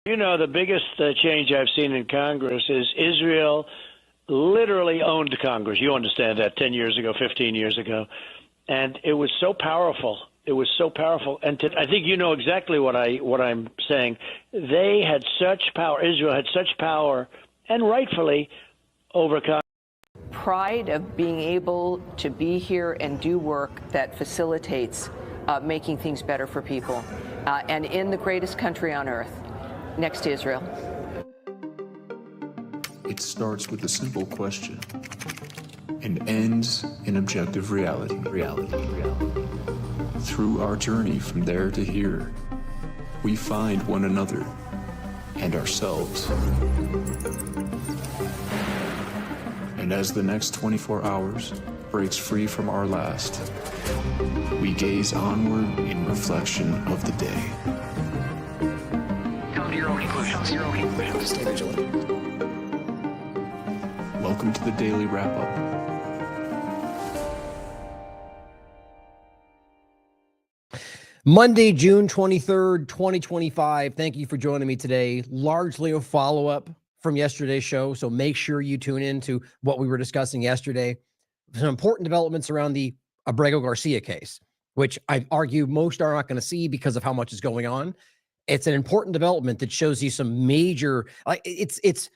You know, the biggest change I've seen in Congress is Israel literally owned Congress. You understand that 10 years ago, 15 years ago. And it was so powerful. It was so powerful. And I think you know exactly what I'm saying. They had such power. Israel had such power, and rightfully, over Congress. Pride of being able to be here and do work that facilitates making things better for people. And in the greatest country on earth, next to Israel. It starts with a simple question and ends in objective reality. Through our journey from there to here, we find one another and ourselves. And as the next 24 hours breaks free from our last, we gaze onward in reflection of the day. Come to your own conclusions. Stay vigilant. Welcome to the Daily Wrap-Up. Monday, June 23rd, 2025. Thank you for joining me today. Largely a follow-up from yesterday's show, so make sure you tune in to what we were discussing yesterday. Some important developments around the Abrego Garcia case, which I argue most are not going to see because of how much is going on. It's an important development that shows you some major, it's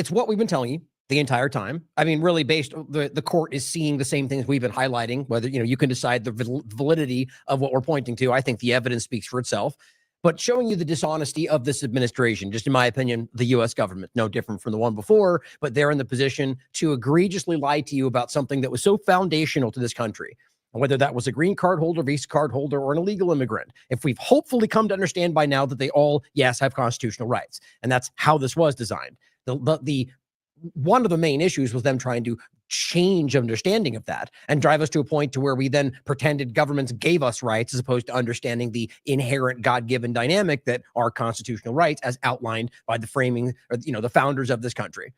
what we've been telling you the entire time. I mean, really the court is seeing the same things we've been highlighting, whether, you can decide the validity of what we're pointing to. I think the evidence speaks for itself, but showing you the dishonesty of this administration, just in my opinion, the U.S. government, no different from the one before, but they're in the position to egregiously lie to you about something that was so foundational to this country. And whether that was a green card holder, visa card holder, or an illegal immigrant, if we've hopefully come to understand by now that they all, yes, have constitutional rights. And that's how this was designed. One of the main issues was them trying to change understanding of that and drive us to a point to where we then pretended governments gave us rights as opposed to understanding the inherent God-given dynamic that are constitutional rights as outlined by the framing or, the founders of this country.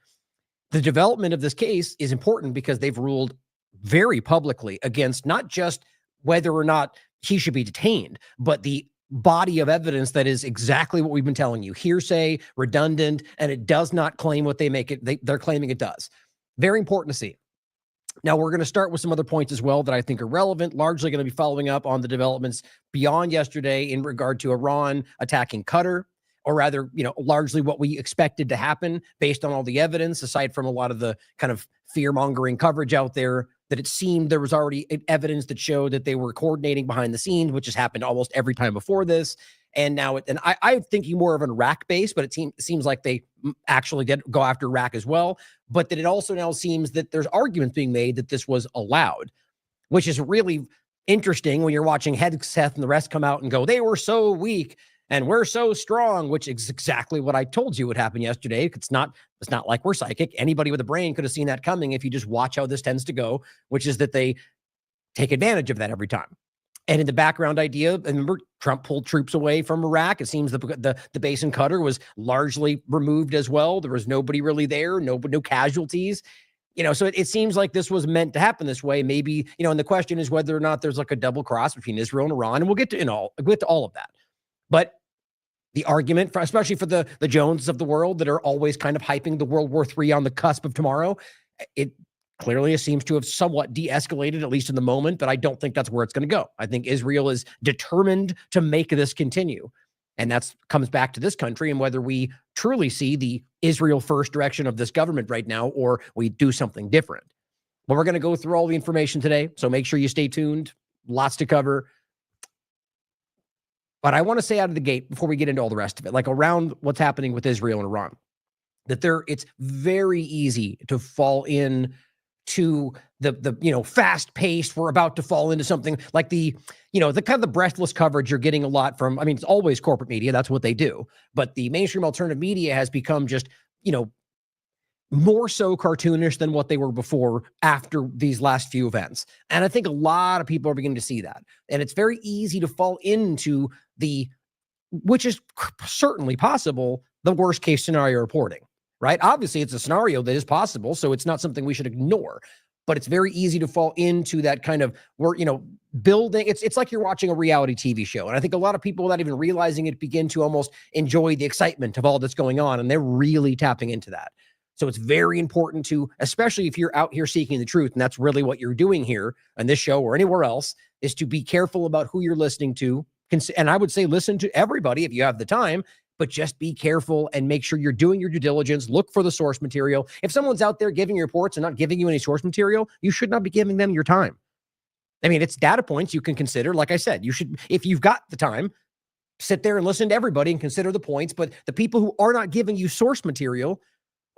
The development of this case is important because they've ruled very publicly against not just whether or not he should be detained, but the body of evidence that is exactly what we've been telling you: hearsay, redundant, and it does not claim what they make it. They're claiming it does. Very important to see. Now, we're going to start with some other points as well that I think are relevant, largely going to be following up on the developments beyond yesterday in regard to Iran attacking Qatar, or rather, largely what we expected to happen based on all the evidence, aside from a lot of the kind of fear-mongering coverage out there, that it seemed there was already evidence that showed that they were coordinating behind the scenes, which has happened almost every time before this. And now, I'm thinking more of an Iraq base, but it seems like they actually did go after Iraq as well. But that it also now seems that there's arguments being made that this was allowed, which is really interesting when you're watching Hegseth and the rest come out and go, they were so weak and we're so strong, which is exactly what I told you would happen yesterday. It's not like we're psychic. Anybody with a brain could have seen that coming if you just watch how this tends to go, which is that they take advantage of that every time. And in the background idea, and remember, Trump pulled troops away from Iraq. It seems the base in Qatar was largely removed as well. There was nobody really there, no casualties. So it seems like this was meant to happen this way. Maybe, and the question is whether or not there's like a double cross between Israel and Iran. And we'll get to all of that. But the argument, especially for the Joneses of the world that are always kind of hyping the World War III on the cusp of tomorrow, it clearly seems to have somewhat de-escalated, at least in the moment, but I don't think that's where it's going to go. I think Israel is determined to make this continue. And that comes back to this country and whether we truly see the Israel first direction of this government right now, or we do something different. But we're going to go through all the information today, so make sure you stay tuned. Lots to cover. But I want to say out of the gate, before we get into all the rest of it, like around what's happening with Israel and Iran, that it's very easy to fall in to the fast paced, we're about to fall into something like the kind of the breathless coverage you're getting a lot from, it's always corporate media. That's what they do. But the mainstream alternative media has become just, more so cartoonish than what they were before after these last few events. And I think a lot of people are beginning to see that. And it's very easy to fall into which is certainly possible, the worst case scenario reporting, right? Obviously, it's a scenario that is possible, so it's not something we should ignore. but it's very easy to fall into that kind of building. It's like you're watching a reality TV show. And I think a lot of people, without even realizing it, begin to almost enjoy the excitement of all that's going on. And they're really tapping into that. So it's very important to, especially if you're out here seeking the truth, and that's really what you're doing here on this show or anywhere else, is to be careful about who you're listening to. And I would say listen to everybody if you have the time, but just be careful and make sure you're doing your due diligence. Look for the source material. If someone's out there giving you reports and not giving you any source material, you should not be giving them your time. I mean, it's data points you can consider. Like I said, you should, if you've got the time, sit there and listen to everybody and consider the points. But the people who are not giving you source material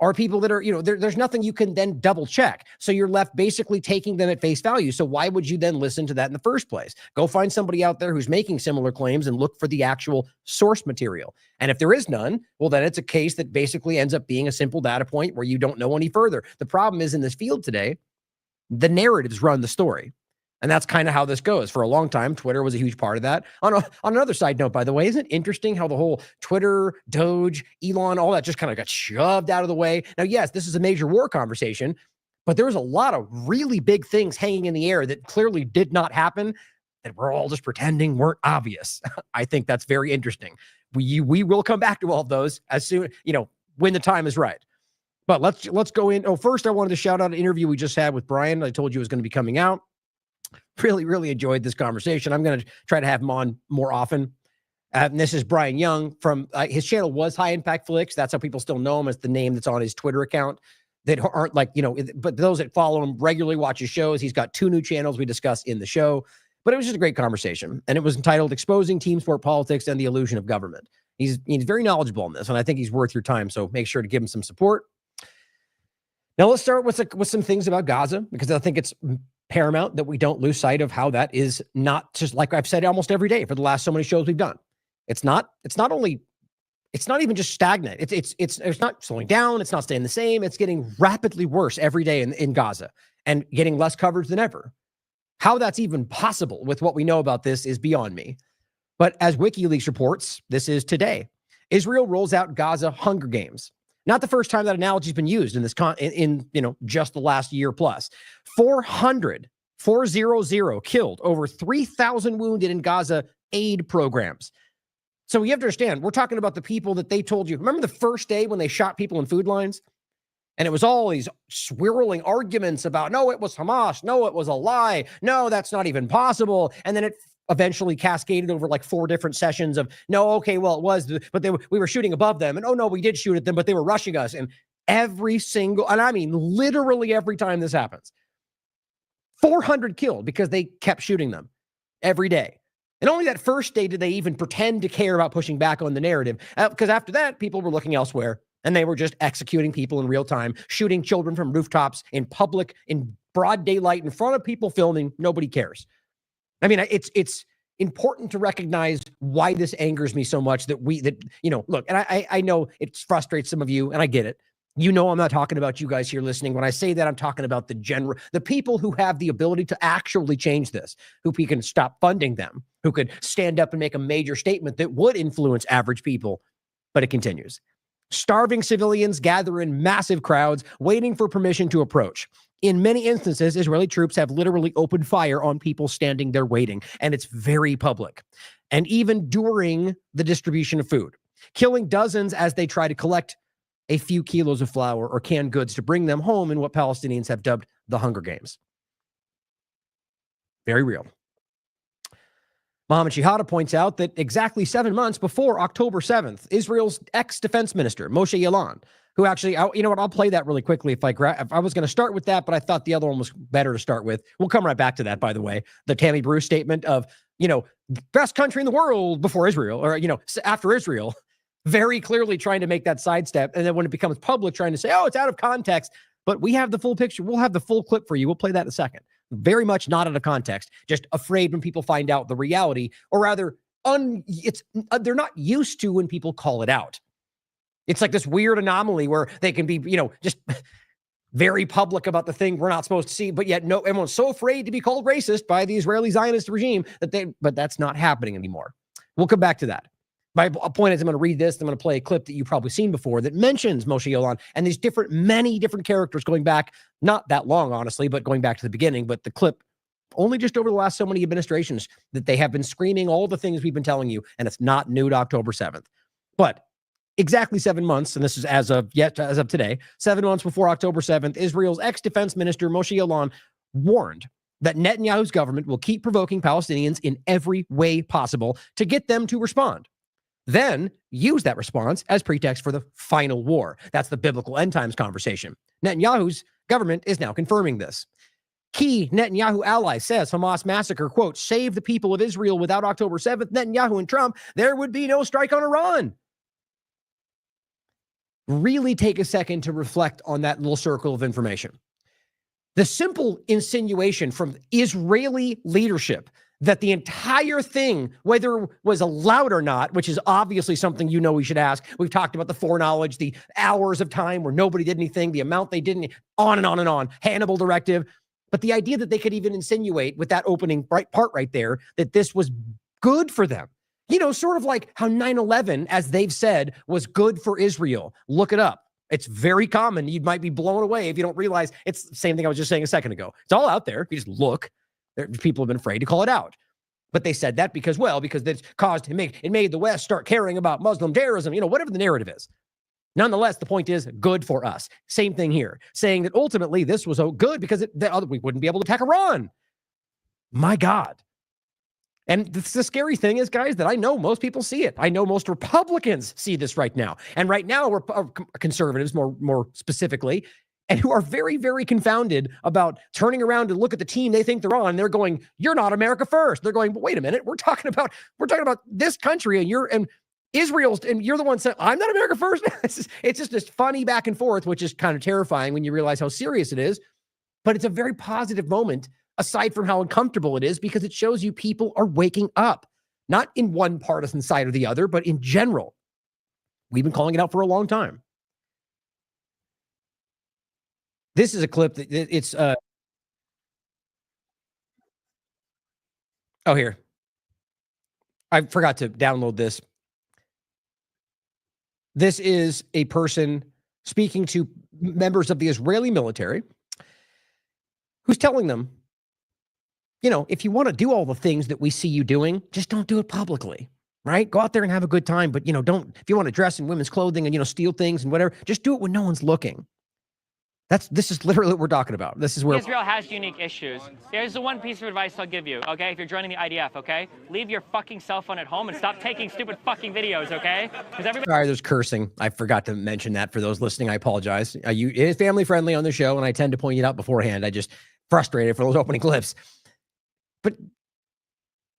are people that are, there's nothing you can then double check. So you're left basically taking them at face value. So why would you then listen to that in the first place? Go find somebody out there who's making similar claims and look for the actual source material. And if there is none, well, then it's a case that basically ends up being a simple data point where you don't know any further. The problem is in this field today, the narratives run the story. And that's kind of how this goes. For a long time, Twitter was a huge part of that. On another side note, by the way, isn't it interesting how the whole Twitter, Doge, Elon, all that just kind of got shoved out of the way? Now, yes, this is a major war conversation, but there was a lot of really big things hanging in the air that clearly did not happen, that we're all just pretending weren't obvious. I think that's very interesting. We will come back to all of those as soon, when the time is right. But let's go in. Oh, first, I wanted to shout out an interview we just had with Brian. I told you it was going to be coming out. Really, really enjoyed this conversation. I'm going to try to have him on more often. And this is Brian Young from his channel was High Impact Flicks. That's how people still know him, as the name that's on his Twitter account that aren't but those that follow him regularly, watch his shows. He's got 2 new channels we discussed in the show, but it was just a great conversation. And it was entitled Exposing Team Sport Politics and the Illusion of Government. He's very knowledgeable in this, and I think he's worth your time. So make sure to give him some support. Now let's start with some things about Gaza, because I think it's paramount that we don't lose sight of how that is not just, like I've said almost every day for the last so many shows we've done. It's not even just stagnant. It's not slowing down. It's not staying the same. It's getting rapidly worse every day in Gaza and getting less coverage than ever. How that's even possible with what we know about this is beyond me. But as WikiLeaks reports, this is today. Israel rolls out Gaza Hunger Games. Not the first time that analogy's been used in this just the last year plus. 400 killed, over 3,000 wounded in Gaza aid programs. So you have to understand, we're talking about the people that they told you. Remember the first day when they shot people in food lines? And it was all these swirling arguments about, no, it was Hamas. No, it was a lie. No, that's not even possible. And then it eventually cascaded over like 4 different sessions of, no, okay, well, it was, but we were shooting above them. And oh, no, we did shoot at them, but they were rushing us. And and I mean, literally every time this happens, 400 killed because they kept shooting them every day. And only that first day did they even pretend to care about pushing back on the narrative. Because after that, people were looking elsewhere, and they were just executing people in real time, shooting children from rooftops in public, in broad daylight, in front of people filming. Nobody cares. I mean, it's important to recognize why this angers me so much look, and I know it frustrates some of you, and I get it. I'm not talking about you guys here listening. When I say that, I'm talking about the people who have the ability to actually change this, who we can stop funding them, who could stand up and make a major statement that would influence average people. But it continues. Starving civilians gather in massive crowds, waiting for permission to approach. In many instances, Israeli troops have literally opened fire on people standing there waiting, and it's very public. And even during the distribution of food, killing dozens as they try to collect a few kilos of flour or canned goods to bring them home in what Palestinians have dubbed the Hunger Games. Very real. Mohammed Shihada points out that exactly 7 months before October 7th, Israel's ex-defense minister, Moshe Yaalon, who actually, I'll play that really quickly if I was going to start with that, but I thought the other one was better to start with. We'll come right back to that, by the way. The Tammy Bruce statement of, best country in the world before Israel, or, after Israel, very clearly trying to make that sidestep. And then when it becomes public, trying to say, oh, it's out of context, but we have the full picture. We'll have the full clip for you. We'll play that in a second. Very much not out of context, just afraid when people find out the reality, or rather, they're not used to when people call it out. It's like this weird anomaly where they can be, just very public about the thing we're not supposed to see, but yet everyone's so afraid to be called racist by the Israeli Zionist regime but that's not happening anymore. We'll come back to that. My point is, I'm going to read this. I'm going to play a clip that you've probably seen before that mentions Moshe Yaalon and these many different characters going back, not that long, honestly, but going back to the beginning. But the clip, only just over the last so many administrations, that they have been screaming all the things we've been telling you, and it's not new to October 7th. But exactly 7 months, and this is as of today, 7 months before October 7th, Israel's ex-defense minister Moshe Yaalon warned that Netanyahu's government will keep provoking Palestinians in every way possible to get them to respond. Then use that response as pretext for the final war. That's the biblical end times conversation. Netanyahu's government is now confirming this. Key Netanyahu ally says Hamas massacre, quote, save the people of Israel without October 7th, Netanyahu and Trump, there would be no strike on Iran. Really take a second to reflect on that little circle of information. The simple insinuation from Israeli leadership that the entire thing, whether it was allowed or not, which is obviously something you know we should ask. We've talked about the foreknowledge, the hours of time where nobody did anything, the amount they didn't, on and on and on, Hannibal directive. But the idea that they could even insinuate with that opening part right there, that this was good for them. You know, sort of like how 9/11, as they've said, was good for Israel. Look it up. It's very common. You might be blown away if you don't realize it's the same thing I was just saying a second ago. It's all out there. You just look. People have been afraid to call it out. But they said that because it's caused it made the West start caring about Muslim terrorism, you know, whatever the narrative is. Nonetheless, the point is good for us. Same thing here, saying that ultimately this was good because we wouldn't be able to attack Iran. My God. And the scary thing is, guys, that I know most people see it. I know most Republicans see this right now. And right now, we're conservatives more specifically, and who are very, very confounded about turning around to look at the team they think they're on. And they're going, "You're not America first." They're going, "But wait a minute, we're talking about this country, and Israel's, and you're the one saying I'm not America first." It's just this funny back and forth, which is kind of terrifying when you realize how serious it is. But it's a very positive moment, aside from how uncomfortable it is, because it shows you people are waking up, not in one partisan side or the other, but in general. We've been calling it out for a long time. This is a clip that it's here. I forgot to download this. This is a person speaking to members of the Israeli military who's telling them, you know, if you want to do all the things that we see you doing, just don't do it publicly, right? Go out there and have a good time. But, you know, if you want to dress in women's clothing and, you know, steal things and whatever, just do it when no one's looking. This is literally what we're talking about. This is where Israel has unique issues. Here's the one piece of advice I'll give you, okay? If you're joining the IDF, okay? Leave your fucking cell phone at home and stop taking stupid fucking videos, okay? Because everybody. Sorry, there's cursing. I forgot to mention that for those listening. I apologize. It is family friendly on the show, and I tend to point it out beforehand. I just frustrated for those opening clips. But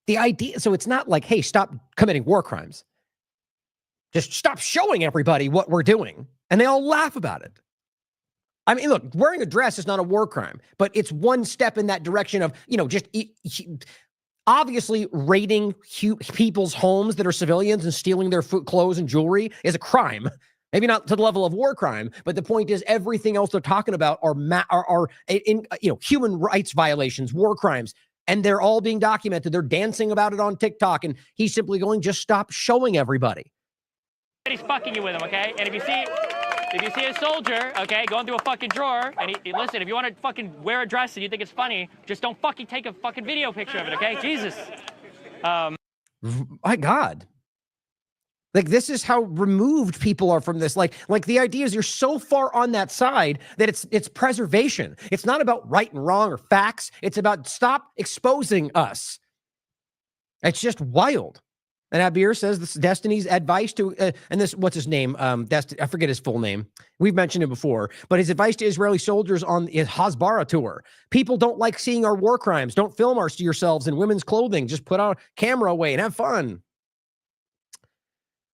the idea, so it's not like, hey, stop committing war crimes. Just stop showing everybody what we're doing. And they all laugh about it. I mean, look, wearing a dress is not a war crime, but it's one step in that direction of, you know, just obviously raiding people's homes that are civilians and stealing their clothes and jewelry is a crime. Maybe not to the level of war crime, but the point is everything else they're talking about are human rights violations, war crimes, and they're all being documented. They're dancing about it on TikTok, and he's simply going, just stop showing everybody. He's fucking you with him, okay? And if you see a soldier, okay, going through a fucking drawer, and listen, if you want to fucking wear a dress and you think it's funny, just don't fucking take a fucking video picture of it, okay? Jesus. My God. Like, this is how removed people are from this. Like the idea is you're so far on that side that it's preservation. It's not about right and wrong or facts. It's about stop exposing us. It's just wild. And Abir says this is Destiny's advice to, and this, what's his name? I forget his full name. We've mentioned it before, but his advice to Israeli soldiers on his Hasbara tour. People don't like seeing our war crimes. Don't film yourselves in women's clothing. Just put our camera away and have fun.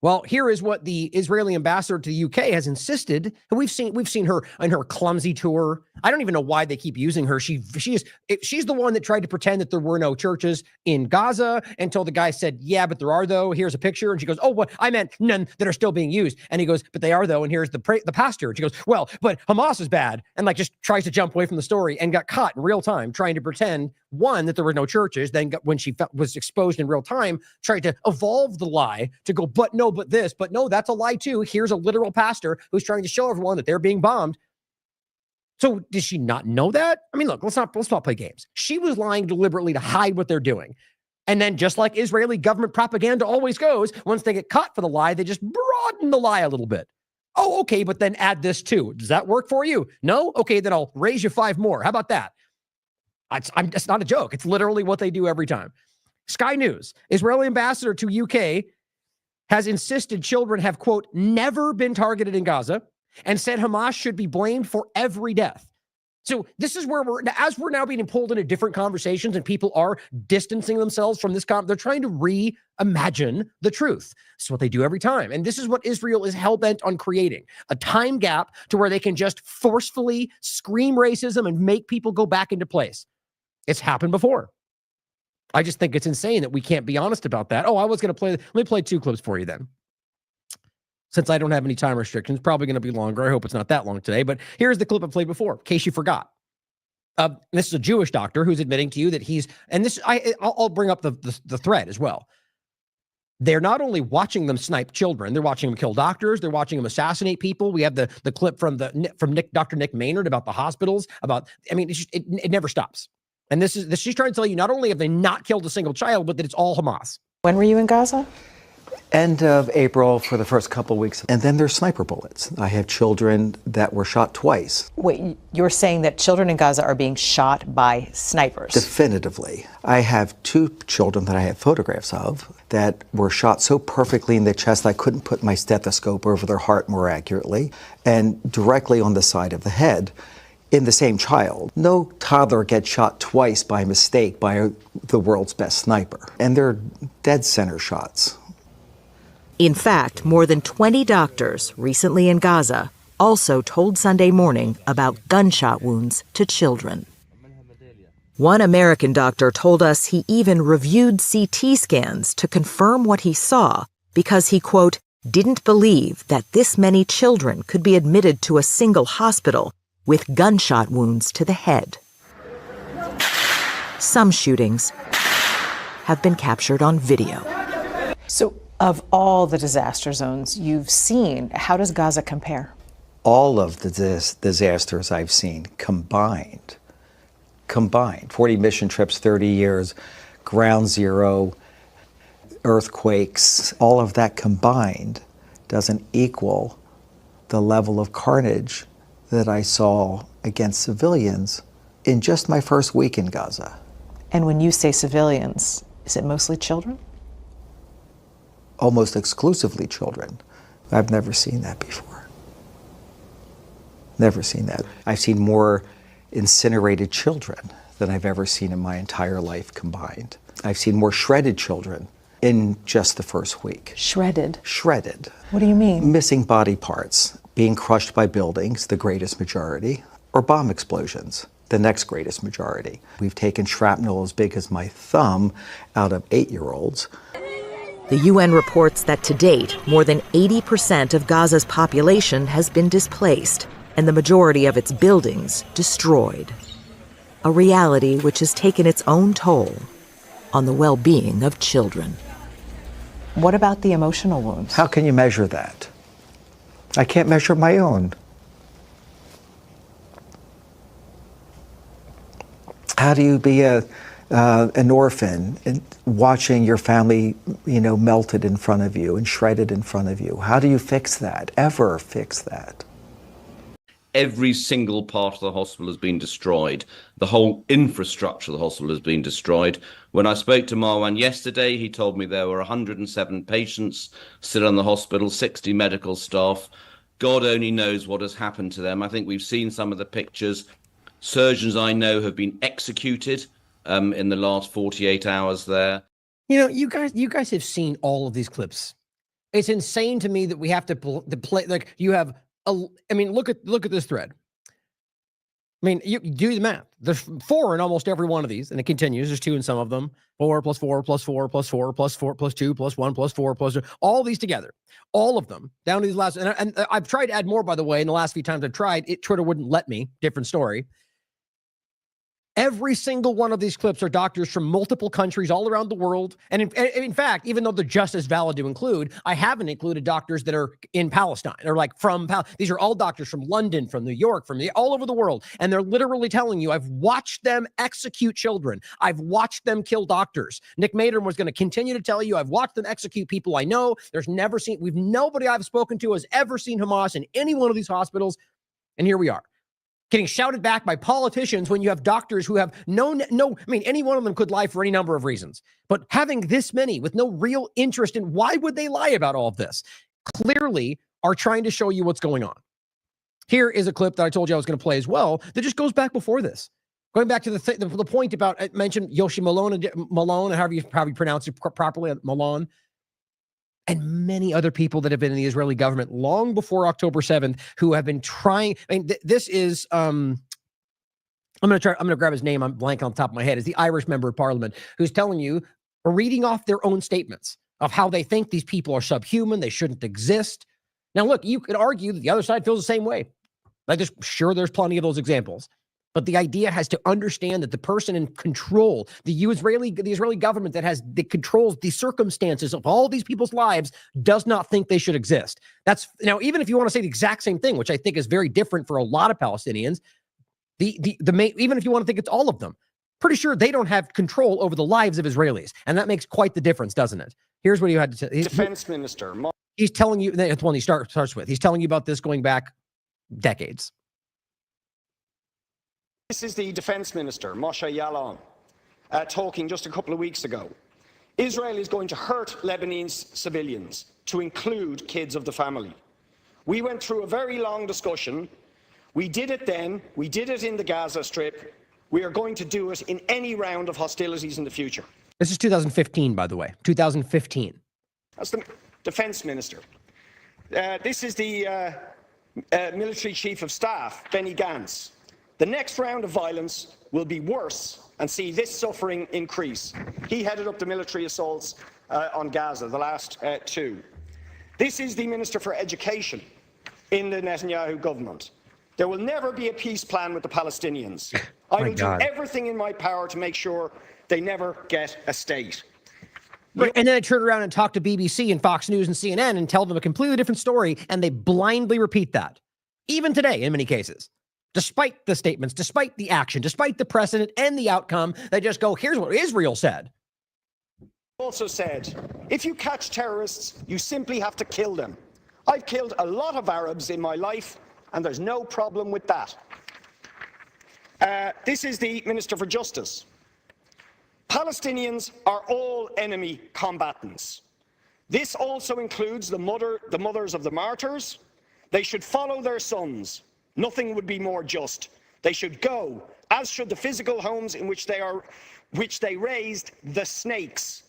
Well, here is what the Israeli ambassador to the UK has insisted, and we've seen her on her clumsy tour. I don't even know why they keep using her. She's the one that tried to pretend that there were no churches in Gaza until the guy said, "Yeah, but there are though. Here's a picture." And she goes, "Oh, what? I meant none that are still being used." And he goes, "But they are though." And here's the pastor. And she goes, "Well, but Hamas is bad," and like just tries to jump away from the story and got caught in real time trying to pretend one, that there were no churches. Then when she was exposed in real time, tried to evolve the lie to go, but no, that's a lie too. Here's a literal pastor who's trying to show everyone that they're being bombed. So did she not know that? I mean, look, let's not play games. She was lying deliberately to hide what they're doing. And then just like Israeli government propaganda always goes, once they get caught for the lie, they just broaden the lie a little bit. Oh, okay, but then add this too. Does that work for you? No? Okay, then I'll raise you 5 more. How about that? It's not a joke. It's literally what they do every time. Sky News, Israeli ambassador to UK has insisted children have, quote, never been targeted in Gaza, and said Hamas should be blamed for every death. So this is where we're now being pulled into different conversations, and people are distancing themselves from this. They're trying to reimagine the truth. This is what they do every time. And this is what Israel is hell-bent on creating, a time gap to where they can just forcefully scream racism and make people go back into place. It's happened before. I just think it's insane that we can't be honest about that. Oh, I was going to play. Let me play 2 clips for you then. Since I don't have any time restrictions, probably going to be longer. I hope it's not that long today, but here's the clip I played before, in case you forgot. This is a Jewish doctor who's admitting to you that I'll bring up the thread as well. They're not only watching them snipe children, they're watching them kill doctors, they're watching them assassinate people. We have the clip from Dr. Nick Maynard about the hospitals, it never stops. And she's trying to tell you, not only have they not killed a single child, but that it's all Hamas. When were you in Gaza? End of April for the first couple of weeks. And then there's sniper bullets. I have children that were shot twice. Wait, you're saying that children in Gaza are being shot by snipers? Definitively. I have 2 children that I have photographs of that were shot so perfectly in the chest I couldn't put my stethoscope over their heart more accurately, and directly on the side of the head in the same child. No toddler gets shot twice by mistake by the world's best sniper. And they're dead center shots. In fact, more than 20 doctors recently in Gaza also told Sunday Morning about gunshot wounds to children. One American doctor told us he even reviewed CT scans to confirm what he saw because he, quote, didn't believe that this many children could be admitted to a single hospital with gunshot wounds to the head. Some shootings have been captured on video. So, of all the disaster zones you've seen, how does Gaza compare? All of the disasters I've seen combined, 40 mission trips, 30 years, ground zero, earthquakes, all of that combined doesn't equal the level of carnage that I saw against civilians in just my first week in Gaza. And when you say civilians, is it mostly children? Almost exclusively children. I've never seen that before. Never seen that. I've seen more incinerated children than I've ever seen in my entire life combined. I've seen more shredded children in just the first week. Shredded? Shredded. What do you mean? Missing body parts, being crushed by buildings, the greatest majority, or bomb explosions, the next greatest majority. We've taken shrapnel as big as my thumb out of 8-year-olds. The UN reports that to date, more than 80% of Gaza's population has been displaced, and the majority of its buildings destroyed. A reality which has taken its own toll on the well-being of children. What about the emotional wounds? How can you measure that? I can't measure my own. How do you be an orphan and watching your family, melted in front of you and shredded in front of you? How do you fix that? Ever fix that? Every single part of the hospital has been destroyed. The whole infrastructure of the hospital has been destroyed. When I spoke to Marwan yesterday, he told me there were 107 patients still in the hospital, 60 medical staff. God only knows what has happened to them. I think we've seen some of the pictures. Surgeons I know have been executed in the last 48 hours there. You guys have seen all of these clips. It's insane to me that we have to play. Like, you have look at this thread. You do the math. There's 4 in almost every one of these, and it continues. There's 2 in some of them. 4 plus 4 plus 4 plus 4 plus 4 plus 2 plus 1 plus 4 plus 2. All these together, all of them down to these last. And I've tried to add more, by the way. In the last few times I've tried, Twitter wouldn't let me. Different story. Every single one of these clips are doctors from multiple countries all around the world. And in fact, even though they're just as valid to include, I haven't included doctors that are in Palestine or like these are all doctors from London, from New York, all over the world. And they're literally telling you, I've watched them execute children. I've watched them kill doctors. Nick Mader was going to continue to tell you, I've watched them execute people I know. Nobody I've spoken to has ever seen Hamas in any one of these hospitals. And here we are, getting shouted back by politicians when you have doctors who have any one of them could lie for any number of reasons. But having this many with no real interest in why would they lie about all of this, clearly are trying to show you what's going on. Here is a clip that I told you I was going to play as well that just goes back before this. Going back to the point about, I mentioned Yoshi Malone, and however you pronounce it properly, Malone, and many other people that have been in the Israeli government long before October 7th who have been trying. I mean, this is, I'm going to grab his name. I'm blank on the top of my head. Is the Irish member of parliament who's telling you, or reading off their own statements of how they think these people are subhuman. They shouldn't exist. Now, look, you could argue that the other side feels the same way. There's plenty of those examples. But the idea has to understand that the person in control, the Israeli government that controls the circumstances of all these people's lives, does not think they should exist. That's now, even if you want to say the exact same thing, which I think is very different for a lot of Palestinians, even if you want to think it's all of them, pretty sure they don't have control over the lives of Israelis, and that makes quite the difference, doesn't it? Here's what you had to say. Defense Minister. He's telling you. That's one he starts with. He's telling you about this going back decades. This is the Defense Minister, Moshe Yaalon, talking just a couple of weeks ago. Israel is going to hurt Lebanese civilians, to include kids of the family. We went through a very long discussion. We did it then. We did it in the Gaza Strip. We are going to do it in any round of hostilities in the future. This is 2015, by the way. 2015. That's the Defense Minister. This is the Military Chief of Staff, Benny Gantz. The next round of violence will be worse and see this suffering increase. He headed up the military assaults on Gaza, the last two. This is the Minister for Education in the Netanyahu government. There will never be a peace plan with the Palestinians. I will do everything in my power to make sure they never get a state. Right. And then I turn around and talk to BBC and Fox News and CNN and tell them a completely different story, and they blindly repeat that. Even today, in many cases. Despite the statements, despite the action, despite the precedent and the outcome, they just go, here's what Israel said. Also said, if you catch terrorists, you simply have to kill them. I've killed a lot of Arabs in my life, and there's no problem with that. This is the Minister for Justice. Palestinians are all enemy combatants. This also includes the mothers of the martyrs. They should follow their sons. Nothing would be more just. They should go, as should the physical homes in which they raised the snakes.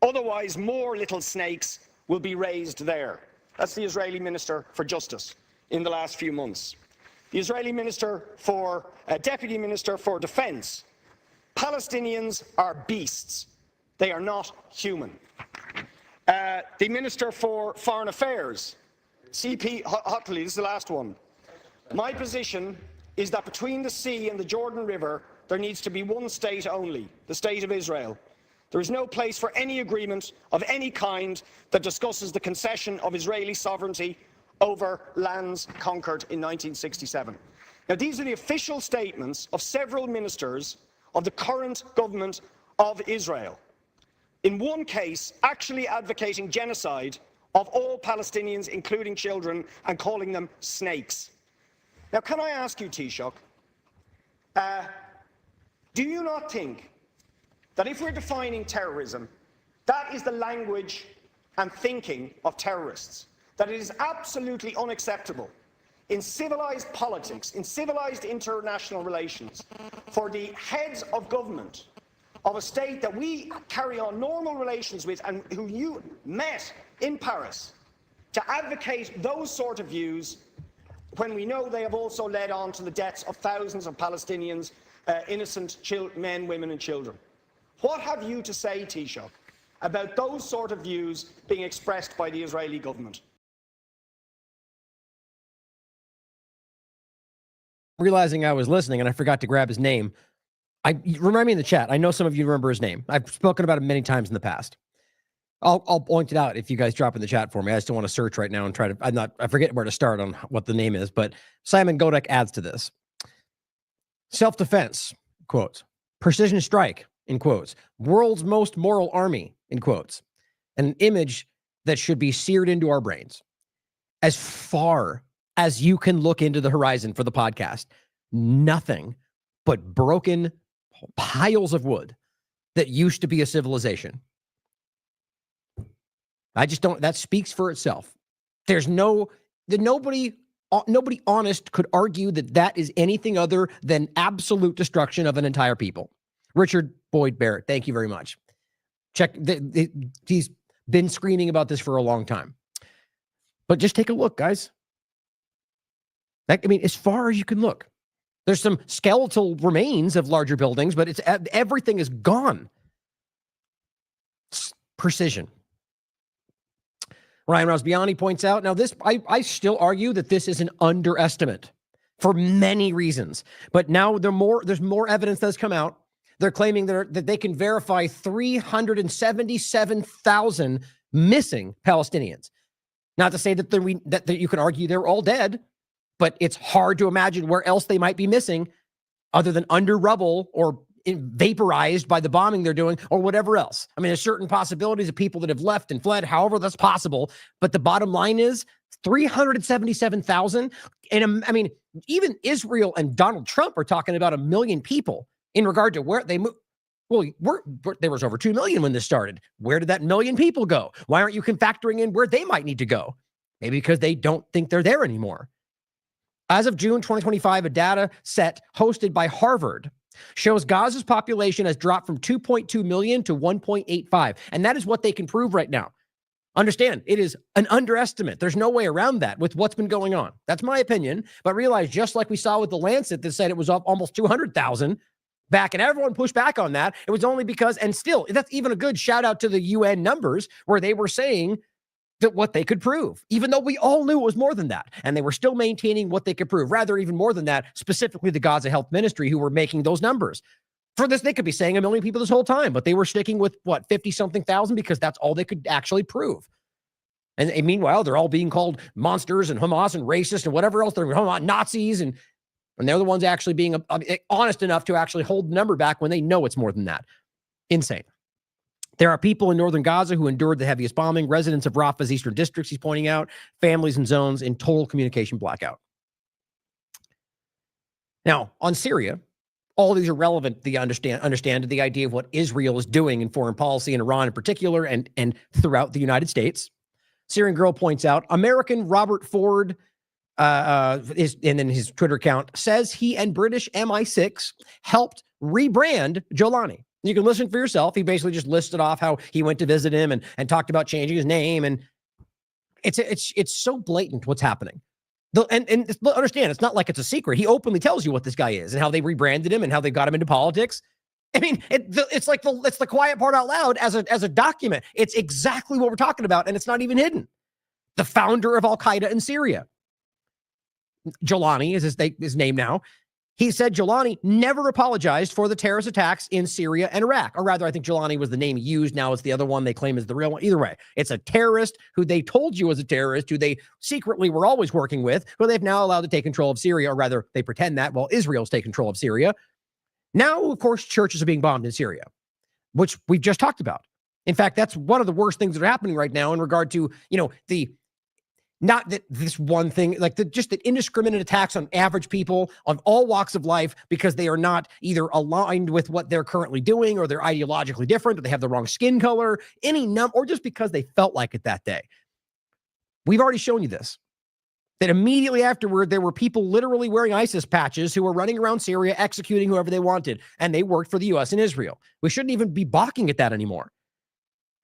Otherwise, more little snakes will be raised there. That's the Israeli Minister for Justice in the last few months. The Israeli Deputy Minister for Defense. Palestinians are beasts. They are not human. The Minister for Foreign Affairs, CP Hotley, this is the last one. My position is that between the sea and the Jordan River, there needs to be one state only, the state of Israel. There is no place for any agreement of any kind that discusses the concession of Israeli sovereignty over lands conquered in 1967. Now, these are the official statements of several ministers of the current government of Israel. In one case, actually advocating genocide of all Palestinians, including children, and calling them snakes. Now, can I ask you, Taoiseach, do you not think that if we're defining terrorism, that is the language and thinking of terrorists, that it is absolutely unacceptable in civilized politics, in civilized international relations, for the heads of government of a state that we carry on normal relations with and who you met in Paris to advocate those sort of views when we know they have also led on to the deaths of thousands of Palestinians, innocent men, women and children? What have you to say, Taoiseach, about those sort of views being expressed by the Israeli government? Realizing I was listening and I forgot to grab his name, Remind me in the chat. I know some of you remember his name. I've spoken about him many times in the past. I'll point it out if you guys drop in the chat for me. I just don't want to search right now and try to. I forget where to start on what the name is. But Simon Godek adds to this: self-defense, quotes, precision strike, in quotes, world's most moral army, in quotes, an image that should be seared into our brains. As far as you can look into the horizon for the podcast, nothing but broken piles of wood that used to be a civilization. I just don't, that speaks for itself. There's nobody honest could argue that that is anything other than absolute destruction of an entire people. Richard Boyd Barrett, thank you very much. He's been screaming about this for a long time. But just take a look, guys. As far as you can look. There's some skeletal remains of larger buildings, but everything is gone. It's precision. Ryan Rosbiani points out, now this, I still argue that this is an underestimate for many reasons. But now there's more evidence that's come out. They're claiming that they can verify 377,000 missing Palestinians. Not to say that you could argue they're all dead, but it's hard to imagine where else they might be missing other than under rubble or vaporized by the bombing they're doing or whatever else. There's certain possibilities of people that have left and fled, however that's possible. But the bottom line is 377,000. And even Israel and Donald Trump are talking about 1 million people in regard to where they moved. Well, there was over 2 million when this started. Where did that 1 million people go? Why aren't you factoring in where they might need to go? Maybe because they don't think they're there anymore. As of June 2025, a data set hosted by Harvard shows Gaza's population has dropped from 2.2 million to 1.85. And that is what they can prove right now. Understand, it is an underestimate. There's no way around that with what's been going on. That's my opinion. But realize, just like we saw with the Lancet that said it was up almost 200,000 back, and everyone pushed back on that, it was only because, and still, that's even a good shout out to the UN numbers where they were saying that what they could prove, even though we all knew it was more than that. And they were still maintaining what they could prove. Rather, even more than that, specifically the Gaza Health Ministry, who were making those numbers. For this, they could be saying 1 million people this whole time, but they were sticking with, 50-something thousand, because that's all they could actually prove. And meanwhile, they're all being called monsters and Hamas and racist and whatever else. They're Nazis, and they're the ones actually being honest enough to actually hold the number back when they know it's more than that. Insane. There are people in northern Gaza who endured the heaviest bombing, residents of Rafah's eastern districts, he's pointing out, families and zones in total communication blackout. Now, on Syria, all these are relevant to understand the idea of what Israel is doing in foreign policy, in Iran in particular, and throughout the United States. Syrian Girl points out, American Robert Ford, and in his Twitter account, says he and British MI6 helped rebrand Jolani. You can listen for yourself. He basically just listed off how he went to visit him and talked about changing his name. And it's so blatant what's happening. And understand, it's not like it's a secret. He openly tells you what this guy is and how they rebranded him and how they got him into politics. It's like it's the quiet part out loud as a document. It's exactly what we're talking about, and it's not even hidden. The founder of Al-Qaeda in Syria, Jolani is his name now. He said Jolani never apologized for the terrorist attacks in Syria and Iraq. Or rather, I think Jolani was the name he used. Now it's the other one they claim is the real one. Either way, it's a terrorist who they told you was a terrorist, who they secretly were always working with, who they've now allowed to take control of Syria, or rather, they pretend that while Israel's take control of Syria. Now, of course, churches are being bombed in Syria, which we've just talked about. In fact, that's one of the worst things that are happening right now in regard to, not that this one thing, just the indiscriminate attacks on average people of all walks of life because they are not either aligned with what they're currently doing, or they're ideologically different, or they have the wrong skin color, or just because they felt like it that day. We've already shown you this. That immediately afterward, there were people literally wearing ISIS patches who were running around Syria, executing whoever they wanted, and they worked for the U.S. and Israel. We shouldn't even be balking at that anymore.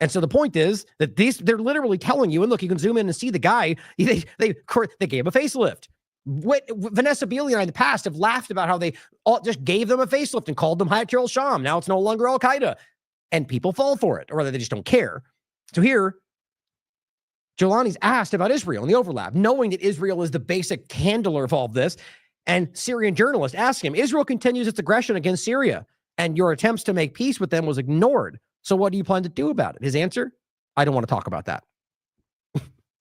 And so the point is that they're literally telling you, and look, you can zoom in and see the guy, they gave him a facelift. Vanessa Beeley and I in the past have laughed about how they all just gave them a facelift and called them Hayat al-Sham. Now it's no longer Al-Qaeda. And people fall for it, or rather they just don't care. So here, Jolani's asked about Israel and the overlap, knowing that Israel is the basic handler of all of this. And Syrian journalists ask him, Israel continues its aggression against Syria. and your attempts to make peace with them was ignored. So what do you plan to do about it? His answer? I don't want to talk about that.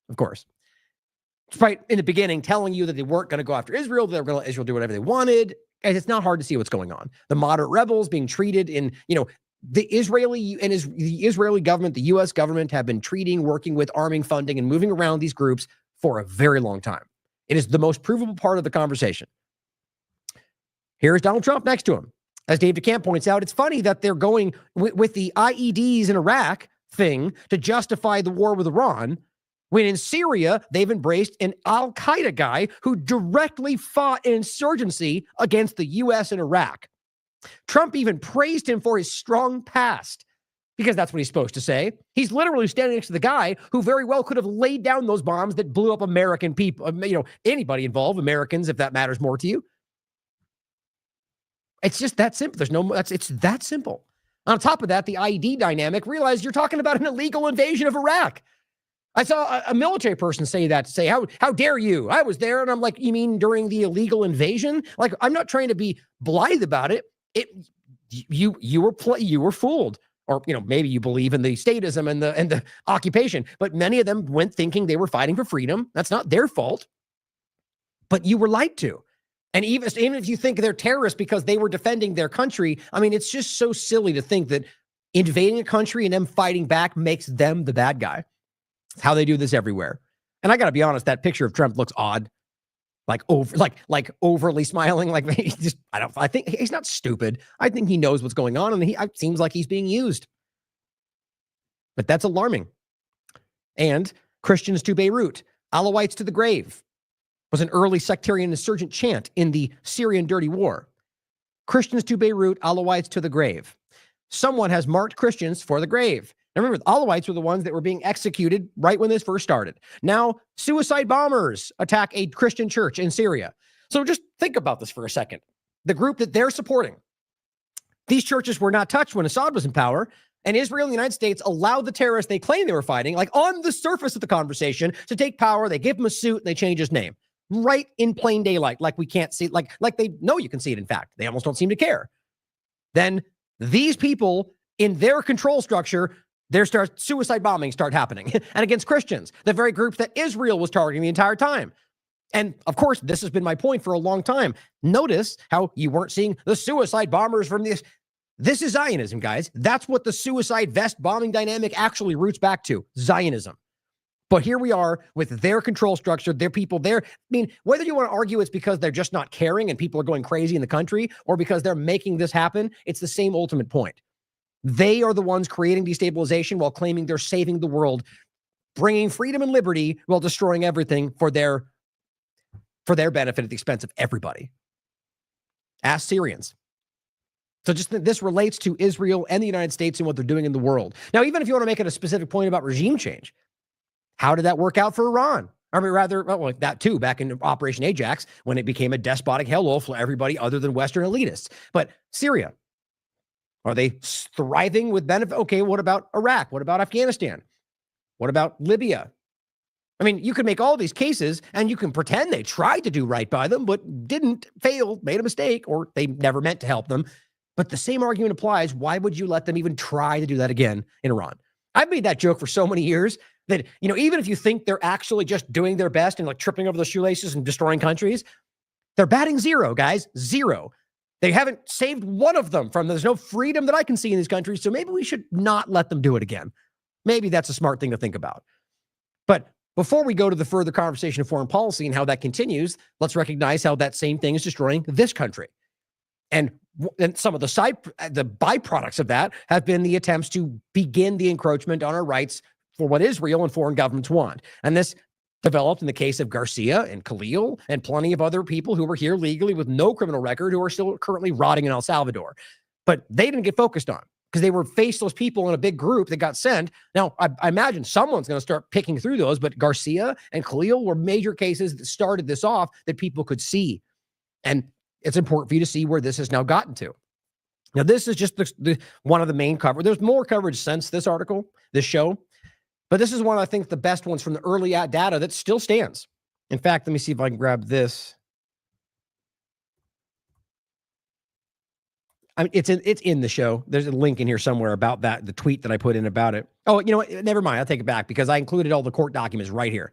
Of course. Despite in the beginning telling you that they weren't going to go after Israel, they were going to let Israel do whatever they wanted. And it's not hard to see what's going on. The moderate rebels being treated in, the Israeli government, the U.S. government have been working with, arming, funding, and moving around these groups for a very long time. It is the most provable part of the conversation. Here's Donald Trump next to him. As Dave DeCamp points out, it's funny that they're going with the IEDs in Iraq thing to justify the war with Iran, when in Syria, they've embraced an al-Qaeda guy who directly fought an insurgency against the U.S. in Iraq. Trump even praised him for his strong past, because that's what he's supposed to say. He's literally standing next to the guy who very well could have laid down those bombs that blew up American people, anybody involved, Americans, if that matters more to you. It's just that simple. It's that simple. On top of that, the IED dynamic, realize you're talking about an illegal invasion of Iraq. I saw a military person say how dare you? I was there. And I'm like, you mean during the illegal invasion? Like, I'm not trying to be blithe about it. You were fooled. Or, maybe you believe in the statism and the occupation, but many of them went thinking they were fighting for freedom. That's not their fault, but you were lied to. And even if you think they're terrorists because they were defending their country, I mean, it's just so silly to think that invading a country and them fighting back makes them the bad guy. It's how they do this everywhere. And I got to be honest, that picture of Trump looks odd. Like overly smiling. Like I think he's not stupid. I think he knows what's going on, and it seems like he's being used. But that's alarming. And Christians to Beirut, Alawites to the grave was an early sectarian insurgent chant in the Syrian dirty war. Christians to Beirut, Alawites to the grave. Someone has marked Christians for the grave. Now remember, the Alawites were the ones that were being executed right when this first started. Now, suicide bombers attack a Christian church in Syria. So just think about this for a second. The group that they're supporting, these churches were not touched when Assad was in power, and Israel and the United States allowed the terrorists they claim they were fighting, like on the surface of the conversation, to take power. They give him a suit, and they change his name. Right in plain daylight, like we can't see, like they know you can see it, in fact. They almost don't seem to care. Then these people, in their control structure, suicide bombings start happening. And against Christians, the very group that Israel was targeting the entire time. And of course, this has been my point for a long time. Notice how you weren't seeing the suicide bombers from this. This is Zionism, guys. That's what the suicide vest bombing dynamic actually roots back to, Zionism. But here we are with their control structure, their people there. I mean, whether you want to argue it's because they're just not caring and people are going crazy in the country, or because they're making this happen, it's the same ultimate point. They are the ones creating destabilization while claiming they're saving the world, bringing freedom and liberty while destroying everything for their benefit at the expense of everybody. Ask Syrians. So this relates to Israel and the United States and what they're doing in the world. Now, even if you want to make it a specific point about regime change, how did that work out for Iran? I mean, rather, well, that too, back in Operation Ajax, when it became a despotic hellhole for everybody other than Western elitists. But Syria, are they thriving with benefit? Okay, what about Iraq? What about Afghanistan? What about Libya? I mean, you can make all these cases and you can pretend they tried to do right by them, but didn't, failed, made a mistake, or they never meant to help them. But the same argument applies. Why would you let them even try to do that again in Iran? I've made that joke for so many years that, even if you think they're actually just doing their best and like tripping over the shoelaces and destroying countries, they're batting zero, guys, zero. They haven't saved one of them there's no freedom that I can see in these countries. So maybe we should not let them do it again. Maybe that's a smart thing to think about. But before we go to the further conversation of foreign policy and how that continues, let's recognize how that same thing is destroying this country. And some of the byproducts of that have been the attempts to begin the encroachment on our rights for what Israel and foreign governments want. And this developed in the case of Garcia and Khalil and plenty of other people who were here legally with no criminal record who are still currently rotting in El Salvador. But they didn't get focused on because they were faceless people in a big group that got sent. Now, I imagine someone's going to start picking through those, but Garcia and Khalil were major cases that started this off that people could see. And it's important for you to see where this has now gotten to. Now, this is just one of the main coverage. There's more coverage since this article, this show. But this is one, I think, the best ones from the early data that still stands. In fact, let me see if I can grab this. I mean, it's in the show. There's a link in here somewhere about that, the tweet that I put in about it. Oh, you know what? Never mind. I'll take it back because I included all the court documents right here.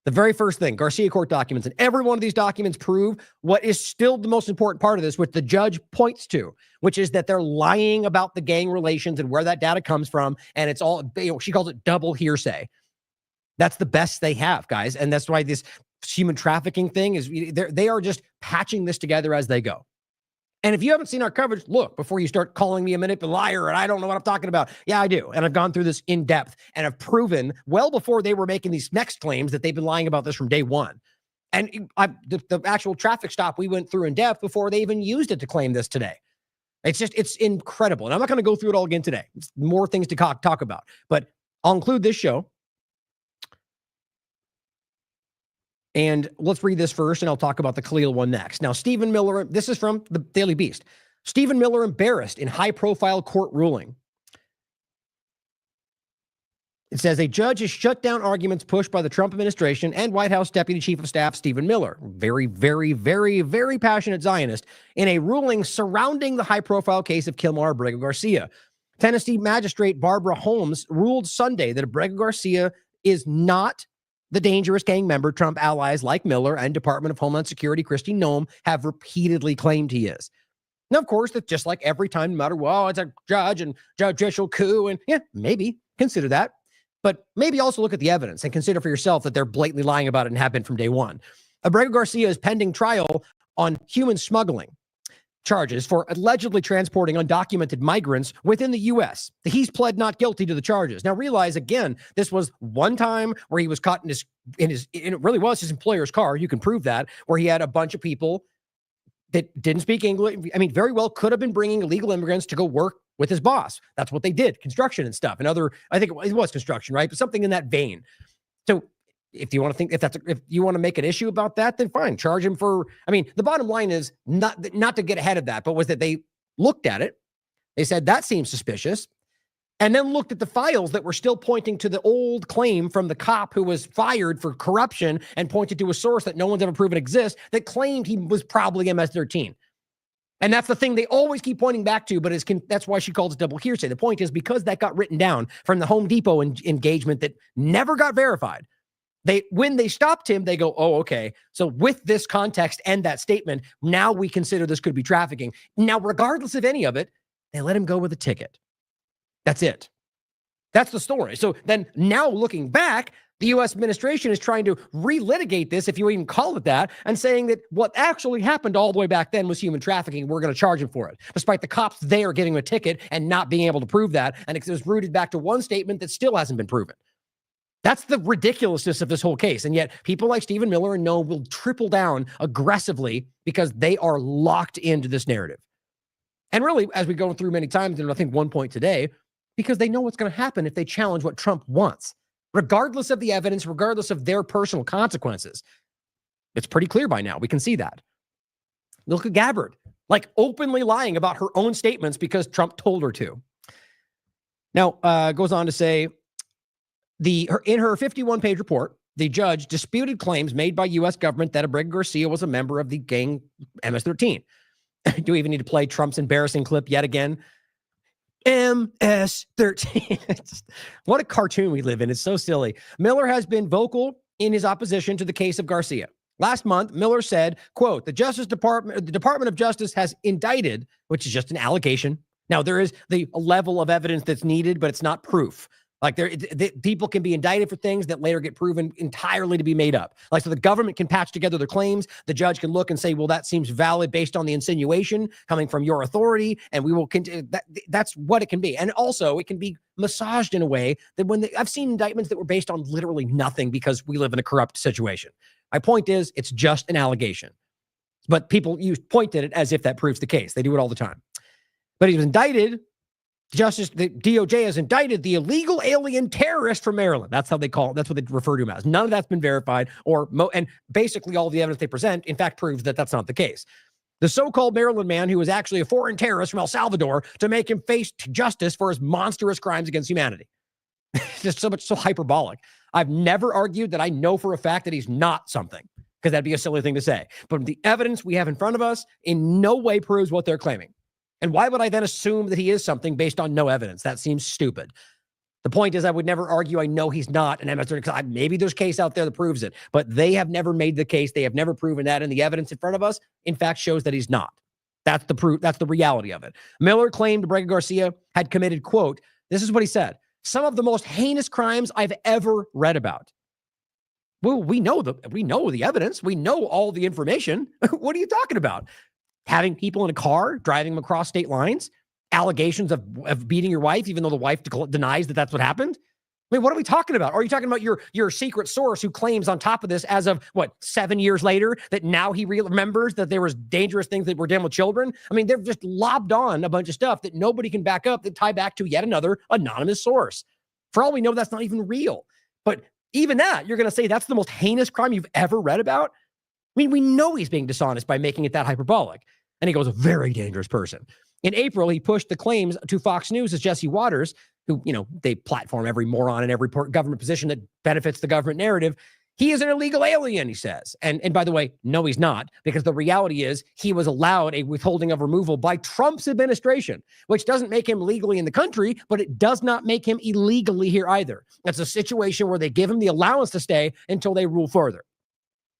The very first thing, Garcia court documents, and every one of these documents prove what is still the most important part of this, which the judge points to, which is that they're lying about the gang relations and where that data comes from. And it's all, she calls it double hearsay. That's the best they have, guys. And that's why this human trafficking thing is, they are just patching this together as they go. And if you haven't seen our coverage, look, before you start calling me a liar and I don't know what I'm talking about. Yeah, I do. And I've gone through this in depth and have proven well before they were making these next claims that they've been lying about this from day one. And the actual traffic stop we went through in depth before they even used it to claim this today. It's incredible. And I'm not going to go through it all again today. It's more things to talk about, but I'll include this show. And let's read this first, and I'll talk about the Khalil one next. Now, Stephen Miller, this is from the Daily Beast. Stephen Miller embarrassed in high-profile court ruling. It says, a judge has shut down arguments pushed by the Trump administration and White House Deputy Chief of Staff Stephen Miller, very, very, very, very passionate Zionist, in a ruling surrounding the high-profile case of Kilmar Abrego Garcia. Tennessee Magistrate Barbara Holmes ruled Sunday that Abrego Garcia is not the dangerous gang member Trump allies like Miller and Department of Homeland Security Kristi Noem have repeatedly claimed he is. Now, of course, that's just like every time, no matter, well, it's a judge and judicial coup, and yeah, maybe consider that. But maybe also look at the evidence and consider for yourself that they're blatantly lying about it and have been from day one. Abrego Garcia is pending trial on human smuggling charges for allegedly transporting undocumented migrants within the U.S. He's pled not guilty to the charges. Now, realize, again, this was one time where he was caught in it really was his employer's car. You can prove that, where he had a bunch of people that didn't speak English. I mean, very well could have been bringing illegal immigrants to go work with his boss. That's what they did, construction and stuff. And I think it was construction, right? But something in that vein. So if you want to think, if you want to make an issue about that, then fine, charge him for, I mean, the bottom line is not to get ahead of that, but was that they looked at it. They said that seems suspicious. And then looked at the files that were still pointing to the old claim from the cop who was fired for corruption and pointed to a source that no one's ever proven exists that claimed he was probably MS-13. And that's the thing they always keep pointing back to, but that's why she calls it double hearsay. The point is, because that got written down from the Home Depot engagement that never got verified, when they stopped him, they go, oh, okay. So with this context and that statement, now we consider this could be trafficking. Now, regardless of any of it, they let him go with a ticket. That's it. That's the story. So then now looking back, the U.S. administration is trying to relitigate this, if you even call it that, and saying that what actually happened all the way back then was human trafficking. We're going to charge him for it, despite the cops there giving him a ticket and not being able to prove that. And it was rooted back to one statement that still hasn't been proven. That's the ridiculousness of this whole case. And yet people like Stephen Miller and Noem will triple down aggressively because they are locked into this narrative. And really, as we go through many times, and I think one point today, because they know what's going to happen if they challenge what Trump wants, regardless of the evidence, regardless of their personal consequences. It's pretty clear by now. We can see that. Look at Gabbard, like openly lying about her own statements because Trump told her to. Now, goes on to say, in her 51-page report, the judge disputed claims made by U.S. government that Abrego Garcia was a member of the gang MS-13. Do we even need to play Trump's embarrassing clip yet again? MS-13. What a cartoon we live in. It's so silly. Miller has been vocal in his opposition to the case of Garcia. Last month, Miller said, quote, the Department of Justice has indicted, which is just an allegation. Now, there is the level of evidence that's needed, but it's not proof. Like people can be indicted for things that later get proven entirely to be made up. Like, so the government can patch together their claims. The judge can look and say, well, that seems valid based on the insinuation coming from your authority. And we will continue. That's what it can be. And also it can be massaged in a way that I've seen indictments that were based on literally nothing because we live in a corrupt situation. My point is, it's just an allegation, but people point at it as if that proves the case. They do it all the time. But he was indicted. The DOJ has indicted the illegal alien terrorist from Maryland. That's how they call it. That's what they refer to him as. None of that's been verified, and basically all the evidence they present, in fact, proves that that's not the case. The so-called Maryland man who was actually a foreign terrorist from El Salvador to make him face justice for his monstrous crimes against humanity. It's just so hyperbolic. I've never argued that I know for a fact that he's not something, because that'd be a silly thing to say. But the evidence we have in front of us in no way proves what they're claiming. And why would I then assume that he is something based on no evidence? That seems stupid. The point is, I would never argue I know he's not an MS-13 because maybe there's case out there that proves it, but they have never made the case. They have never proven that, and the evidence in front of us, in fact, shows that he's not. That's the proof. That's the reality of it. Miller claimed Abrego Garcia had committed, quote, this is what he said, some of the most heinous crimes I've ever read about. Well, we know the evidence. We know all the information. What are you talking about? Having people in a car, driving them across state lines, allegations of beating your wife, even though the wife denies that that's what happened. I mean, what are we talking about? Are you talking about your secret source who claims on top of this as of, 7 years later, that now he remembers that there was dangerous things that were done with children? I mean, they've just lobbed on a bunch of stuff that nobody can back up that tie back to yet another anonymous source. For all we know, that's not even real. But even that, you're going to say that's the most heinous crime you've ever read about? I mean, we know he's being dishonest by making it that hyperbolic. And he goes, a very dangerous person. In April, he pushed the claims to Fox News as Jesse Waters, who, they platform every moron in every government position that benefits the government narrative. He is an illegal alien, he says. And by the way, no, he's not, because the reality is he was allowed a withholding of removal by Trump's administration, which doesn't make him legally in the country, but it does not make him illegally here either. That's a situation where they give him the allowance to stay until they rule further.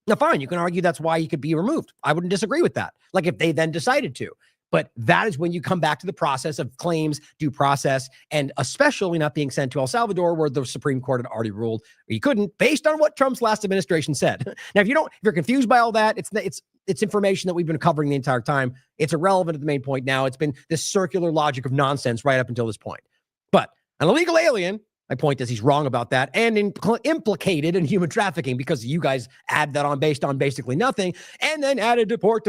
Now, fine, you can argue that's why he could be removed. I wouldn't disagree with that. Like if they then decided to. But that is when you come back to the process of claims, due process, and especially not being sent to El Salvador, where the Supreme Court had already ruled you couldn't, based on what Trump's last administration said. Now, if you're confused by all that, it's information that we've been covering the entire time. It's irrelevant at the main point now. It's been this circular logic of nonsense right up until this point. But an illegal alien, my point is he's wrong about that and implicated in human trafficking because you guys add that on based on basically nothing and then added deport.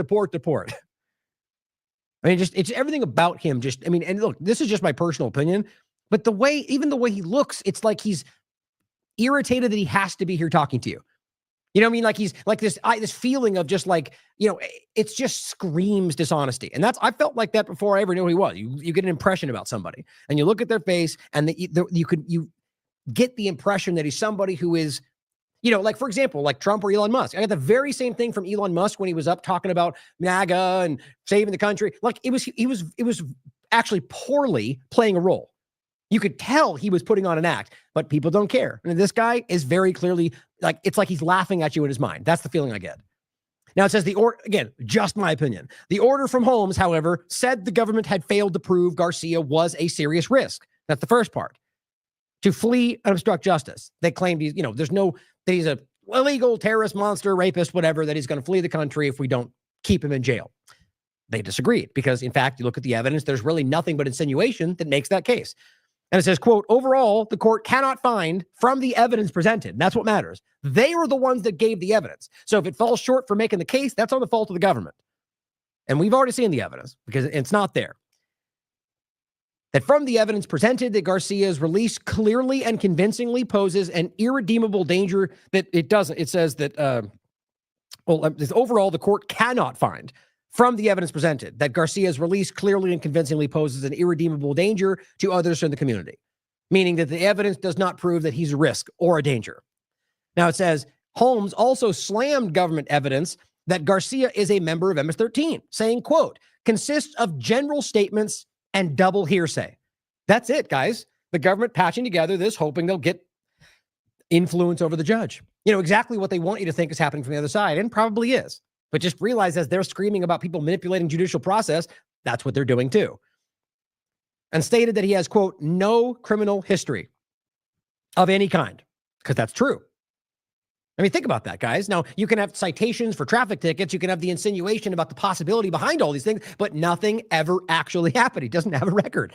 I mean, it's everything about him. And look, this is just my personal opinion, but even the way he looks, it's like he's irritated that he has to be here talking to you. You know what I mean? Like he's like this feeling of just like, it just screams dishonesty. And I felt like that before I ever knew who he was. You get an impression about somebody and you look at their face and you get the impression that he's somebody who is, like, for example, like Trump or Elon Musk. I got the very same thing from Elon Musk when he was up talking about MAGA and saving the country. Like it was actually poorly playing a role. You could tell he was putting on an act, but people don't care. And this guy is very clearly it's like he's laughing at you in his mind. That's the feeling I get. Now it says again, just my opinion. The order from Holmes, however, said the government had failed to prove Garcia was a serious risk. That's the first part. To flee and obstruct justice. They claimed he's a illegal terrorist, monster, rapist, whatever, that he's going to flee the country if we don't keep him in jail. They disagreed because, in fact, you look at the evidence, there's really nothing but insinuation that makes that case. And it says, quote, overall, the court cannot find from the evidence presented. And that's what matters. They were the ones that gave the evidence. So if it falls short for making the case, that's on the fault of the government. And we've already seen the evidence because it's not there. That from the evidence presented that Garcia's release clearly and convincingly poses an irredeemable danger that it doesn't. It says that, overall, the court cannot find from the evidence presented that Garcia's release clearly and convincingly poses an irredeemable danger to others in the community, meaning that the evidence does not prove that he's a risk or a danger. Now it says Holmes also slammed government evidence that Garcia is a member of MS-13, saying, quote, consists of general statements and double hearsay. That's it, guys. The government patching together this, hoping they'll get influence over the judge. Exactly what they want you to think is happening from the other side, and probably is. But just realize as they're screaming about people manipulating judicial process, that's what they're doing too. And stated that he has, quote, no criminal history of any kind, because that's true. I mean, think about that, guys. Now, you can have citations for traffic tickets. You can have the insinuation about the possibility behind all these things, but nothing ever actually happened. He doesn't have a record.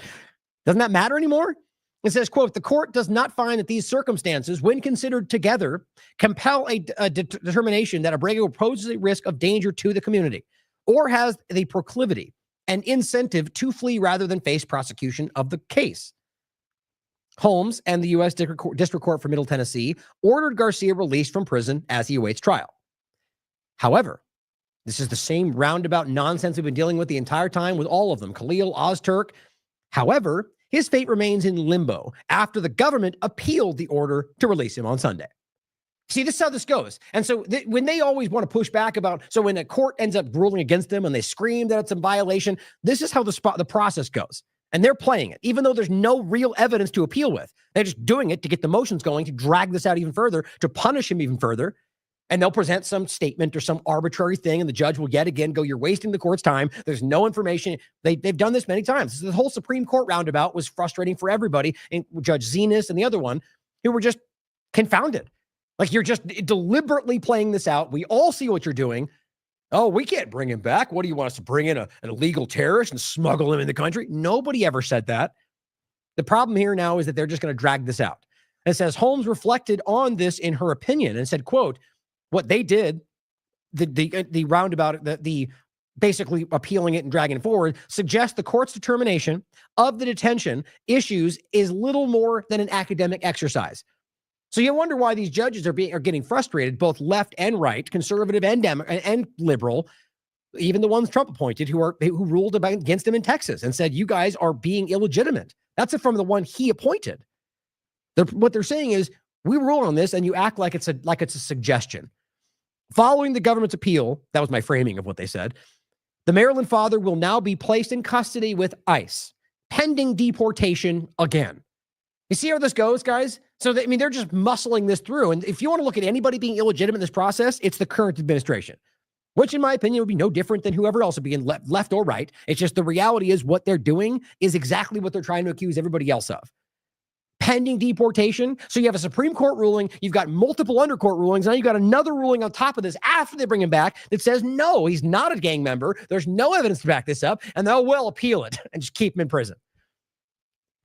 Doesn't that matter anymore? It says, quote, the court does not find that these circumstances, when considered together, compel a determination that Abrego poses a risk of danger to the community or has the proclivity and incentive to flee rather than face prosecution of the case. Holmes and the U.S. District Court for Middle Tennessee ordered Garcia released from prison as he awaits trial. However, this is the same roundabout nonsense we've been dealing with the entire time with all of them, Khalil, Ozturk. However, his fate remains in limbo after the government appealed the order to release him on Sunday. See, this is how this goes. And so when they always want to push back about, so when a court ends up ruling against them and they scream that it's a violation, this is how the process goes. And they're playing it, even though there's no real evidence to appeal with. They're just doing it to get the motions going, to drag this out even further, to punish him even further. And they'll present some statement or some arbitrary thing, and the judge will yet again go, you're wasting the court's time. There's no information. They've done this many times. The whole Supreme Court roundabout was frustrating for everybody, and Judge Zenas and the other one, who were just confounded. Like, you're just deliberately playing this out. We all see what you're doing. Oh, we can't bring him back. What do you want us to bring in an illegal terrorist and smuggle him in the country? Nobody ever said that. The problem here now is that they're just going to drag this out. And it says Holmes reflected on this in her opinion and said, quote, what they did, the roundabout, the basically appealing it and dragging it forward, suggests the court's determination of the detention issues is little more than an academic exercise. So you wonder why these judges are getting frustrated, both left and right, conservative and liberal, even the ones Trump appointed who ruled against him in Texas and said, you guys are being illegitimate. That's from the one he appointed. What they're saying is, we rule on this and you act like it's a suggestion. Following the government's appeal, that was my framing of what they said, the Maryland father will now be placed in custody with ICE, pending deportation again. You see how this goes, guys? So, they're just muscling this through. And if you want to look at anybody being illegitimate in this process, it's the current administration, which in my opinion would be no different than whoever else would be in left or right. It's just the reality is what they're doing is exactly what they're trying to accuse everybody else of. Pending deportation. So you have a Supreme Court ruling, you've got multiple undercourt rulings, now you've got another ruling on top of this after they bring him back that says, no, he's not a gang member. There's no evidence to back this up, and they'll appeal it and just keep him in prison.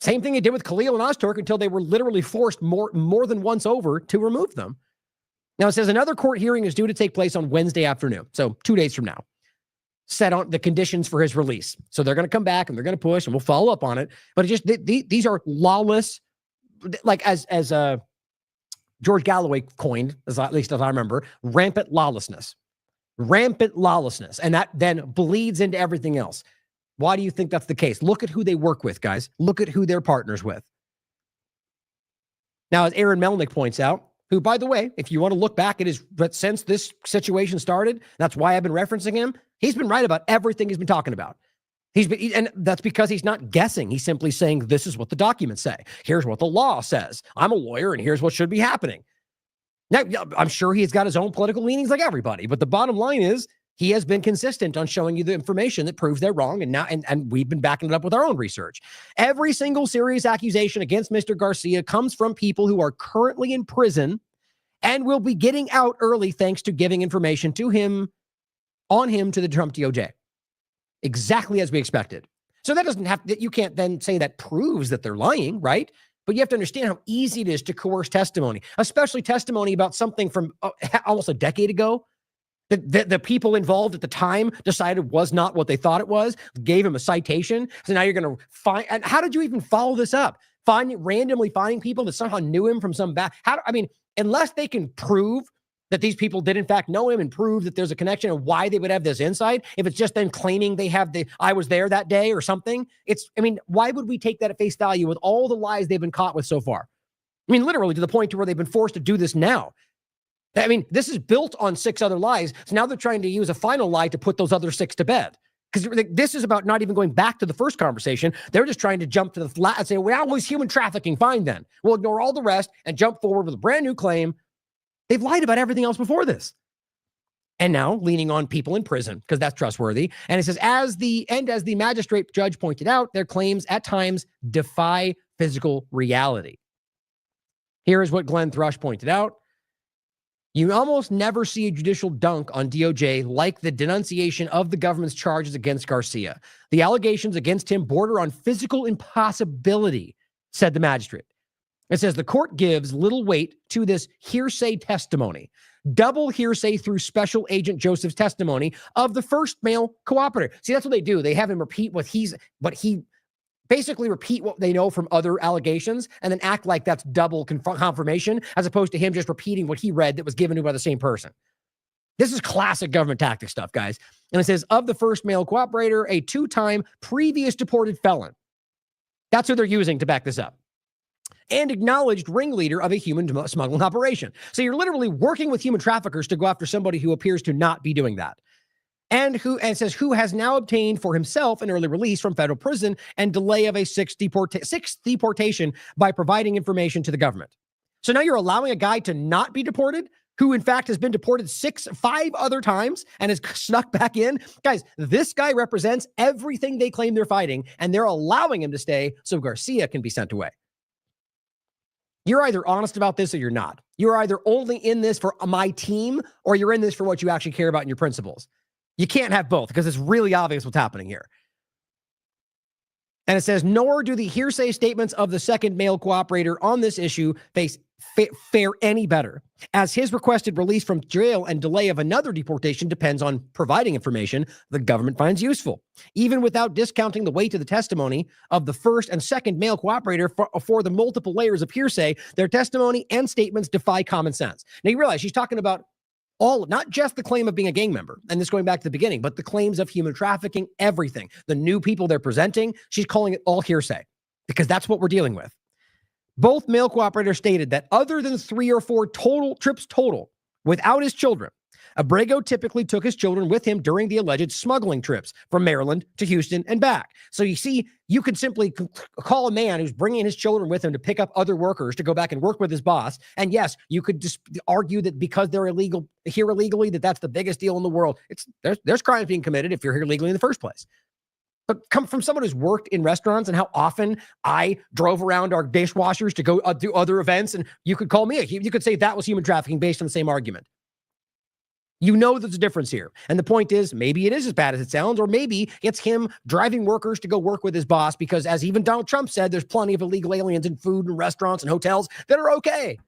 Same thing they did with Khalil and Ozturk until they were literally forced more than once over to remove them. Now it says another court hearing is due to take place on Wednesday afternoon, so 2 days from now, set on the conditions for his release. So they're going to come back and they're going to push, and we'll follow up on it. But these are lawless, like as George Galloway coined, at least as I remember, rampant lawlessness. Rampant lawlessness. And that then bleeds into everything else. Why do you think that's the case? Look at who they work with, guys. Look at who they're partners with. Now, as Aaron Melnick points out, who, by the way, if you want to look back at but since this situation started, that's why I've been referencing him, he's been right about everything he's been talking about. And that's because he's not guessing. He's simply saying, this is what the documents say. Here's what the law says. I'm a lawyer, and here's what should be happening. Now, I'm sure he's got his own political leanings like everybody, but the bottom line is he has been consistent on showing you the information that proves they're wrong, and we've been backing it up with our own research. Every single serious accusation against Mr. Garcia comes from people who are currently in prison and will be getting out early thanks to giving information to him to the Trump DOJ. Exactly as we expected. So that doesn't have, you can't then say that proves that they're lying, right? But you have to understand how easy it is to coerce testimony, especially testimony about something from almost a decade ago. The people involved at the time decided was not what they thought it was, gave him a citation. So now you're going to find, and how did you even follow this up? Randomly finding people that somehow knew him from some back. Unless they can prove that these people did in fact know him and prove that there's a connection and why they would have this insight. If it's just them claiming they have I was there that day or something, why would we take that at face value with all the lies they've been caught with so far? Literally to the point to where they've been forced to do this now. This is built on 6 other lies. So now they're trying to use a final lie to put those other 6 to bed. Because this is about not even going back to the first conversation. They're just trying to jump to the flat and say, well, it was human trafficking. Fine then. We'll ignore all the rest and jump forward with a brand new claim. They've lied about everything else before this. And now leaning on people in prison because that's trustworthy. And it says, as the magistrate judge pointed out, their claims at times defy physical reality. Here is what Glenn Thrush pointed out. You almost never see a judicial dunk on DOJ like the denunciation of the government's charges against Garcia. The allegations against him border on physical impossibility, said the magistrate. It says the court gives little weight to this hearsay testimony, double hearsay through Special Agent Joseph's testimony of the first male cooperator. See, that's what they do. They have him repeat basically repeat what they know from other allegations and then act like that's double confirmation as opposed to him just repeating what he read that was given to him by the same person. This is classic government tactic stuff, guys. And it says, of the first male cooperator, a 2-time previous deported felon. That's who they're using to back this up. and acknowledged ringleader of a human smuggling operation. So you're literally working with human traffickers to go after somebody who appears to not be doing that. And says who has now obtained for himself an early release from federal prison and delay of a sixth deportation by providing information to the government. So now you're allowing a guy to not be deported, who in fact has been deported 5 other times and has snuck back in. Guys, this guy represents everything they claim they're fighting, and they're allowing him to stay so Garcia can be sent away. You're either honest about this or you're not. You're either only in this for my team or you're in this for what you actually care about in your principles. You can't have both because it's really obvious what's happening here. And it says, nor do the hearsay statements of the second male cooperator on this issue fare any better, as his requested release from jail and delay of another deportation depends on providing information the government finds useful. Even without discounting the weight of the testimony of the first and second male cooperator for the multiple layers of hearsay, their testimony and statements defy common sense. Now you realize she's talking about not just the claim of being a gang member, and this going back to the beginning, but the claims of human trafficking, everything, the new people they're presenting, she's calling it all hearsay because that's what we're dealing with. Both male cooperators stated that other than 3 or 4 trips total without his children, Abrego typically took his children with him during the alleged smuggling trips from Maryland to Houston and back. So you see, you could simply call a man who's bringing his children with him to pick up other workers to go back and work with his boss. And yes, you could just argue that because they're here illegally, that's the biggest deal in the world. There's crimes being committed if you're here legally in the first place. But come from someone who's worked in restaurants and how often I drove around our dishwashers to go do other events, and you could call me, you could say that was human trafficking based on the same argument. You know there's a difference here. And the point is, maybe it is as bad as it sounds, or maybe it's him driving workers to go work with his boss because, as even Donald Trump said, there's plenty of illegal aliens in food and restaurants and hotels that are okay.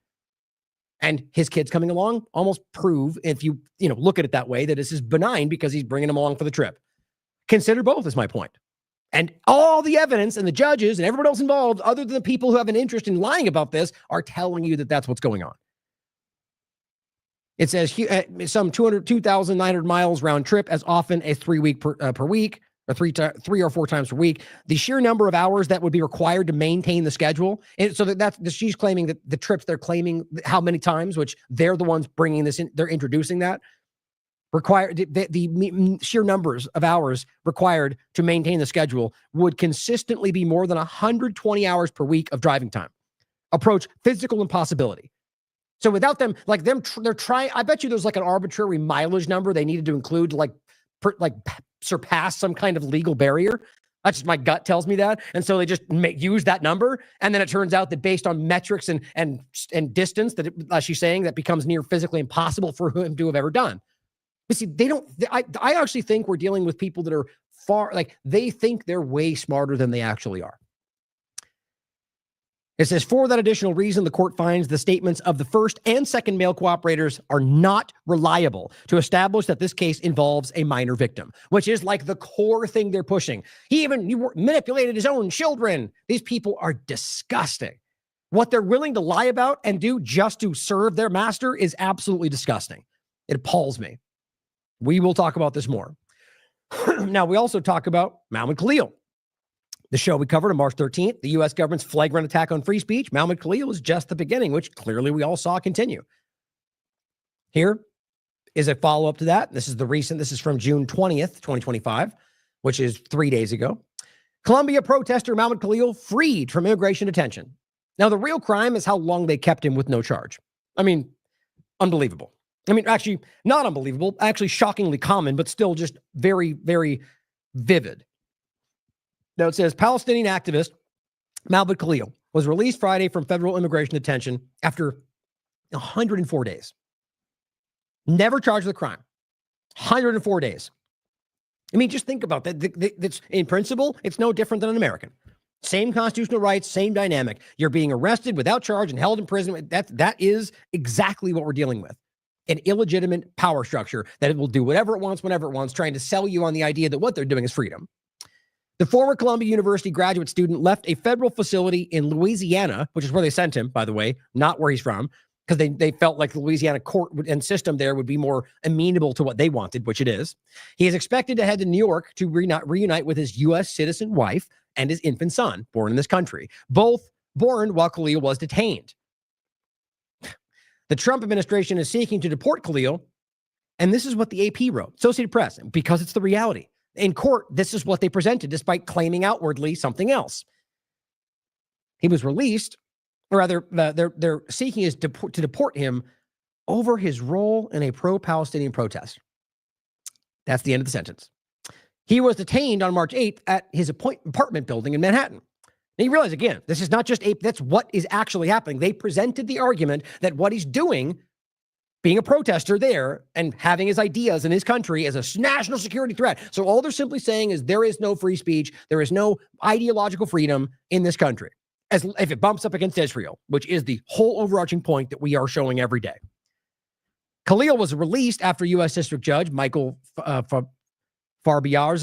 And his kids coming along almost prove, if you look at it that way, that this is benign because he's bringing them along for the trip. Consider both is my point. And all the evidence and the judges and everyone else involved, other than the people who have an interest in lying about this, are telling you that that's what's going on. It says some 2,900 miles round trip, as often as 3 week per week, or 3 or 4 times per week. The sheer number of hours that would be required to maintain the schedule. And so she's claiming that the trips they're claiming how many times, which they're the ones bringing this in, they're introducing that. The sheer numbers of hours required to maintain the schedule would consistently be more than 120 hours per week of driving time. Approach physical impossibility. So without them, they're trying. I bet you there's like an arbitrary mileage number they needed to include to surpass some kind of legal barrier. That's just my gut tells me that. And so they just use that number. And then it turns out that based on metrics and distance, that she's saying that becomes near physically impossible for him to have ever done. But see, I actually think we're dealing with people that are they think they're way smarter than they actually are. It says, for that additional reason, the court finds the statements of the first and second male cooperators are not reliable to establish that this case involves a minor victim, which is like the core thing they're pushing. He manipulated his own children. These people are disgusting. What they're willing to lie about and do just to serve their master is absolutely disgusting. It appalls me. We will talk about this more. Now, we also talk about Mahmoud Khalil. The show we covered on March 13th, the U.S. government's flagrant attack on free speech. Mahmoud Khalil is just the beginning, which clearly we all saw continue. Here is a follow-up to that. This is from June 20th, 2025, which is 3 days ago. Colombia protester Mahmoud Khalil freed from immigration detention. Now, the real crime is how long they kept him with no charge. I mean, unbelievable. I mean, actually, not unbelievable, actually shockingly common, but still just very, very vivid. Now, it says Palestinian activist Mahmoud Khalil was released Friday from federal immigration detention after 104 days. Never charged with a crime. 104 days. I mean, just think about that. That's, in principle, it's no different than an American. Same constitutional rights, same dynamic. You're being arrested without charge and held in prison. That is exactly what we're dealing with. An illegitimate power structure that it will do whatever it wants, whenever it wants, trying to sell you on the idea that what they're doing is freedom. The former Columbia University graduate student left a federal facility in Louisiana, which is where they sent him, by the way, not where he's from, because they felt like the Louisiana court and system there would be more amenable to what they wanted, which it is. He is expected to head to New York to reunite with his U.S. citizen wife and his infant son, born in this country. Both born while Khalil was detained. The Trump administration is seeking to deport Khalil, and this is what the AP wrote, Associated Press, because it's the reality. In court, this is what they presented, despite claiming outwardly something else. He was released, or rather, they're seeking is to deport him over his role in a pro-Palestinian protest. That's the end of the sentence. He was detained on March 8th at his apartment building in Manhattan. And you realize, again, this is not just that's what is actually happening. They presented the argument that what he's doing, being a protester there and having his ideas in his country as a national security threat. So all they're simply saying is there is no free speech. There is no ideological freedom in this country, as if it bumps up against Israel, which is the whole overarching point that we are showing every day. Khalil was released after U.S. District Judge Michael Farbiarz,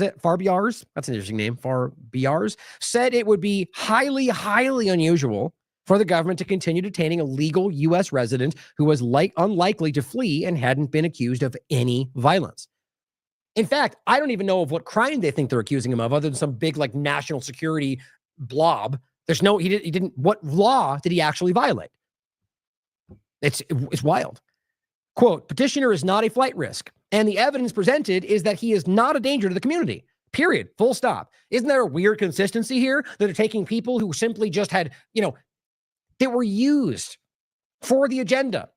that's an interesting name, Farbiarz, said it would be highly, highly unusual for the government to continue detaining a legal U.S. resident who was unlikely to flee and hadn't been accused of any violence. In fact, I don't even know of what crime they think they're accusing him of, other than some big like national security blob. There's no, he didn't, what law did he actually violate? It's wild. Quote, petitioner is not a flight risk, and the evidence presented is that he is not a danger to the community, period, full stop. Isn't there a weird consistency here that are taking people who simply just had, they were used for the agenda.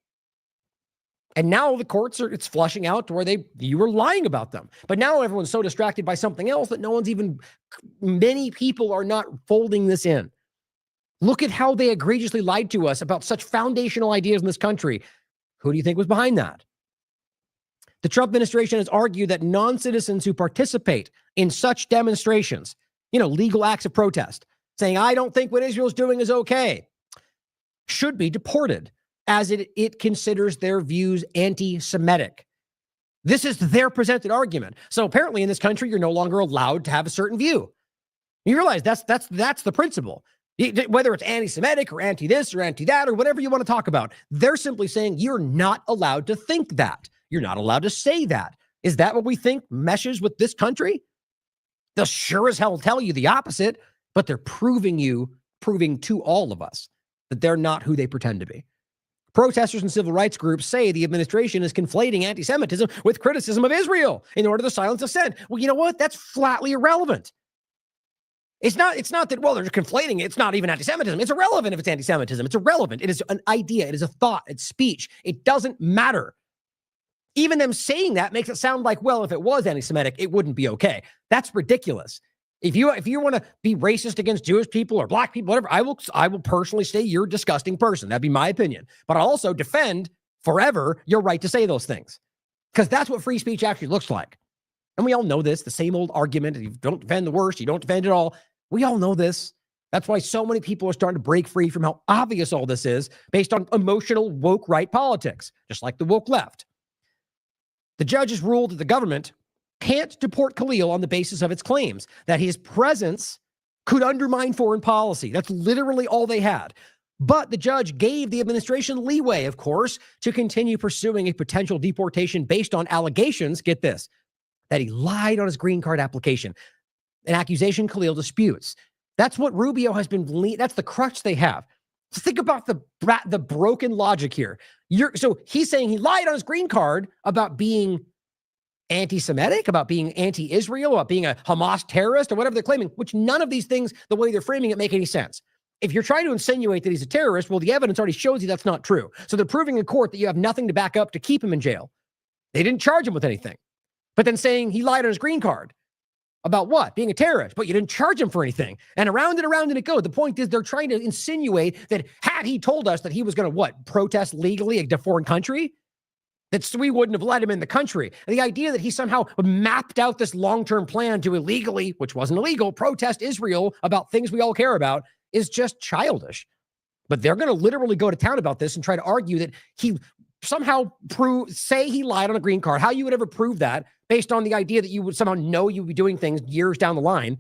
And now the courts it's flushing out to where you were lying about them. But now everyone's so distracted by something else that many people are not folding this in. Look at how they egregiously lied to us about such foundational ideas in this country. Who do you think was behind that? The Trump administration has argued that non-citizens who participate in such demonstrations, legal acts of protest, saying, I don't think what Israel's doing is okay, should be deported, as it considers their views anti-Semitic. This is their presented argument. So apparently in this country, you're no longer allowed to have a certain view. You realize that's the principle. Whether it's anti-Semitic or anti-this or anti-that or whatever you want to talk about, they're simply saying you're not allowed to think that. You're not allowed to say that. Is that what we think meshes with this country? They'll sure as hell tell you the opposite, but they're proving to all of us that they're not who they pretend to be. Protesters and civil rights groups say the administration is conflating anti-Semitism with criticism of Israel in order to silence dissent. Well, you know what? That's flatly irrelevant. It's not that, well, they're conflating it. It's not even anti-Semitism. It's irrelevant if it's anti-Semitism. It's irrelevant. It is an idea. It is a thought. It's speech. It doesn't matter. Even them saying that makes it sound like, well, if it was anti-Semitic, it wouldn't be okay. That's ridiculous. If you want to be racist against Jewish people or black people, whatever, I will personally say you're a disgusting person. That'd be my opinion. But I'll also defend forever your right to say those things, because that's what free speech actually looks like. And we all know this, the same old argument. You don't defend the worst, you don't defend it all. We all know this. That's why so many people are starting to break free from how obvious all this is based on emotional woke right politics, just like the woke left. The judge has ruled that the government can't deport Khalil on the basis of its claims that his presence could undermine foreign policy. That's literally all they had. But the judge gave the administration leeway, of course, to continue pursuing a potential deportation based on allegations, get this, that he lied on his green card application, an accusation Khalil disputes. That's what Rubio has been, that's the crutch they have. So think about the broken logic here. So he's saying he lied on his green card about being anti-Semitic, about being anti-Israel, about being a Hamas terrorist or whatever they're claiming, which none of these things, the way they're framing it, make any sense. If you're trying to insinuate that he's a terrorist, well, the evidence already shows you that's not true. So they're proving in court that you have nothing to back up to keep him in jail. They didn't charge him with anything. But then saying he lied on his green card about what? Being a terrorist, but you didn't charge him for anything. And around and it goes. The point is they're trying to insinuate that had he told us that he was going to protest legally in a foreign country, that we wouldn't have let him in the country. And the idea that he somehow mapped out this long-term plan to illegally, which wasn't illegal, protest Israel about things we all care about is just childish. But they're going to literally go to town about this and try to argue that he somehow say he lied on a green card. How you would ever prove that based on the idea that you would somehow know you would be doing things years down the line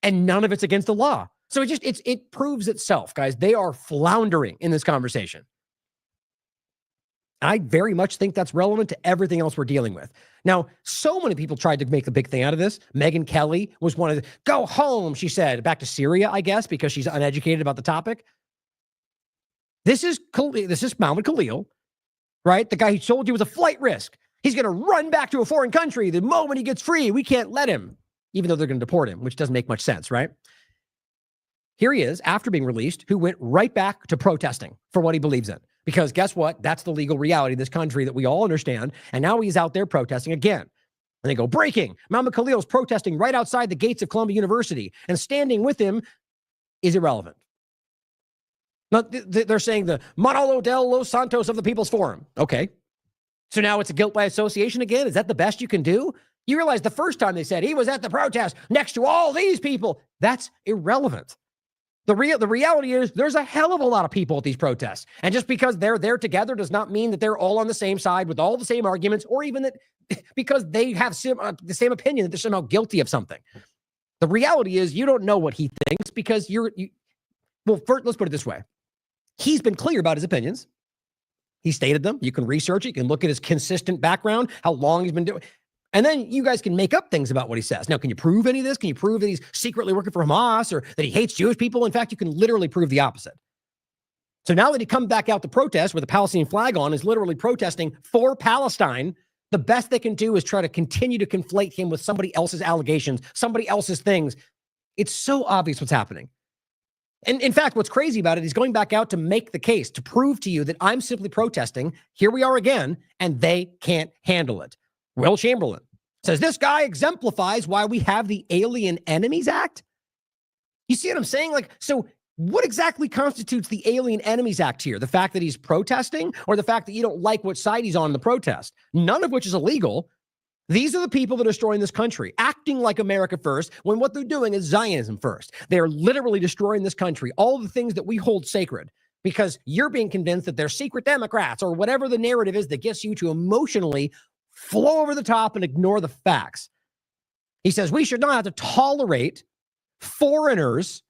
and none of it's against the law. So it proves itself, guys. They are floundering in this conversation. I very much think that's relevant to everything else we're dealing with. Now, so many people tried to make a big thing out of this. Megyn Kelly was one of the, go home, she said, back to Syria, I guess, because she's uneducated about the topic. This is Mahmoud Khalil, right? The guy who told you was a flight risk. He's going to run back to a foreign country the moment he gets free. We can't let him, even though they're going to deport him, which doesn't make much sense, right? Here he is, after being released, who went right back to protesting for what he believes in. Because guess what? That's the legal reality of this country that we all understand. And now he's out there protesting again. And they go, breaking. Mahmoud Khalil is protesting right outside the gates of Columbia University. And standing with him is irrelevant. Now, they're saying the Manolo del Los Santos of the People's Forum. Okay. So now it's a guilt by association again? Is that the best you can do? You realize the first time they said he was at the protest next to all these people. That's irrelevant. The reality is there's a hell of a lot of people at these protests. And just because they're there together does not mean that they're all on the same side with all the same arguments, or even that because they have the same opinion that they're somehow guilty of something. The reality is you don't know what he thinks because well, first, let's put it this way. He's been clear about his opinions. He stated them. You can research it. You can look at his consistent background, how long he's been doing. And then you guys can make up things about what he says. Now, can you prove any of this? Can you prove that he's secretly working for Hamas or that he hates Jewish people? In fact, you can literally prove the opposite. So now that he comes back out to protest with a Palestinian flag on, is literally protesting for Palestine, the best they can do is try to continue to conflate him with somebody else's allegations, somebody else's things. It's so obvious what's happening. And in fact, what's crazy about it, he's going back out to make the case, to prove to you that I'm simply protesting. Here we are again, and they can't handle it. Will Chamberlain says this guy exemplifies why we have the Alien Enemies Act. You see what I'm saying? Like, so what exactly constitutes the Alien Enemies Act here? The fact that he's protesting or the fact that you don't like what side he's on in the protest? None of which is illegal. These are the people that are destroying this country, acting like America first, when what they're doing is Zionism first. They're literally destroying this country, all the things that we hold sacred, because you're being convinced that they're secret Democrats or whatever the narrative is that gets you to emotionally flow over the top and ignore the facts. He says we should not have to tolerate foreigners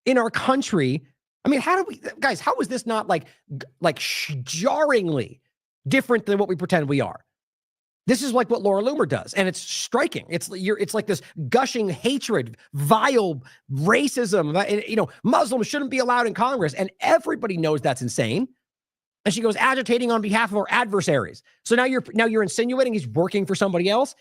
in our country. I mean, how is this not like jarringly different than what we pretend we are? This is like what Laura Loomer does, and it's striking. It's like this gushing hatred, vile racism. Muslims shouldn't be allowed in Congress, and everybody knows that's insane. And she goes, agitating on behalf of our adversaries. So now you're insinuating he's working for somebody else?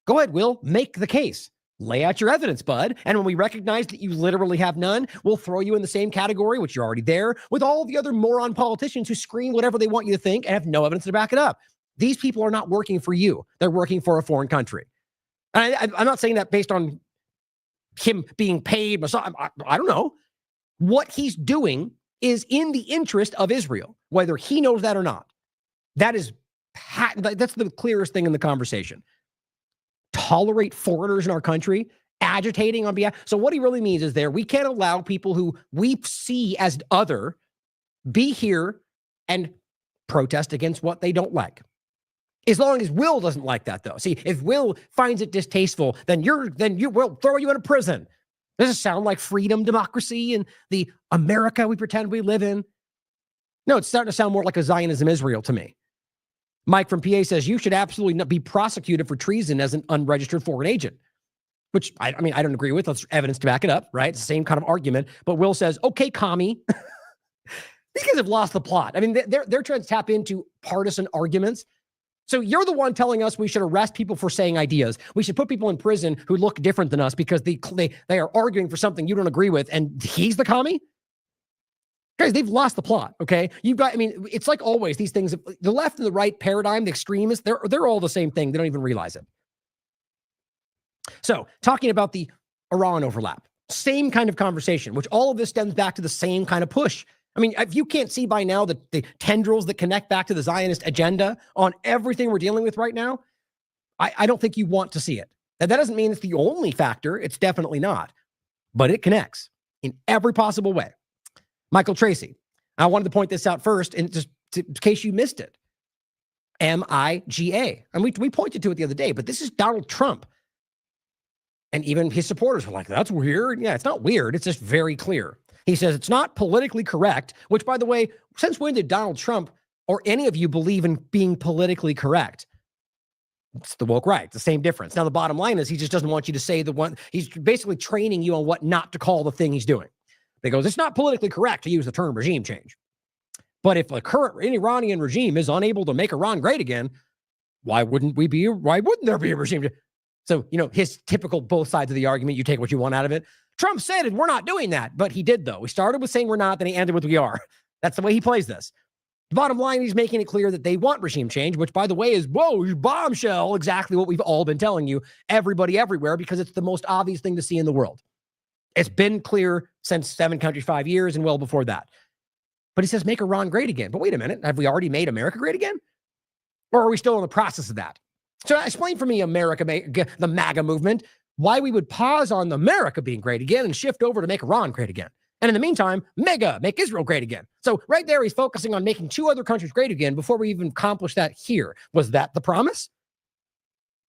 Go ahead, Will, make the case. Lay out your evidence, bud. And when we recognize that you literally have none, we'll throw you in the same category, which you're already there, with all the other moron politicians who scream whatever they want you to think and have no evidence to back it up. These people are not working for you. They're working for a foreign country. And I'm not saying that based on him being paid. I don't know. What he's doing is in the interest of Israel, whether he knows that or not. That's the clearest thing in the conversation. Tolerate foreigners in our country, agitating on behalf. So what he really means is we can't allow people who we see as other be here and protest against what they don't like. As long as Will doesn't like that, though. See, if Will finds it distasteful, then we'll throw you in a prison. Does it sound like freedom, democracy, and the America we pretend we live in? No, it's starting to sound more like a Zionism Israel to me. Mike from PA says you should absolutely not be prosecuted for treason as an unregistered foreign agent, which I don't agree with. That's evidence to back it up, right? It's the same kind of argument. But Will says, okay, commie. These guys have lost the plot. I mean, they're trying to tap into partisan arguments. So you're the one telling us we should arrest people for saying ideas. We should put people in prison who look different than us because they are arguing for something you don't agree with, and he's the commie? Guys, they've lost the plot, okay? It's like always, these things, the left and the right paradigm, the extremists, they're all the same thing. They don't even realize it. So, talking about the Iran overlap, same kind of conversation, which all of this stems back to the same kind of push. I mean, if you can't see by now the tendrils that connect back to the Zionist agenda on everything we're dealing with right now, I don't think you want to see it. And that doesn't mean it's the only factor. It's definitely not. But it connects in every possible way. Michael Tracy, I wanted to point this out first, and just in case you missed it. MIGA. And we pointed to it the other day, but this is Donald Trump. And even his supporters were like, that's weird. Yeah, it's not weird. It's just very clear. He says it's not politically correct, which, by the way, since when did Donald Trump or any of you believe in being politically correct. It's the woke right. It's the same difference. Now, the bottom line is he just doesn't want you to say the one. He's basically training you on what not to call the thing he's doing. He goes, it's not politically correct to use the term regime change. But if the current Iranian regime is unable to make Iran great again, why wouldn't there be a regime change? So, his typical both sides of the argument, you take what you want out of it. Trump said it, we're not doing that. But he did, though. He started with saying we're not, then he ended with we are. That's the way he plays this. The bottom line, he's making it clear that they want regime change, which, by the way, is, bombshell, exactly what we've all been telling you, everybody everywhere, because it's the most obvious thing to see in the world. It's been clear since 7 countries, 5 years, and well before that. But he says, make Iran great again. But wait a minute, have we already made America great again? Or are we still in the process of that? So explain for me, the MAGA movement, why we would pause on America being great again and shift over to make Iran great again. And in the meantime, make Israel great again. So right there, he's focusing on making 2 other countries great again before we even accomplish that here. Was that the promise?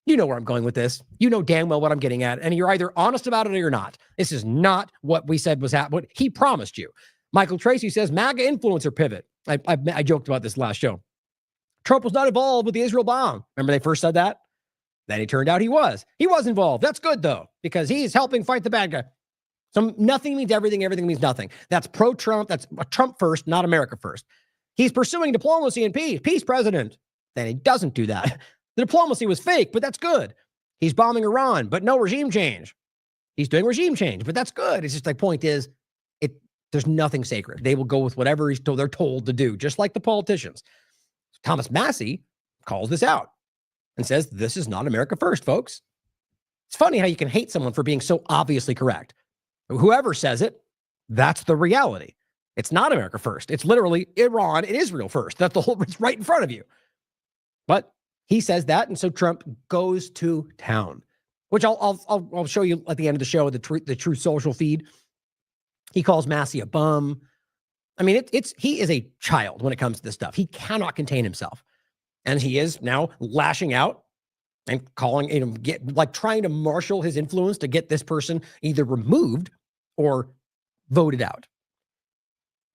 You know where I'm going with this. You know damn well what I'm getting at. And you're either honest about it or you're not. This is not what we said was what he promised you. Michael Tracy says, MAGA influencer pivot. I joked about this last show. Trump was not involved with the Israel bomb. Remember they first said that? Then it turned out he was. He was involved. That's good, though, because he's helping fight the bad guy. So nothing means everything. Everything means nothing. That's pro-Trump. That's Trump first, not America first. He's pursuing diplomacy and peace. Peace president. Then he doesn't do that. The diplomacy was fake, but that's good. He's bombing Iran, but no regime change. He's doing regime change, but that's good. It's just like point is, there's nothing sacred. They will go with whatever they're told to do, just like the politicians. Thomas Massey calls this out and says, this is not America first, folks. It's funny how you can hate someone for being so obviously correct. Whoever says it, that's the reality. It's not America first. It's literally Iran and Israel first. That's it's right in front of you. But he says that, and so Trump goes to town, which I'll show you at the end of the show, the True Social feed. He calls Massey a bum. I mean, he is a child when it comes to this stuff. He cannot contain himself. And he is now lashing out and calling, trying to marshal his influence to get this person either removed or voted out.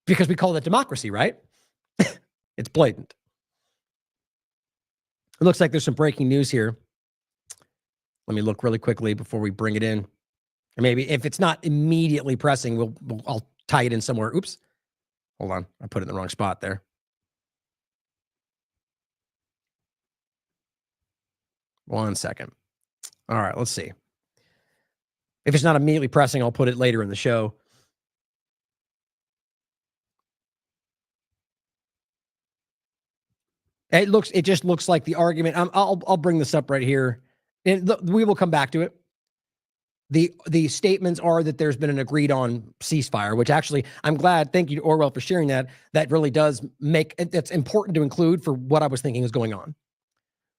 Because we call that democracy, right? It's blatant. It looks like there's some breaking news here. Let me look really quickly before we bring it in. Or maybe if it's not immediately pressing, I'll tie it in somewhere. Oops. Hold on. I put it in the wrong spot there. One second. All right, let's see. If it's not immediately pressing, I'll put it later in the show. It just looks like the argument. I'll bring this up right here. We will come back to it. The statements are that there's been an agreed on ceasefire, which actually I'm glad. Thank you to Orwell for sharing that. That really does that's important to include for what I was thinking is going on.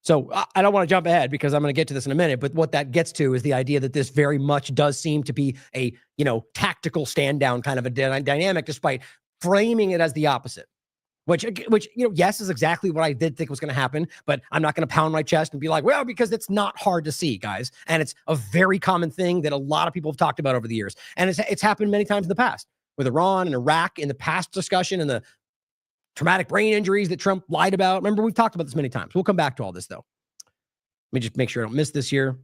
So I don't want to jump ahead because I'm going to get to this in a minute. But what that gets to is the idea that this very much does seem to be a tactical stand down kind of a dynamic, despite framing it as the opposite. Which yes, is exactly what I did think was going to happen, but I'm not going to pound my chest and be like, well, because it's not hard to see, guys. And it's a very common thing that a lot of people have talked about over the years. And it's happened many times in the past with Iran and Iraq in the past discussion and the traumatic brain injuries that Trump lied about. Remember, we've talked about this many times. We'll come back to all this, though. Let me just make sure I don't miss this here.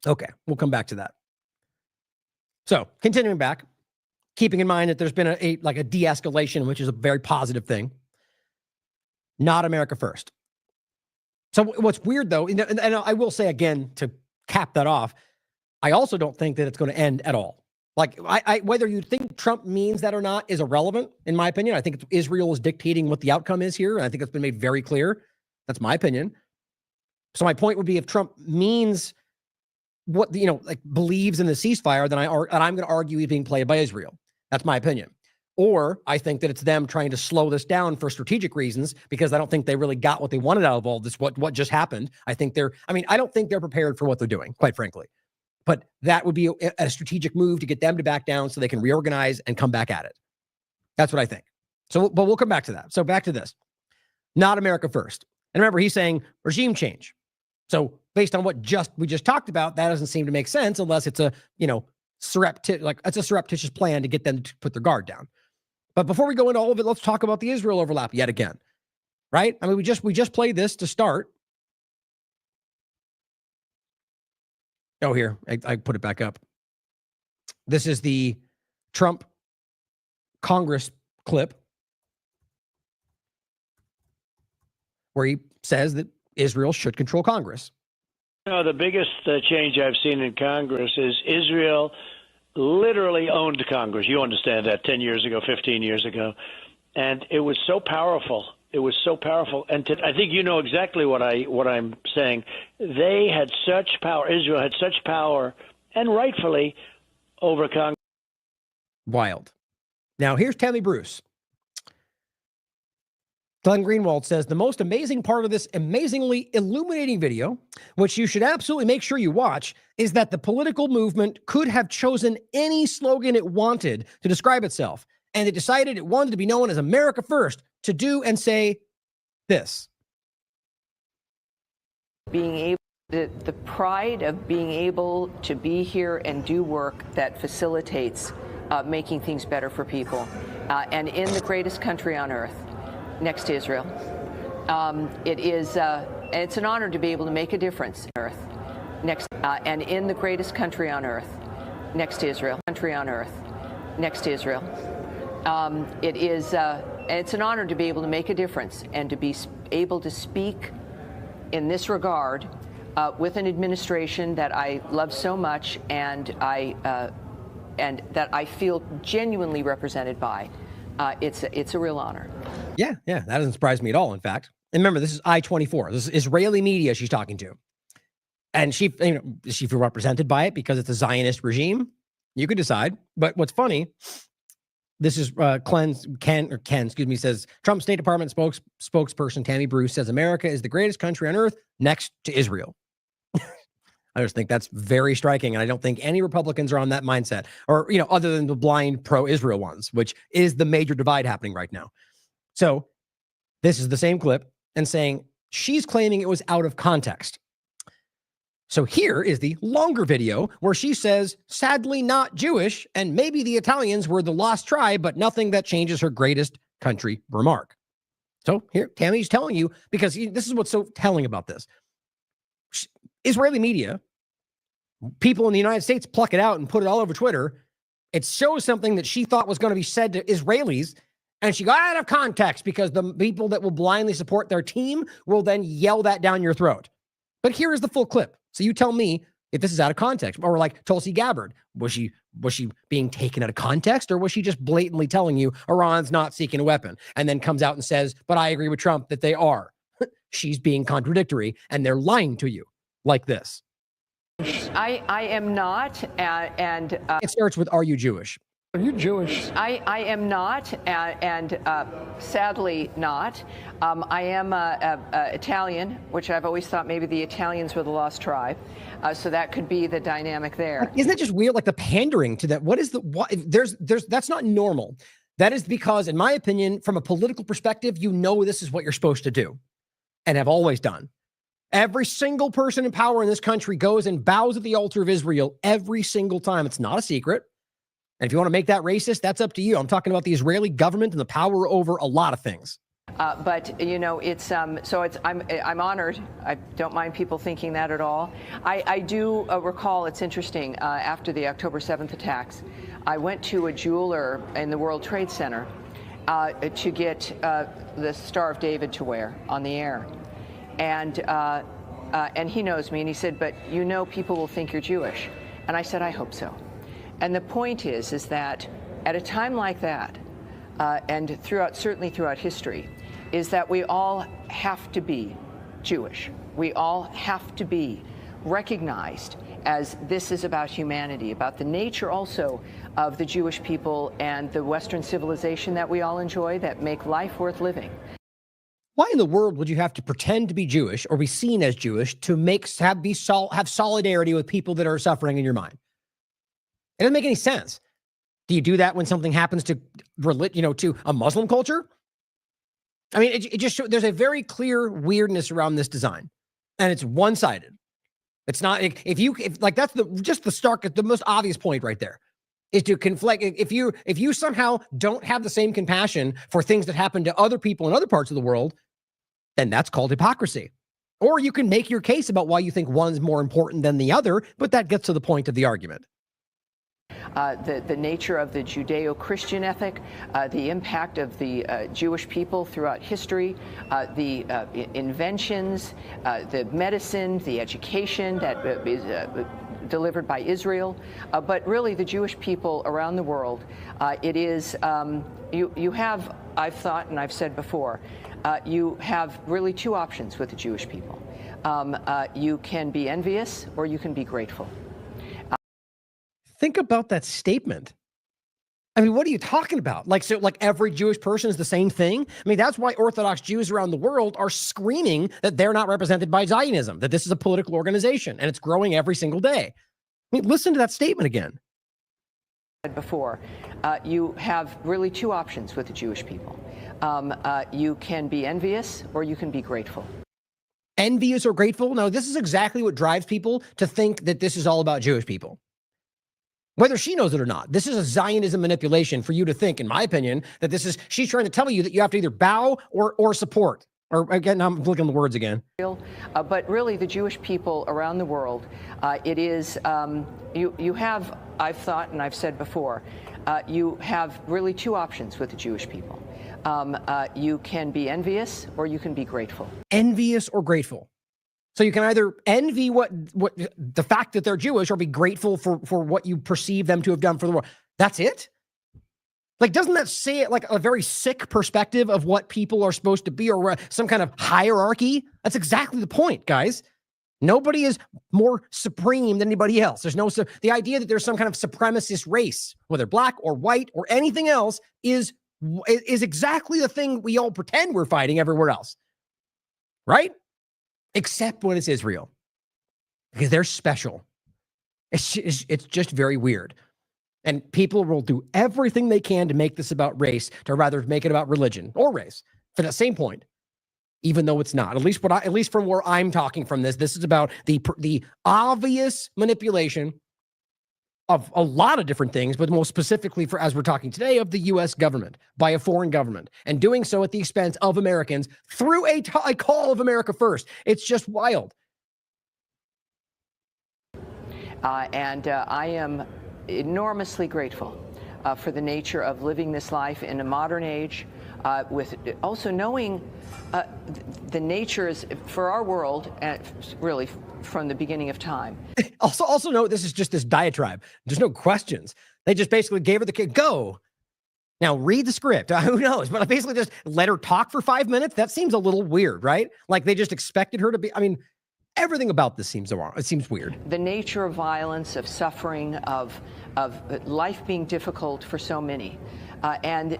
Okay, we'll come back to that. So, continuing back. Keeping in mind that there's been a de-escalation, which is a very positive thing. Not America first. So what's weird, though, and I will say again to cap that off, I also don't think that it's going to end at all. Whether you think Trump means that or not is irrelevant, in my opinion. I think Israel is dictating what the outcome is here, and I think it's been made very clear. That's my opinion. So my point would be if Trump means what, believes in the ceasefire, then I'm going to argue he's being played by Israel. That's my opinion. Or I think that it's them trying to slow this down for strategic reasons because I don't think they really got what they wanted out of all this, what just happened. I don't think they're prepared for what they're doing, quite frankly. But that would be a strategic move to get them to back down so they can reorganize and come back at it. That's what I think. So, but we'll come back to that. So back to this. Not America first. And remember, he's saying regime change. So based on what we just talked about, that doesn't seem to make sense unless it's a, it's a surreptitious plan to get them to put their guard down. But before we go into all of it, let's talk about the Israel overlap yet again, right? I mean, we just played this to start. Oh, here, I put it back up. This is the Trump Congress clip where he says that Israel should control Congress. The biggest change I've seen in Congress is Israel literally owned Congress. You understand that 10 years ago, 15 years ago. And it was so powerful. It was so powerful. And I think you know exactly what I'm saying. They had such power. Israel had such power, and rightfully, over Congress. Wild. Now, here's Tammy Bruce. Glenn Greenwald says, the most amazing part of this amazingly illuminating video, which you should absolutely make sure you watch, is that the political movement could have chosen any slogan it wanted to describe itself. And it decided it wanted to be known as America First, to do and say this. Being able, the pride of being able to be here and do work that facilitates making things better for people. And in the greatest country on earth, next to Israel. It's an honor to be able to make a difference on earth. And in the greatest country on earth, next to Israel. Country on earth, next to Israel. It's an honor to be able to make a difference and to be able to speak in this regard with an administration that I love so much and that I feel genuinely represented by. It's a real honor. Yeah, that doesn't surprise me at all, in fact. And remember, this is I-24. This is Israeli media she's talking to. And she feel represented by it because it's a Zionist regime? You could decide. But what's funny, this is Ken, says, Trump State Department spokesperson Tammy Bruce says America is the greatest country on earth next to Israel. I just think that's very striking, and I don't think any Republicans are on that mindset, or other than the blind pro-Israel ones, which is the major divide happening right now. So this is the same clip, and saying she's claiming it was out of context. So here is the longer video where she says, sadly not Jewish, and maybe the Italians were the lost tribe, but nothing that changes her greatest country remark. So here, Tammy's telling you, because this is what's so telling about this. Israeli media, people in the United States pluck it out and put it all over Twitter. It shows something that she thought was going to be said to Israelis, and she got out of context because the people that will blindly support their team will then yell that down your throat. But here is the full clip. So you tell me if this is out of context. Or like Tulsi Gabbard, was she being taken out of context, or was she just blatantly telling you Iran's not seeking a weapon, and then comes out and says, but I agree with Trump that they are? She's being contradictory, and they're lying to you like this. I am not, and it starts with, are you Jewish? Are you Jewish? I am not, and sadly not. I am Italian, which I've always thought maybe the Italians were the lost tribe. So that could be the dynamic there. Isn't that just weird? Like the pandering to that. There's that's not normal. That is because, in my opinion, from a political perspective, this is what you're supposed to do and have always done. Every single person in power in this country goes and bows at the altar of Israel every single time. It's not a secret. And if you want to make that racist, that's up to you. I'm talking about the Israeli government and the power over a lot of things. But it's I'm honored. I don't mind people thinking that at all. I do recall, it's interesting, after the October 7th attacks, I went to a jeweler in the World Trade Center to get the Star of David to wear on the air. And he knows me, and he said, but people will think you're Jewish. And I said, I hope so. And the point is that at a time like that, and certainly throughout history, is that we all have to be Jewish. We all have to be recognized as this is about humanity, about the nature also of the Jewish people and the Western civilization that we all enjoy that make life worth living. Why in the world would you have to pretend to be Jewish or be seen as Jewish to have solidarity with people that are suffering in your mind? It doesn't make any sense. Do you do that when something happens to a Muslim culture? I mean, it just shows there's a very clear weirdness around this design, and it's one-sided. It's not that's the most obvious point right there. is to conflict. If you somehow don't have the same compassion for things that happen to other people in other parts of the world, then that's called hypocrisy. Or you can make your case about why you think one's more important than the other, but that gets to the point of the argument. The nature of the Judeo-Christian ethic, the impact of the Jewish people throughout history, the inventions, the medicine, the education that is delivered by Israel, but really the Jewish people around the world. It is, you have, I've thought and I've said before, you have really two options with the Jewish people. You can be envious or you can be grateful. Think about that statement. I mean, what are you talking about? Like, so like every Jewish person is the same thing? I mean, that's why Orthodox Jews around the world are screaming that they're not represented by Zionism, that this is a political organization and it's growing every single day. I mean, listen to that statement again. Before, you have really two options with the Jewish people. You can be envious or you can be grateful. Envious or grateful? No, this is exactly what drives people to think that this is all about Jewish people. Whether she knows it or not, this is a Zionism manipulation for you to think, in my opinion, that this is, she's trying to tell you that you have to either bow or support. Or again, I'm looking at the words again. But really the Jewish people around the world, it is, you have, I've thought and I've said before, you have really two options with the Jewish people. You can be envious or you can be grateful. Envious or grateful. So you can either envy what the fact that they're Jewish or be grateful for what you perceive them to have done for the world. That's it? Like, doesn't that say it like a very sick perspective of what people are supposed to be, or some kind of hierarchy? That's exactly the point, guys. Nobody is more supreme than anybody else. There's no, the idea that there's some kind of supremacist race, whether black or white or anything else, is exactly the thing we all pretend we're fighting everywhere else. Right? Except when it's Israel, because they're special. It's just very weird. And people will do everything they can to make this about race, to rather make it about religion or race for the same point, even though it's not. At least from where I'm talking from this is about the obvious manipulation of a lot of different things, but most specifically for, as we're talking today, of the U.S. government by a foreign government, and doing so at the expense of Americans through a call of America first. It's just wild. I am enormously grateful for the nature of living this life in a modern age, with also knowing the nature is for our world, really from the beginning of time. Also note, this is just this diatribe. There's no questions. They just basically gave her the kid, go. Now read the script. Who knows? But I basically just let her talk for 5 minutes. That seems a little weird, right? Like they just expected her to be, I mean, everything about this seems wrong. It seems weird. The nature of violence, of suffering, of life being difficult for so many, and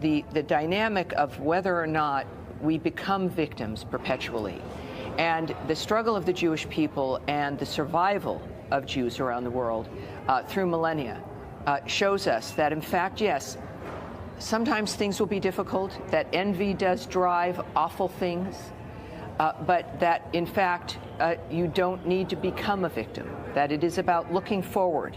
the dynamic of whether or not we become victims perpetually, and the struggle of the Jewish people and the survival of Jews around the world through millennia shows us that, in fact, yes, sometimes things will be difficult, that envy does drive awful things, but that, in fact, you don't need to become a victim, that it is about looking forward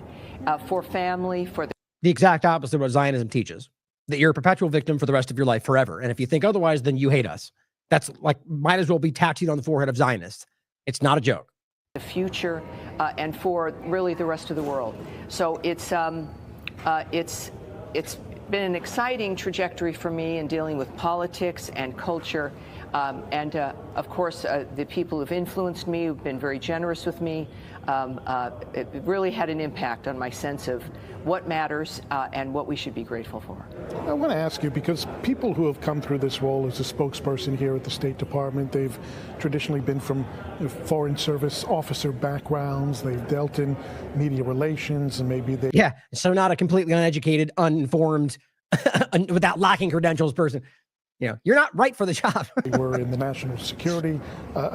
for family, for the exact opposite of what Zionism teaches, that you're a perpetual victim for the rest of your life forever. And if you think otherwise, then you hate us. That's like, might as well be tattooed on the forehead of Zionists. It's not a joke. The future and for really the rest of the world. So it's been an exciting trajectory for me in dealing with politics and culture. And of course, the people who've influenced me, who've been very generous with me, it really had an impact on my sense of what matters and what we should be grateful for. I want to ask you, because people who have come through this role as a spokesperson here at the State Department, they've traditionally been from foreign service officer backgrounds, they've dealt in media relations, and maybe they... Yeah, so not a completely uneducated, uninformed, without lacking credentials person. You know, you're not right for the job. They were in the national security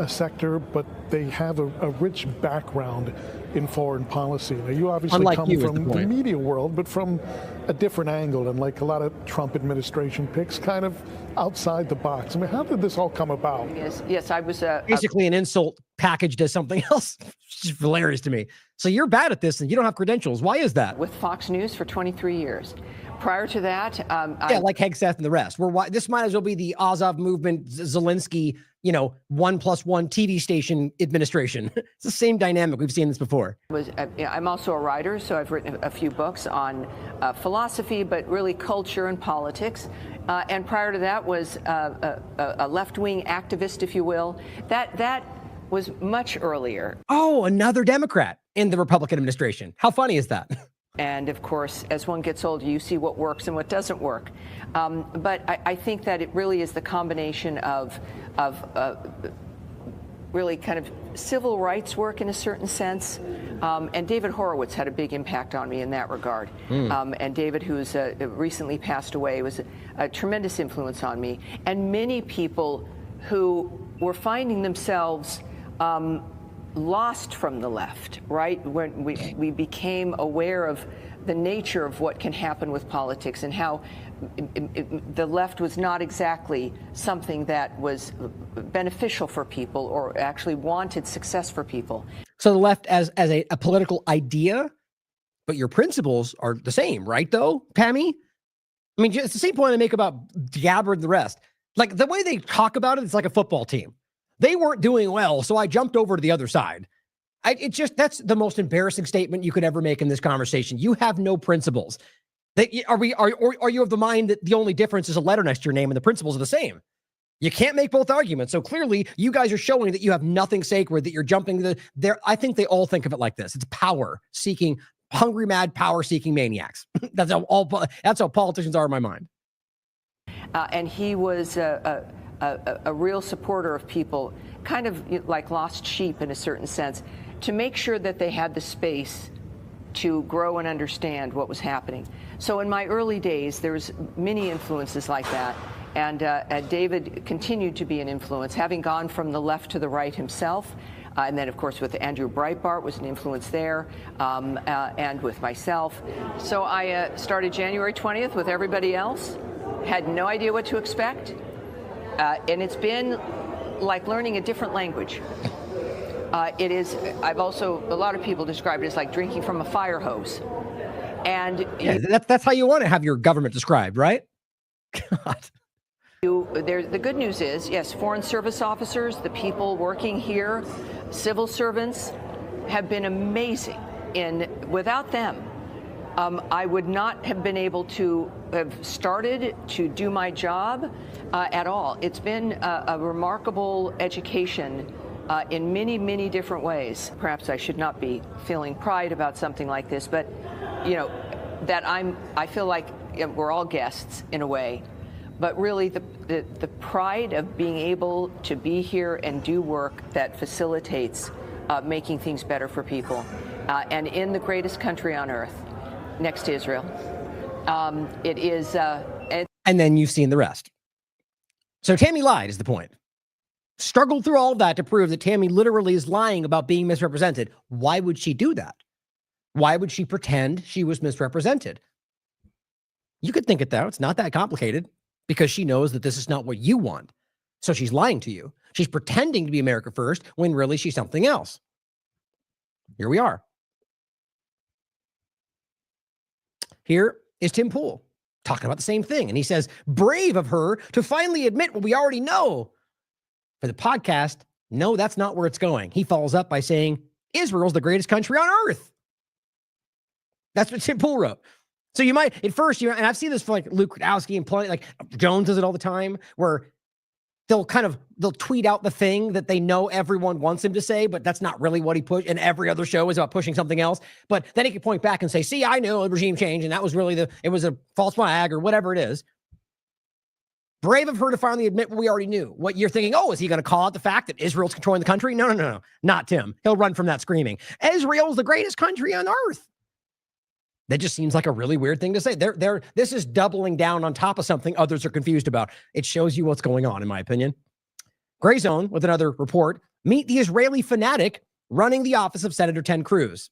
sector, but they have a rich background in foreign policy. Now, you obviously come from the media world, but from a different angle, and like a lot of Trump administration picks, kind of outside the box. I mean, how did this all come about? Yes, I was... basically an insult packaged as something else. It's just hilarious to me. So you're bad at this and you don't have credentials. Why is that? With Fox News for 23 years. Prior to that, like Hegseth and the rest. This might as well be the Azov movement, Zelensky, 1+1 TV station administration. It's the same dynamic. We've seen this before. I'm also a writer, so I've written a few books on philosophy, but really culture and politics. And prior to that was a left-wing activist, if you will. That was much earlier. Oh, another Democrat in the Republican administration. How funny is that? And of course, as one gets older, you see what works and what doesn't work. But I think that it really is the combination of really kind of civil rights work in a certain sense. And David Horowitz had a big impact on me in that regard. And David, who's recently passed away, was a tremendous influence on me. And many people who were finding themselves lost from the left, right? When we became aware of the nature of what can happen with politics and how the left was not exactly something that was beneficial for people or actually wanted success for people. So the left as a political idea, but your principles are the same, right, though, Pammy? I mean, it's the same point I make about Gabbard and the rest. Like, the way they talk about it, it's like a football team. They weren't doing well, so I jumped over to the other side. That's the most embarrassing statement you could ever make in this conversation. You have no principles. Are you of the mind that the only difference is a letter next to your name and the principles are the same? You can't make both arguments. So clearly, you guys are showing that you have nothing sacred, that you're jumping there. I think they all think of it like this. It's power-seeking, hungry, mad, power-seeking maniacs. That's how politicians are in my mind. And he was a real supporter of people, kind of like lost sheep in a certain sense, to make sure that they had the space to grow and understand what was happening. So in my early days, there was many influences like that. And David continued to be an influence, having gone from the left to the right himself. And then, of course, with Andrew Breitbart was an influence there, and with myself. So I started January 20th with everybody else, had no idea what to expect. And it's been like learning a different language. A lot of people describe it as like drinking from a fire hose. And that's how you want to have your government described, right? God. The good news is, yes, foreign service officers, the people working here, civil servants have been amazing. Without them, I would not have been able to have started to do my job at all. It's been a remarkable education in many, many different ways. Perhaps I should not be feeling pride about something like this, but I feel like we're all guests in a way. But really, the pride of being able to be here and do work that facilitates making things better for people, and in the greatest country on earth, next to Israel, it is. And then you've seen the rest. So Tammy lied is the point. Struggled through all of that to prove that Tammy literally is lying about being misrepresented. Why would she do that? Why would she pretend she was misrepresented? You could think it though. It's not that complicated, because she knows that this is not what you want. So she's lying to you. She's pretending to be America First when really she's something else. Here we are. Here is Tim Pool talking about the same thing. And he says, brave of her to finally admit what we already know. For the podcast, no, that's not where it's going. He follows up by saying, Israel's the greatest country on earth. That's what Tim Pool wrote. So you might, at first, and I've seen this for like Luke Kudowski and plenty, like Jones does it all the time, where they'll tweet out the thing that they know everyone wants him to say, but that's not really what he pushed. And every other show is about pushing something else. But then he can point back and say, see, I know a regime change, and that was really it was a false flag or whatever it is. Brave of her to finally admit what we already knew. What you're thinking, is he going to call out the fact that Israel's controlling the country? No, not Tim. He'll run from that screaming. Israel's the greatest country on earth. That just seems like a really weird thing to say. This is doubling down on top of something others are confused about. It shows you what's going on, in my opinion. Gray Zone with another report. Meet the Israeli fanatic running the office of Senator Ted Cruz.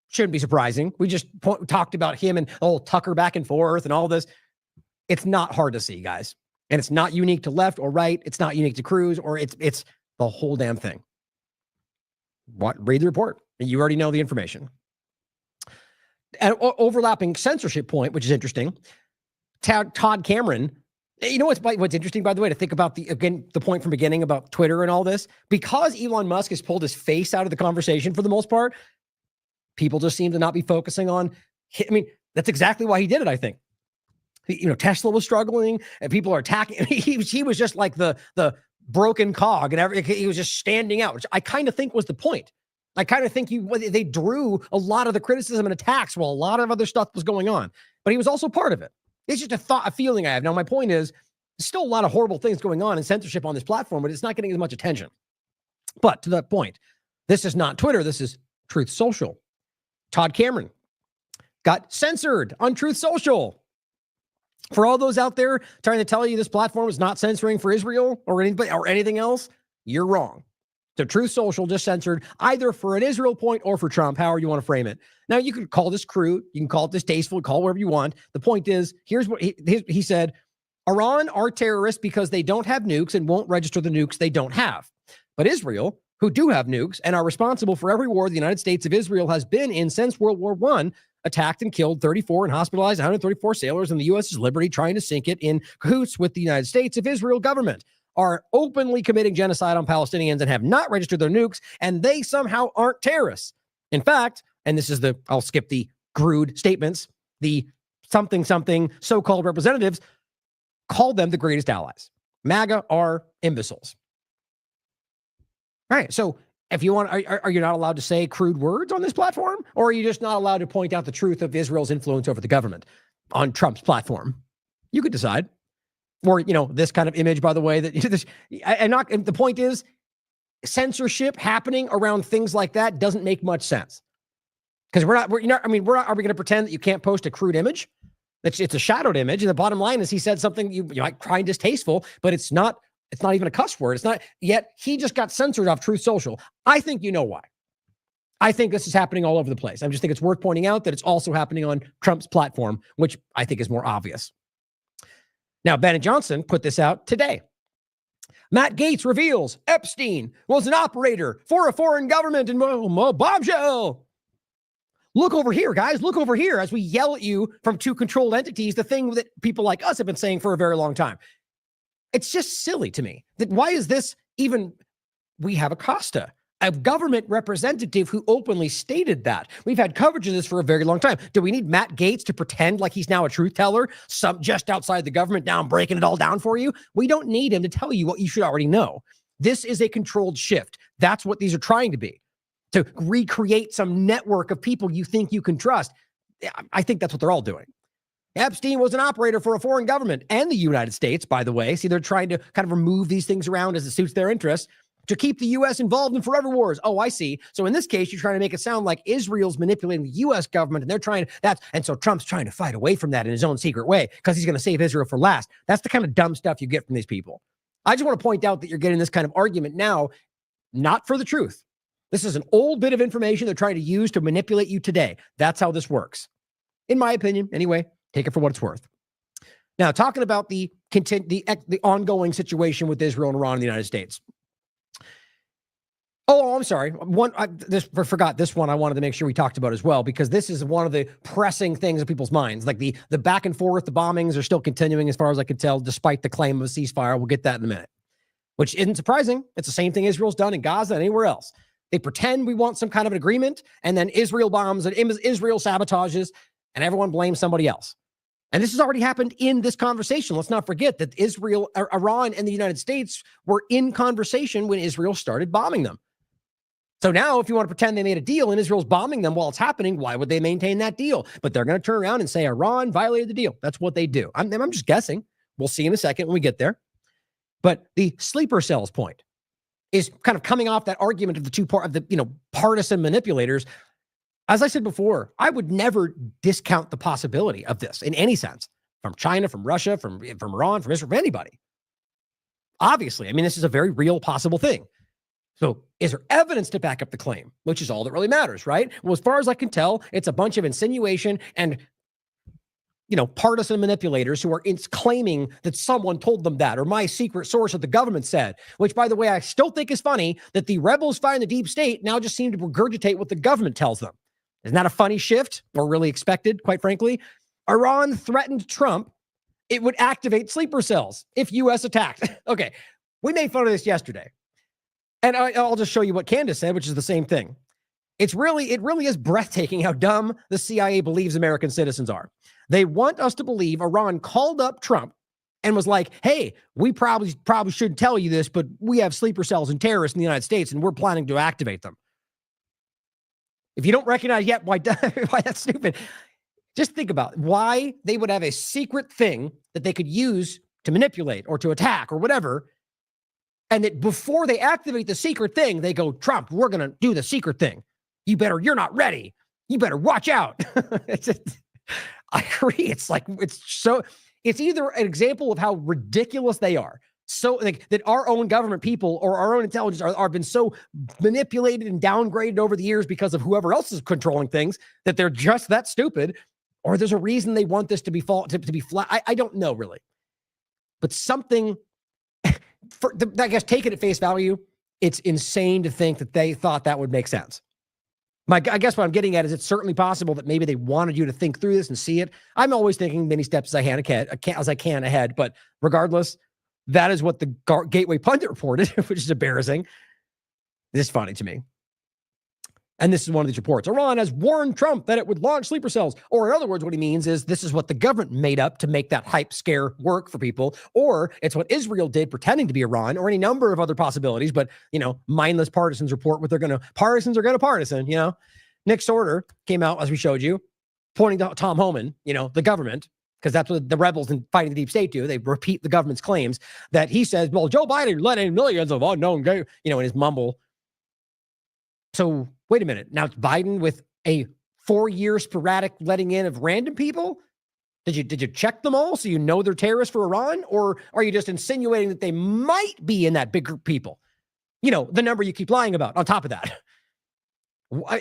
Shouldn't be surprising. We just talked about him and Tucker back and forth and all this. It's not hard to see, guys. And it's not unique to left or right. It's not unique to Cruz, or it's the whole damn thing. Read the report. You already know the information. And overlapping censorship point, which is interesting. Todd Cameron, you know what's interesting, by the way, to think about the point from beginning about Twitter and all this, because Elon Musk has pulled his face out of the conversation for the most part, people just seem to not be focusing on. I mean, that's exactly why he did it. I think, Tesla was struggling and people are attacking. He was just like the broken cog, and he was just standing out, which I kind of think was the point. I kind of think they drew a lot of the criticism and attacks while a lot of other stuff was going on, but he was also part of it. It's just a feeling I have. Now, my point is, there's still a lot of horrible things going on in censorship on this platform, but it's not getting as much attention. But to that point, this is not Twitter. This is Truth Social. Todd Cameron got censored on Truth Social. For all those out there trying to tell you this platform is not censoring for Israel or anybody or anything else, you're wrong. So Truth Social just censored either for an Israel point or for Trump, however you want to frame it. Now, you can call this crude, you can call it distasteful, call it whatever you want. The point is, here's what he said: Iran are terrorists because they don't have nukes and won't register the nukes they don't have. But Israel, who do have nukes and are responsible for every war the United States of Israel has been in since World War I, attacked and killed 34 and hospitalized 134 sailors in the U.S.'s Liberty, trying to sink it in cahoots with the United States of Israel government, are openly committing genocide on Palestinians and have not registered their nukes, and they somehow aren't terrorists. In fact, and this is I'll skip the crude statements, the something so-called representatives called them the greatest allies. MAGA are imbeciles. All right, so if you want, are you not allowed to say crude words on this platform, or are you just not allowed to point out the truth of Israel's influence over the government on Trump's platform? You could decide. Or, this kind of image, by the way, that the point is, censorship happening around things like that doesn't make much sense. Because are we going to pretend that you can't post a crude image? It's a shadowed image. And the bottom line is he said something you might find distasteful, but it's not even a cuss word. It's not, yet he just got censored off Truth Social. I think you know why. I think this is happening all over the place. I just think it's worth pointing out that it's also happening on Trump's platform, which I think is more obvious. Now, Bennett Johnson put this out today. Matt Gaetz reveals Epstein was an operator for a foreign government in bombshell. Look over here, guys. Look over here as we yell at you from two controlled entities, the thing that people like us have been saying for a very long time. It's just silly to me that why is this even, we have Acosta, a government representative who openly stated that. We've had coverage of this for a very long time. Do we need Matt Gaetz to pretend like he's now a truth teller, just outside the government? Now I'm breaking it all down for you. We don't need him to tell you what you should already know. This is a controlled shift. That's what these are trying to be, to recreate some network of people you think you can trust. I think that's what they're all doing. Epstein was an operator for a foreign government and the United States, by the way. See, they're trying to kind of remove these things around as it suits their interests, to keep the U.S. involved in forever wars. Oh, I see. So in this case, you're trying to make it sound like Israel's manipulating the U.S. government, and they're trying to, and so Trump's trying to fight away from that in his own secret way because he's going to save Israel for last. That's the kind of dumb stuff you get from these people. I just want to point out that you're getting this kind of argument now, not for the truth. This is an old bit of information they're trying to use to manipulate you today. That's how this works. In my opinion, anyway, take it for what it's worth. Now, talking about the ongoing situation with Israel and Iran in the United States. Oh, I'm sorry. I forgot this one I wanted to make sure we talked about as well, because this is one of the pressing things in people's minds. Like the back and forth, the bombings are still continuing as far as I can tell, despite the claim of a ceasefire. We'll get that in a minute, which isn't surprising. It's the same thing Israel's done in Gaza and anywhere else. They pretend we want some kind of an agreement, and then Israel bombs and Israel sabotages, and everyone blames somebody else. And this has already happened in this conversation. Let's not forget that Iran, and the United States were in conversation when Israel started bombing them. So now, if you want to pretend they made a deal and Israel's bombing them while it's happening, why would they maintain that deal? But they're going to turn around and say Iran violated the deal. That's what they do. I'm just guessing. We'll see in a second when we get there. But the sleeper cells point is kind of coming off that argument of the partisan manipulators. As I said before, I would never discount the possibility of this in any sense, from China, from Russia, from Iran, from Israel, from anybody. Obviously, I mean, this is a very real possible thing. So is there evidence to back up the claim, which is all that really matters, right? Well, as far as I can tell, it's a bunch of insinuation and partisan manipulators who are claiming that someone told them that, or my secret source at the government said, which, by the way, I still think is funny that the rebels fighting the deep state now just seem to regurgitate what the government tells them. Isn't that a funny shift, or really expected, quite frankly? Iran threatened Trump it would activate sleeper cells if U.S. attacked. Okay, we made fun of this yesterday. And I'll just show you what Candace said, which is the same thing. It really is breathtaking how dumb the CIA believes American citizens are. They want us to believe Iran called up Trump and was like, hey, we probably should tell you this, but we have sleeper cells and terrorists in the United States, and we're planning to activate them. If you don't recognize yet why that's stupid, just think about why they would have a secret thing that they could use to manipulate or to attack or whatever. And that before they activate the secret thing, they go, Trump, we're going to do the secret thing. You're not ready. You better watch out. I agree. It's either an example of how ridiculous they are. So like that our own government people or our own intelligence are been so manipulated and downgraded over the years because of whoever else is controlling things that they're just that stupid, or there's a reason they want this to be flat. I don't know really, but something. I guess taken at face value, it's insane to think that they thought that would make sense. I guess what I'm getting at is it's certainly possible that maybe they wanted you to think through this and see it. I'm always thinking many steps as I can ahead, but regardless, that is what the Gateway Pundit reported, which is embarrassing. This is funny to me. And this is one of these reports. Iran has warned Trump that it would launch sleeper cells. Or in other words, what he means is this is what the government made up to make that hype scare work for people. Or it's what Israel did pretending to be Iran, or any number of other possibilities. But, mindless partisans report what partisans are going to partisan, Nick Sorter came out, as we showed you, pointing to Tom Homan, the government, because that's what the rebels in fighting the deep state do. They repeat the government's claims that he says, well, Joe Biden let in millions of unknown gay, in his mumble. So wait a minute. Now it's Biden with a 4-year sporadic letting in of random people? Did you check them all so you know they're terrorists for Iran? Or are you just insinuating that they might be in that big group of people? The number you keep lying about on top of that.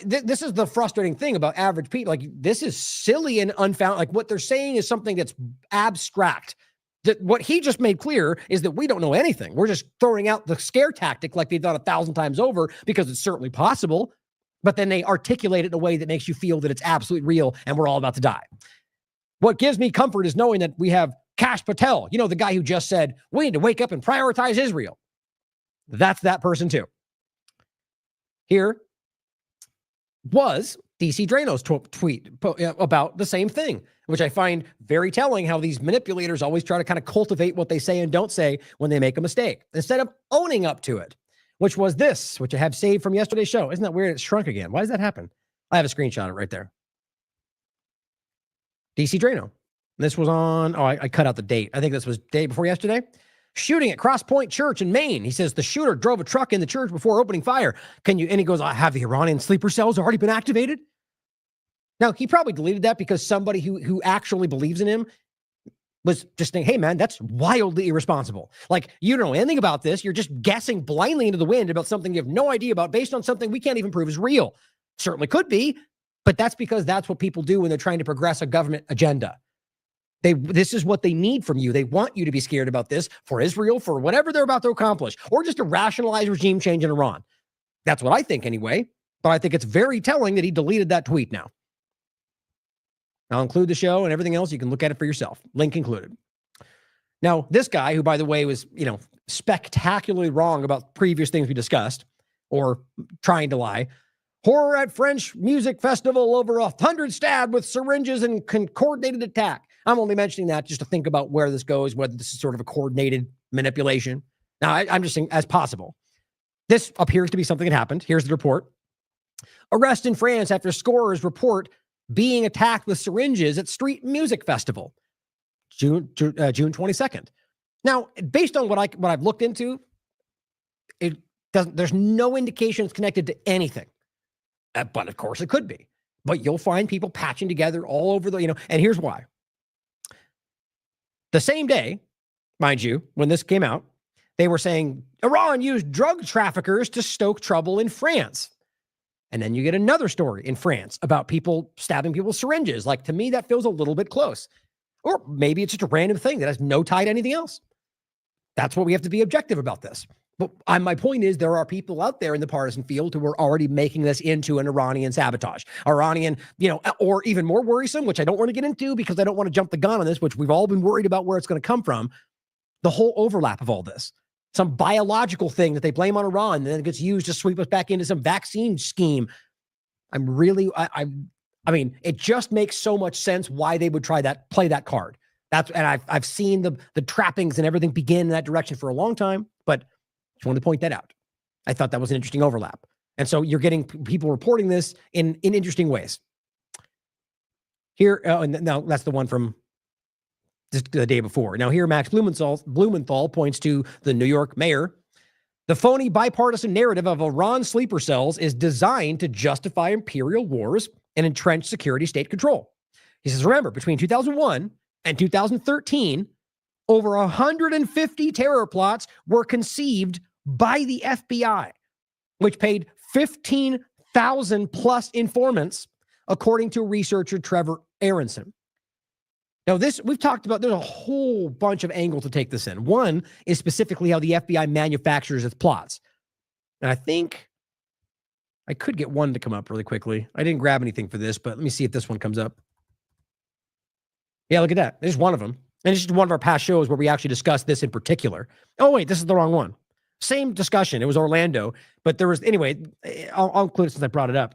This is the frustrating thing about average people. Like, this is silly and unfounded. Like, what they're saying is something that's abstract. That what he just made clear is that we don't know anything. We're just throwing out the scare tactic like they've done 1,000 times over because it's certainly possible. But then they articulate it in a way that makes you feel that it's absolutely real and we're all about to die. What gives me comfort is knowing that we have Kash Patel, the guy who just said, we need to wake up and prioritize Israel. That's that person too. Here was DC Drano's tweet about the same thing, which I find very telling how these manipulators always try to kind of cultivate what they say and don't say when they make a mistake, instead of owning up to it, which was this, which I have saved from yesterday's show. Isn't that weird? It shrunk again. Why does that happen? I have a screenshot of it right there. DC Drano. This was on, I cut out the date. I think this was day before yesterday. Shooting at Cross Point Church in Maine. He says the shooter drove a truck in the church before opening fire. And he goes, have the Iranian sleeper cells already been activated? Now, he probably deleted that because somebody who actually believes in him was just saying, hey, man, that's wildly irresponsible. Like, you don't know anything about this. You're just guessing blindly into the wind about something you have no idea about based on something we can't even prove is real. Certainly could be, but that's because that's what people do when they're trying to progress a government agenda. This is what they need from you. They want you to be scared about this for Israel, for whatever they're about to accomplish, or just to rationalize regime change in Iran. That's what I think anyway, but I think it's very telling that he deleted that tweet now. I'll include the show and everything else. You can look at it for yourself. Link included. Now, this guy, who, by the way, was, spectacularly wrong about previous things we discussed, or trying to lie. Horror at French music festival, over 100 stabbed with syringes and coordinated attack. I'm only mentioning that just to think about where this goes, whether this is sort of a coordinated manipulation. Now, I'm just saying as possible. This appears to be something that happened. Here's the report. Arrest in France after scorers report being attacked with syringes at street music festival. June 22nd. Now, based on what I've looked into, there's no indication it's connected to anything. But of course it could be. But you'll find people patching together all over and here's why. The same day, mind you, when this came out, they were saying Iran used drug traffickers to stoke trouble in France. And then you get another story in France about people stabbing people with syringes. Like, to me, that feels a little bit close. Or maybe it's just a random thing that has no tie to anything else. That's what we have to be objective about this. But my point is there are people out there in the partisan field who are already making this into an Iranian sabotage. Iranian, or even more worrisome, which I don't want to get into because I don't want to jump the gun on this, which we've all been worried about where it's going to come from. The whole overlap of all this. Some biological thing that they blame on Iran, and then it gets used to sweep us back into some vaccine scheme. I mean, it just makes so much sense why they would play that card. I've seen the trappings and everything begin in that direction for a long time, but just wanted to point that out. I thought that was an interesting overlap. And so you're getting people reporting this in interesting ways. Here, and now that's the one from just the day before. Now here, Max Blumenthal points to the New York mayor. The phony bipartisan narrative of Iran sleeper cells is designed to justify imperial wars and entrench security state control. He says, remember, between 2001 and 2013, over 150 terror plots were conceived by the FBI, which paid 15,000 plus informants, according to researcher Trevor Aronson. Now, this we've talked about, there's a whole bunch of angles to take this in. One is specifically how the FBI manufactures its plots. And I think I could get one to come up really quickly. I didn't grab anything for this, but let me see if this one comes up. Yeah, look at that. There's one of them. And it's just one of our past shows where we actually discussed this in particular. Oh, wait, this is the wrong one. Same discussion. It was Orlando, but there was, anyway, I'll include it since I brought it up.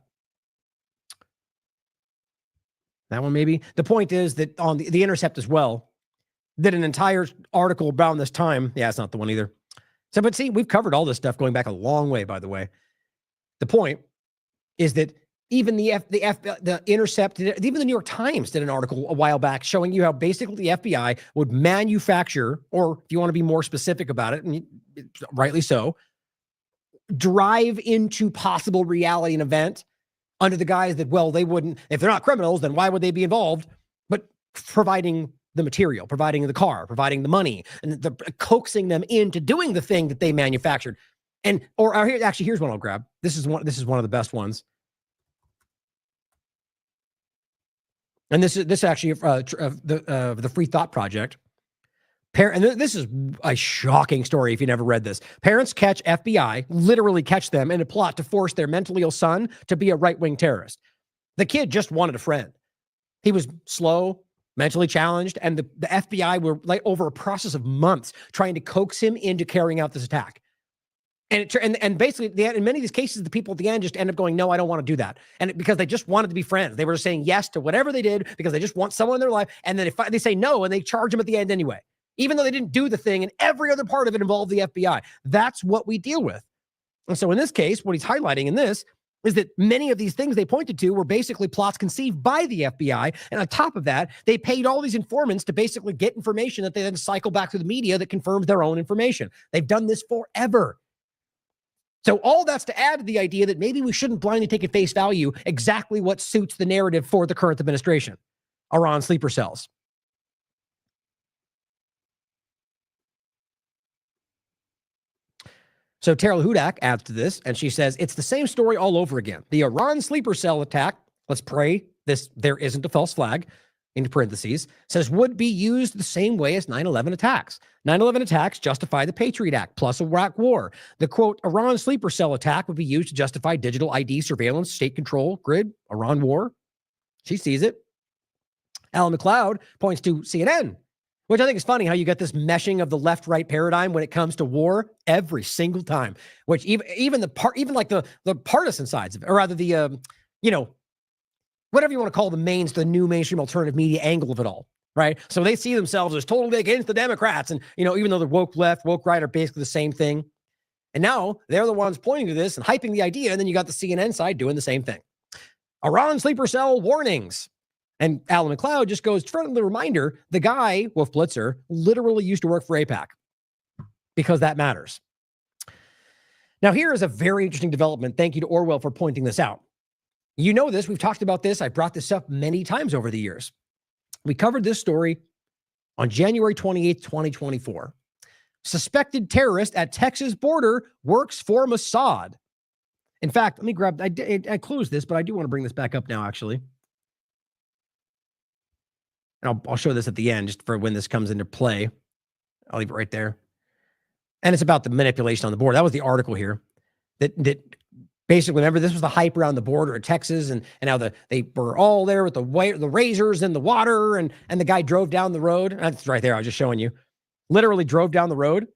That one maybe. The point is that on the Intercept as well, did an entire article around this time. Yeah, it's not the one either. So, but see, we've covered all this stuff going back a long way, by the way. The point is that even the Intercept, even the New York Times did an article a while back showing you how basically the FBI would manufacture, or if you want to be more specific about it, and rightly so, drive into possible reality an event under the guise that, well, they wouldn't, if they're not criminals, then why would they be involved? But providing the material, providing the car, providing the money, and coaxing them into doing the thing that they manufactured. And, here's one I'll grab. This is one of the best ones. And this is actually the Free Thought Project. And this is a shocking story if you never read this. Parents catch FBI, literally catch them in a plot to force their mentally ill son to be a right-wing terrorist. The kid just wanted a friend. He was slow, mentally challenged, and the FBI were like over a process of months trying to coax him into carrying out this attack. And basically, in many of these cases, the people at the end just end up going, no, I don't want to do that. And because they just wanted to be friends. They were saying yes to whatever they did because they just want someone in their life. And then if they say no, and they charge them at the end anyway, even though they didn't do the thing, and every other part of it involved the FBI. That's what we deal with. And so in this case, what he's highlighting in this is that many of these things they pointed to were basically plots conceived by the FBI. And on top of that, they paid all these informants to basically get information that they then cycle back to the media that confirms their own information. They've done this forever. So all that's to add to the idea that maybe we shouldn't blindly take at face value exactly what suits the narrative for the current administration. Iran sleeper cells. So Terrell Hudak adds to this, and she says, it's the same story all over again. The Iran sleeper cell attack, let's pray there isn't a false flag, into parentheses, says would be used the same way as 9/11 attacks. 9/11 attacks justify the Patriot Act plus Iraq war. The, quote, Iran sleeper cell attack would be used to justify digital ID surveillance, state control, grid, Iran war. She sees it. Alan McLeod points to CNN, which I think is funny how you get this meshing of the left-right paradigm when it comes to war every single time, which even the partisan sides of it, or rather the, whatever you want to call the new mainstream alternative media angle of it all, right? So they see themselves as totally against the Democrats. And, even though the woke left, woke right are basically the same thing. And now they're the ones pointing to this and hyping the idea. And then you got the CNN side doing the same thing. Iran sleeper cell warnings. And Alan McLeod just goes, for the reminder, the guy, Wolf Blitzer, literally used to work for AIPAC because that matters. Now, here is a very interesting development. Thank you to Orwell for pointing this out. You know this. We've talked about this. I brought this up many times over the years. We covered this story on January 28th, 2024. Suspected terrorist at Texas border works for Mossad. In fact, let me grab, I closed this, but I do want to bring this back up now, actually. And I'll show this at the end just for when this comes into play. I'll leave it right there. And it's about the manipulation on the border. That was the article here. That basically, remember, this was the hype around the border of Texas, and how they were all there with the razors in the water, and the guy drove down the road. That's right there. I was just showing you. Literally drove down the road,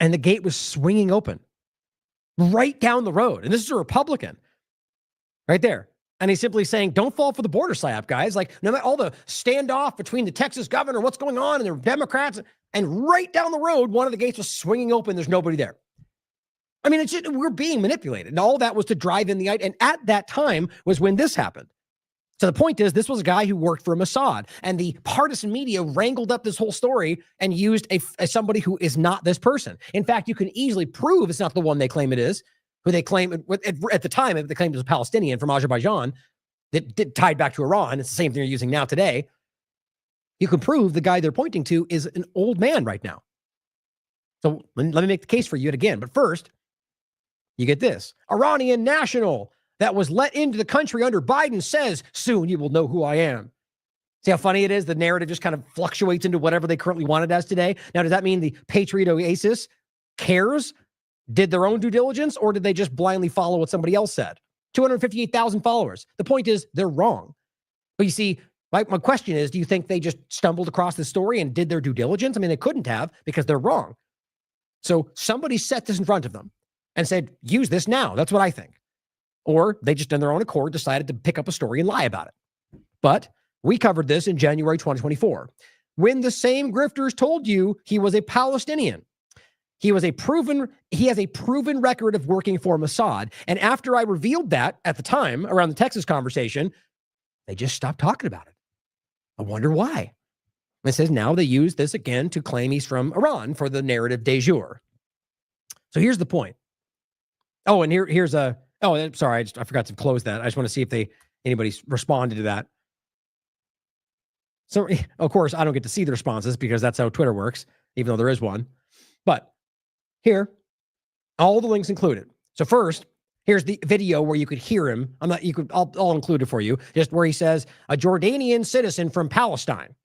and the gate was swinging open right down the road. And this is a Republican right there. And he's simply saying, don't fall for the border Psyop, guys. Like, no matter all the standoff between the Texas governor, what's going on, and they're Democrats, and right down the road, one of the gates was swinging open. There's nobody there. I mean, it's just, we're being manipulated. And all that was to drive in the idea. And at that time was when this happened. So the point is, this was a guy who worked for Mossad, and the partisan media wrangled up this whole story and used somebody who is not this person. In fact, you can easily prove it's not the one they claim it is, who they claim at the time, they claimed it was a Palestinian from Azerbaijan that tied back to Iran. It's the same thing they're using now today. You can prove the guy they're pointing to is an old man right now. So let me make the case for you again. But first, you get this. Iranian national that was let into the country under Biden says, soon you will know who I am. See how funny it is? The narrative just kind of fluctuates into whatever they currently want it as today. Now, does that mean the Patriot Oasis cares, did their own due diligence, or did they just blindly follow what somebody else said? 258,000 followers. The point is, they're wrong. But you see, my question is, do you think they just stumbled across this story and did their due diligence? I mean, they couldn't have, because they're wrong. So somebody set this in front of them and said, use this now. That's what I think. Or they just, on their own accord, decided to pick up a story and lie about it. But we covered this in January 2024, when the same grifters told you he was a Palestinian. He has a proven record of working for Mossad. And after I revealed that at the time, around the Texas conversation, they just stopped talking about it. I wonder why. And it says now they use this again to claim he's from Iran for the narrative de jour. So here's the point. Oh, and here's a, oh, sorry, I forgot to close that. I just want to see if anybody's responded to that. So, of course, I don't get to see the responses because that's how Twitter works, even though there is one. But here, all the links included. So first, here's the video where you could hear him. I'll include it for you, just where he says, a Jordanian citizen from Palestine,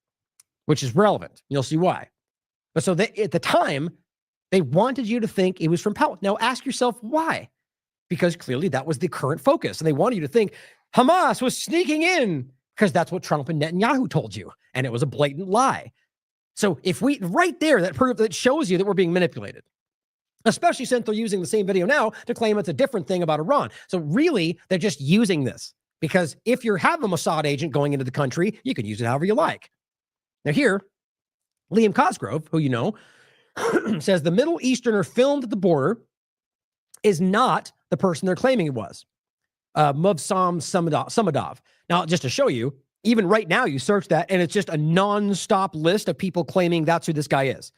which is relevant. You'll see why. But so at the time, they wanted you to think he was from Palestine. Now ask yourself why. Because clearly that was the current focus. And they wanted you to think Hamas was sneaking in, because that's what Trump and Netanyahu told you. And it was a blatant lie. So if right there, that shows you that we're being manipulated. Especially since they're using the same video now to claim it's a different thing about Iran. So really, they're just using this. Because if you have a Mossad agent going into the country, you can use it however you like. Now here, Liam Cosgrove, who you know, says the Middle Easterner filmed at the border is not the person they're claiming it was. Mubsam Samadov. Now, just to show you, even right now, you search that, and it's just a non-stop list of people claiming that's who this guy is.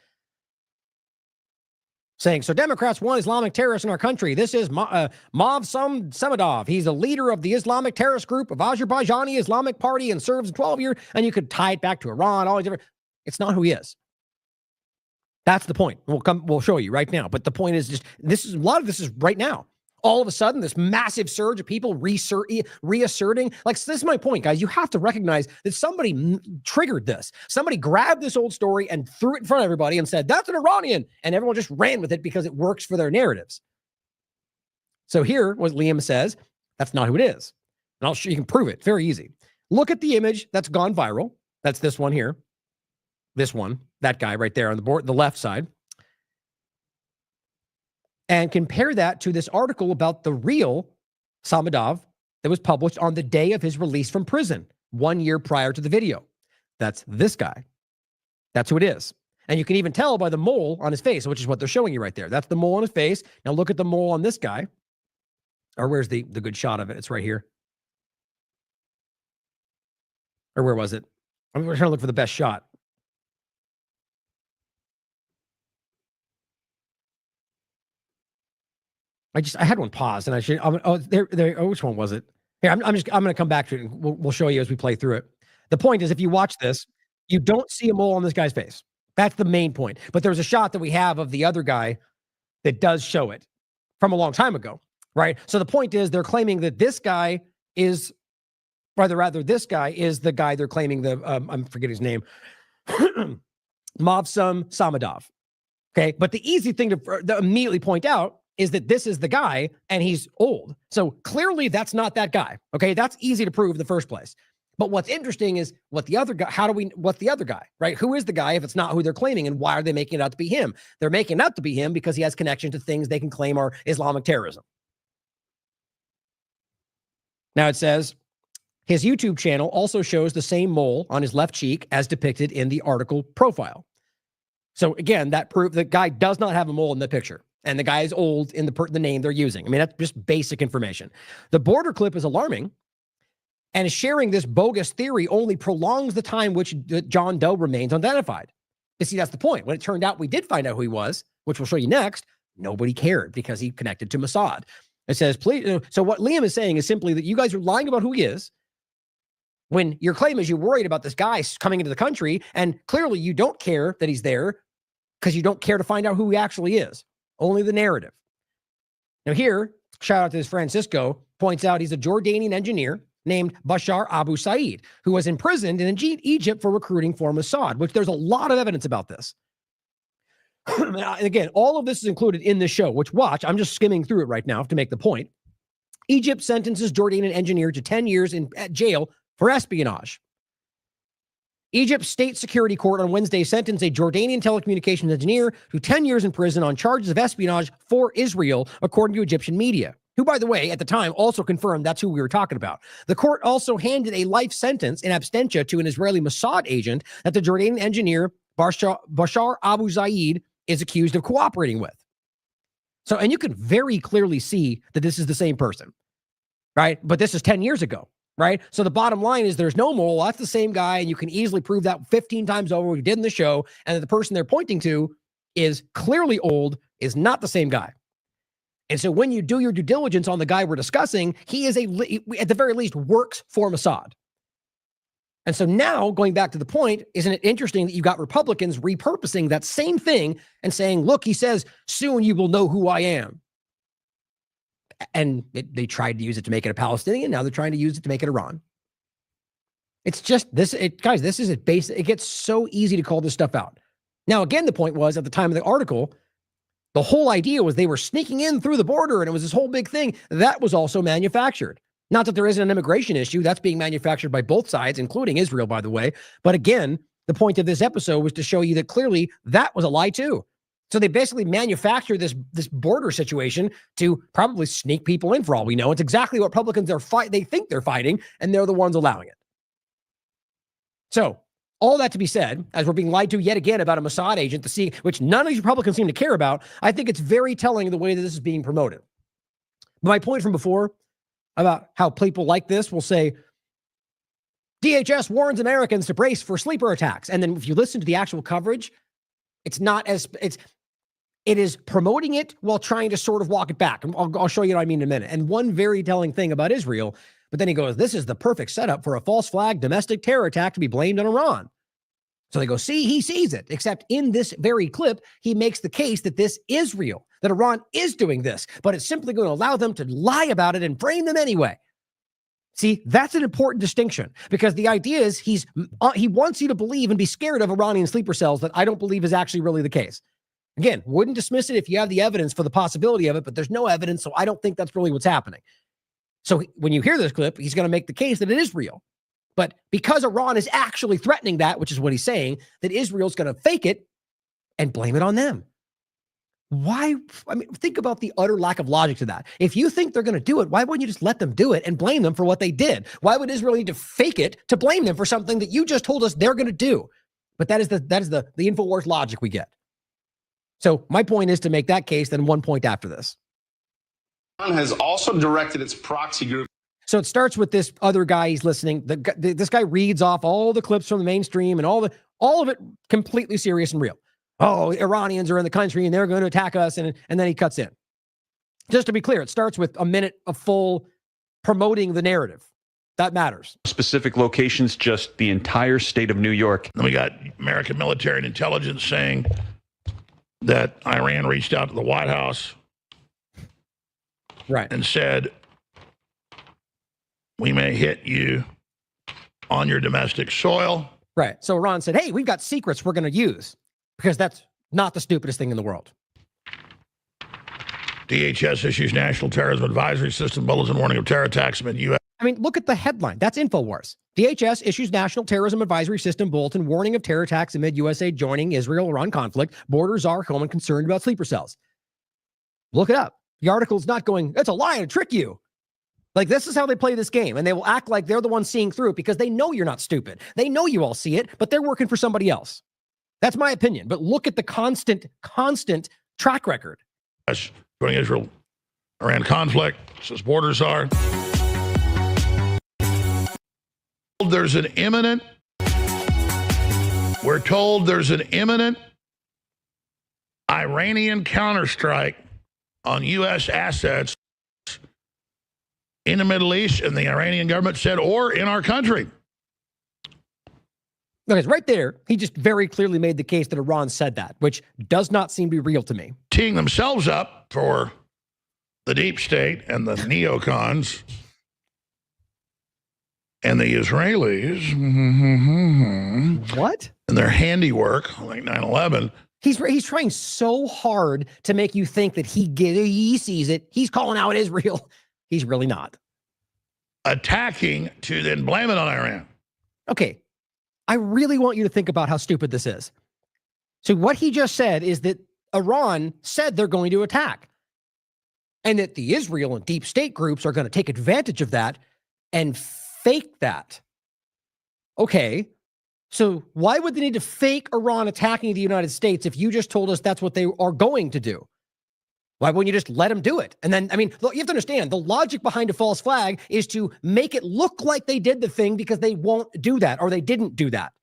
Saying, so Democrats want Islamic terrorists in our country. This is Mavsam Samadov. He's a leader of the Islamic terrorist group of Azerbaijani Islamic Party and serves 12 years, and you could tie it back to Iran, all these different. It's not who he is. That's the point. We'll show you right now. But the point is just, a lot of this is right now. All of a sudden, this massive surge of people reasserting. Like, this is my point, guys. You have to recognize that somebody triggered this. Somebody grabbed this old story and threw it in front of everybody and said, that's an Iranian. And everyone just ran with it because it works for their narratives. So here, what Liam says, that's not who it is. And I'll show you can prove it. Very easy. Look at the image that's gone viral. That's this one here. This one, that guy right there on the board, the left side. And compare that to this article about the real Samadov that was published on the day of his release from prison, 1 year prior to the video. That's this guy. That's who it is. And you can even tell by the mole on his face, which is what they're showing you right there. That's the mole on his face. Now look at the mole on this guy. Or where's the good shot of it? It's right here. Or where was it? I'm trying to look for the best shot. I had one paused, and which one was it? Here, I'm going to come back to it, and we'll show you as we play through it. The point is, if you watch this, you don't see a mole on this guy's face. That's the main point. But there's a shot that we have of the other guy that does show it from a long time ago, right? So the point is, they're claiming that this guy is Rather, this guy is the guy they're claiming I'm forgetting his name, Mavsum Samadov. Okay, but the easy thing to immediately point out is that this is the guy and he's old. So clearly that's not that guy. Okay, that's easy to prove in the first place. But what's interesting is what's the other guy, right? Who is the guy if it's not who they're claiming, and why are they making it out to be him? They're making it out to be him because he has connection to things they can claim are Islamic terrorism. Now it says his YouTube channel also shows the same mole on his left cheek as depicted in the article profile. So again, that proves the guy does not have a mole in the picture, and the guy is old in the name they're using. I mean, that's just basic information. The border clip is alarming, and sharing this bogus theory only prolongs the time which John Doe remains unidentified. You see, that's the point. When it turned out we did find out who he was, which we'll show you next, nobody cared because he connected to Mossad. It says, please. So what Liam is saying is simply that you guys are lying about who he is, when your claim is you're worried about this guy coming into the country, and clearly you don't care that he's there because you don't care to find out who he actually is. Only the narrative. Now here, shout out to this Francisco, points out he's a Jordanian engineer named Bashar Abu Said, who was imprisoned in Egypt for recruiting for Mossad, which there's a lot of evidence about this. And again, all of this is included in the show, which watch, I'm just skimming through it right now to make the point. Egypt sentences Jordanian engineer to 10 years in jail for espionage. Egypt's state security court on Wednesday sentenced a Jordanian telecommunications engineer to 10 years in prison on charges of espionage for Israel, according to Egyptian media, who, by the way, at the time also confirmed that's who we were talking about. The court also handed a life sentence in absentia to an Israeli Mossad agent that the Jordanian engineer Bashar Abu Zaid is accused of cooperating with. So, and you can very clearly see that this is the same person, right? But this is 10 years ago. Right? So the bottom line is there's no mole. That's the same guy. And you can easily prove that 15 times over. We did in the show. And that the person they're pointing to is clearly old, is not the same guy. And so when you do your due diligence on the guy we're discussing, he is at the very least works for Mossad. And so now going back to the point, isn't it interesting that you got Republicans repurposing that same thing and saying, look, he says, soon you will know who I am. And they tried to use it to make it a Palestinian. Now they're trying to use it to make it Iran. It's just this, guys, this is a basic. It gets so easy to call this stuff out. Now, again, the point was at the time of the article, the whole idea was they were sneaking in through the border and it was this whole big thing. That was also manufactured. Not that there isn't an immigration issue. That's being manufactured by both sides, including Israel, by the way. But again, the point of this episode was to show you that clearly that was a lie too. So they basically manufacture this border situation to probably sneak people in for all we know. It's exactly what Republicans they think they're fighting, and they're the ones allowing it. So all that to be said, as we're being lied to yet again about a Mossad agent, which none of these Republicans seem to care about, I think it's very telling the way that this is being promoted. But my point from before about how people like this will say, DHS warns Americans to brace for sleeper attacks. And then if you listen to the actual coverage, it is promoting it while trying to sort of walk it back. I'll show you what I mean in a minute. And one very telling thing about Israel, but then he goes, this is the perfect setup for a false flag domestic terror attack to be blamed on Iran. So they go, see, he sees it. Except in this very clip, he makes the case that this is real, that Iran is doing this, but it's simply going to allow them to lie about it and frame them anyway. See, that's an important distinction, because the idea is he wants you to believe and be scared of Iranian sleeper cells that I don't believe is actually really the case. Again, wouldn't dismiss it if you have the evidence for the possibility of it, but there's no evidence, so I don't think that's really what's happening. So when you hear this clip, he's going to make the case that it is real. But because Iran is actually threatening that, which is what he's saying, that Israel's going to fake it and blame it on them. Why? I mean, think about the utter lack of logic to that. If you think they're going to do it, why wouldn't you just let them do it and blame them for what they did? Why would Israel need to fake it to blame them for something that you just told us they're going to do? But that is the InfoWars logic we get. So my point is to make that case, then one point after this. Iran has also directed its proxy group. So it starts with this other guy he's listening. This guy reads off all the clips from the mainstream and all of it completely serious and real. Oh, Iranians are in the country and they're going to attack us. And then he cuts in. Just to be clear, it starts with a minute of full promoting the narrative. That matters. Specific locations, just the entire state of New York. Then we got American military and intelligence saying that Iran reached out to the White House, right, and said, we may hit you on your domestic soil. Right. So Iran said, hey, we've got secrets we're going to use, because that's not the stupidest thing in the world. DHS issues National Terrorism Advisory System bulletin warning of terror attacks amid U.S. I mean, look at the headline. That's InfoWars. DHS issues National Terrorism Advisory System bulletin warning of terror attacks amid USA joining Israel-Iran conflict. Borders are home and concerned about sleeper cells. Look it up. The article's not going, it's a lie to trick you. Like, this is how they play this game, and they will act like they're the ones seeing through it because they know you're not stupid. They know you all see it, but they're working for somebody else. That's my opinion. But look at the constant track record. Joining Israel-Iran conflict, says borders are. There's an imminent, we're told there's an imminent Iranian counterstrike on U.S. assets in the Middle East, and the Iranian government said, or in our country. Okay, right there, he just very clearly made the case that Iran said that, which does not seem to be real to me. Teeing themselves up for the deep state and the neocons and the Israelis. What? And their handiwork, like 9/11. He's trying so hard to make you think that he sees it. He's calling out Israel. He's really not. Attacking to then blame it on Iran. Okay. I really want you to think about how stupid this is. So what he just said is that Iran said they're going to attack, and that the Israel and deep state groups are going to take advantage of that and fake that. Okay. So why would they need to fake Iran attacking the United States if you just told us that's what they are going to do? Why wouldn't you just let them do it? And then, I mean, look, you have to understand, the logic behind a false flag is to make it look like they did the thing because they won't do that, or they didn't do that.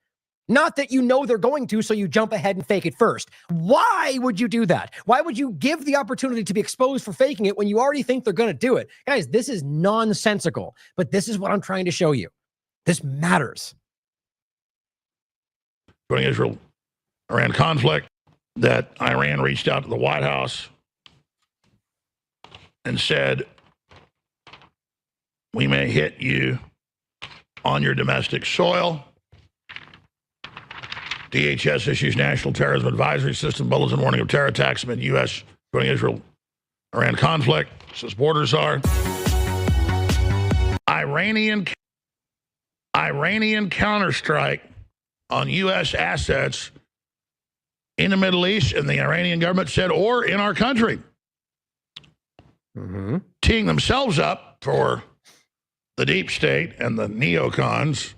Not that you know they're going to, so you jump ahead and fake it first. Why would you do that? Why would you give the opportunity to be exposed for faking it when you already think they're going to do it? Guys, this is nonsensical, but this is what I'm trying to show you. This matters. During Israel-Iran conflict, that Iran reached out to the White House and said, we may hit you on your domestic soil. DHS issues National Terrorism Advisory System bulletin warning of terror attacks amid U.S. joining Israel-Iran conflict, says borders are. Iranian counterstrike on U.S. assets in the Middle East, and the Iranian government said, or in our country. Teeing themselves up for the deep state and the neocons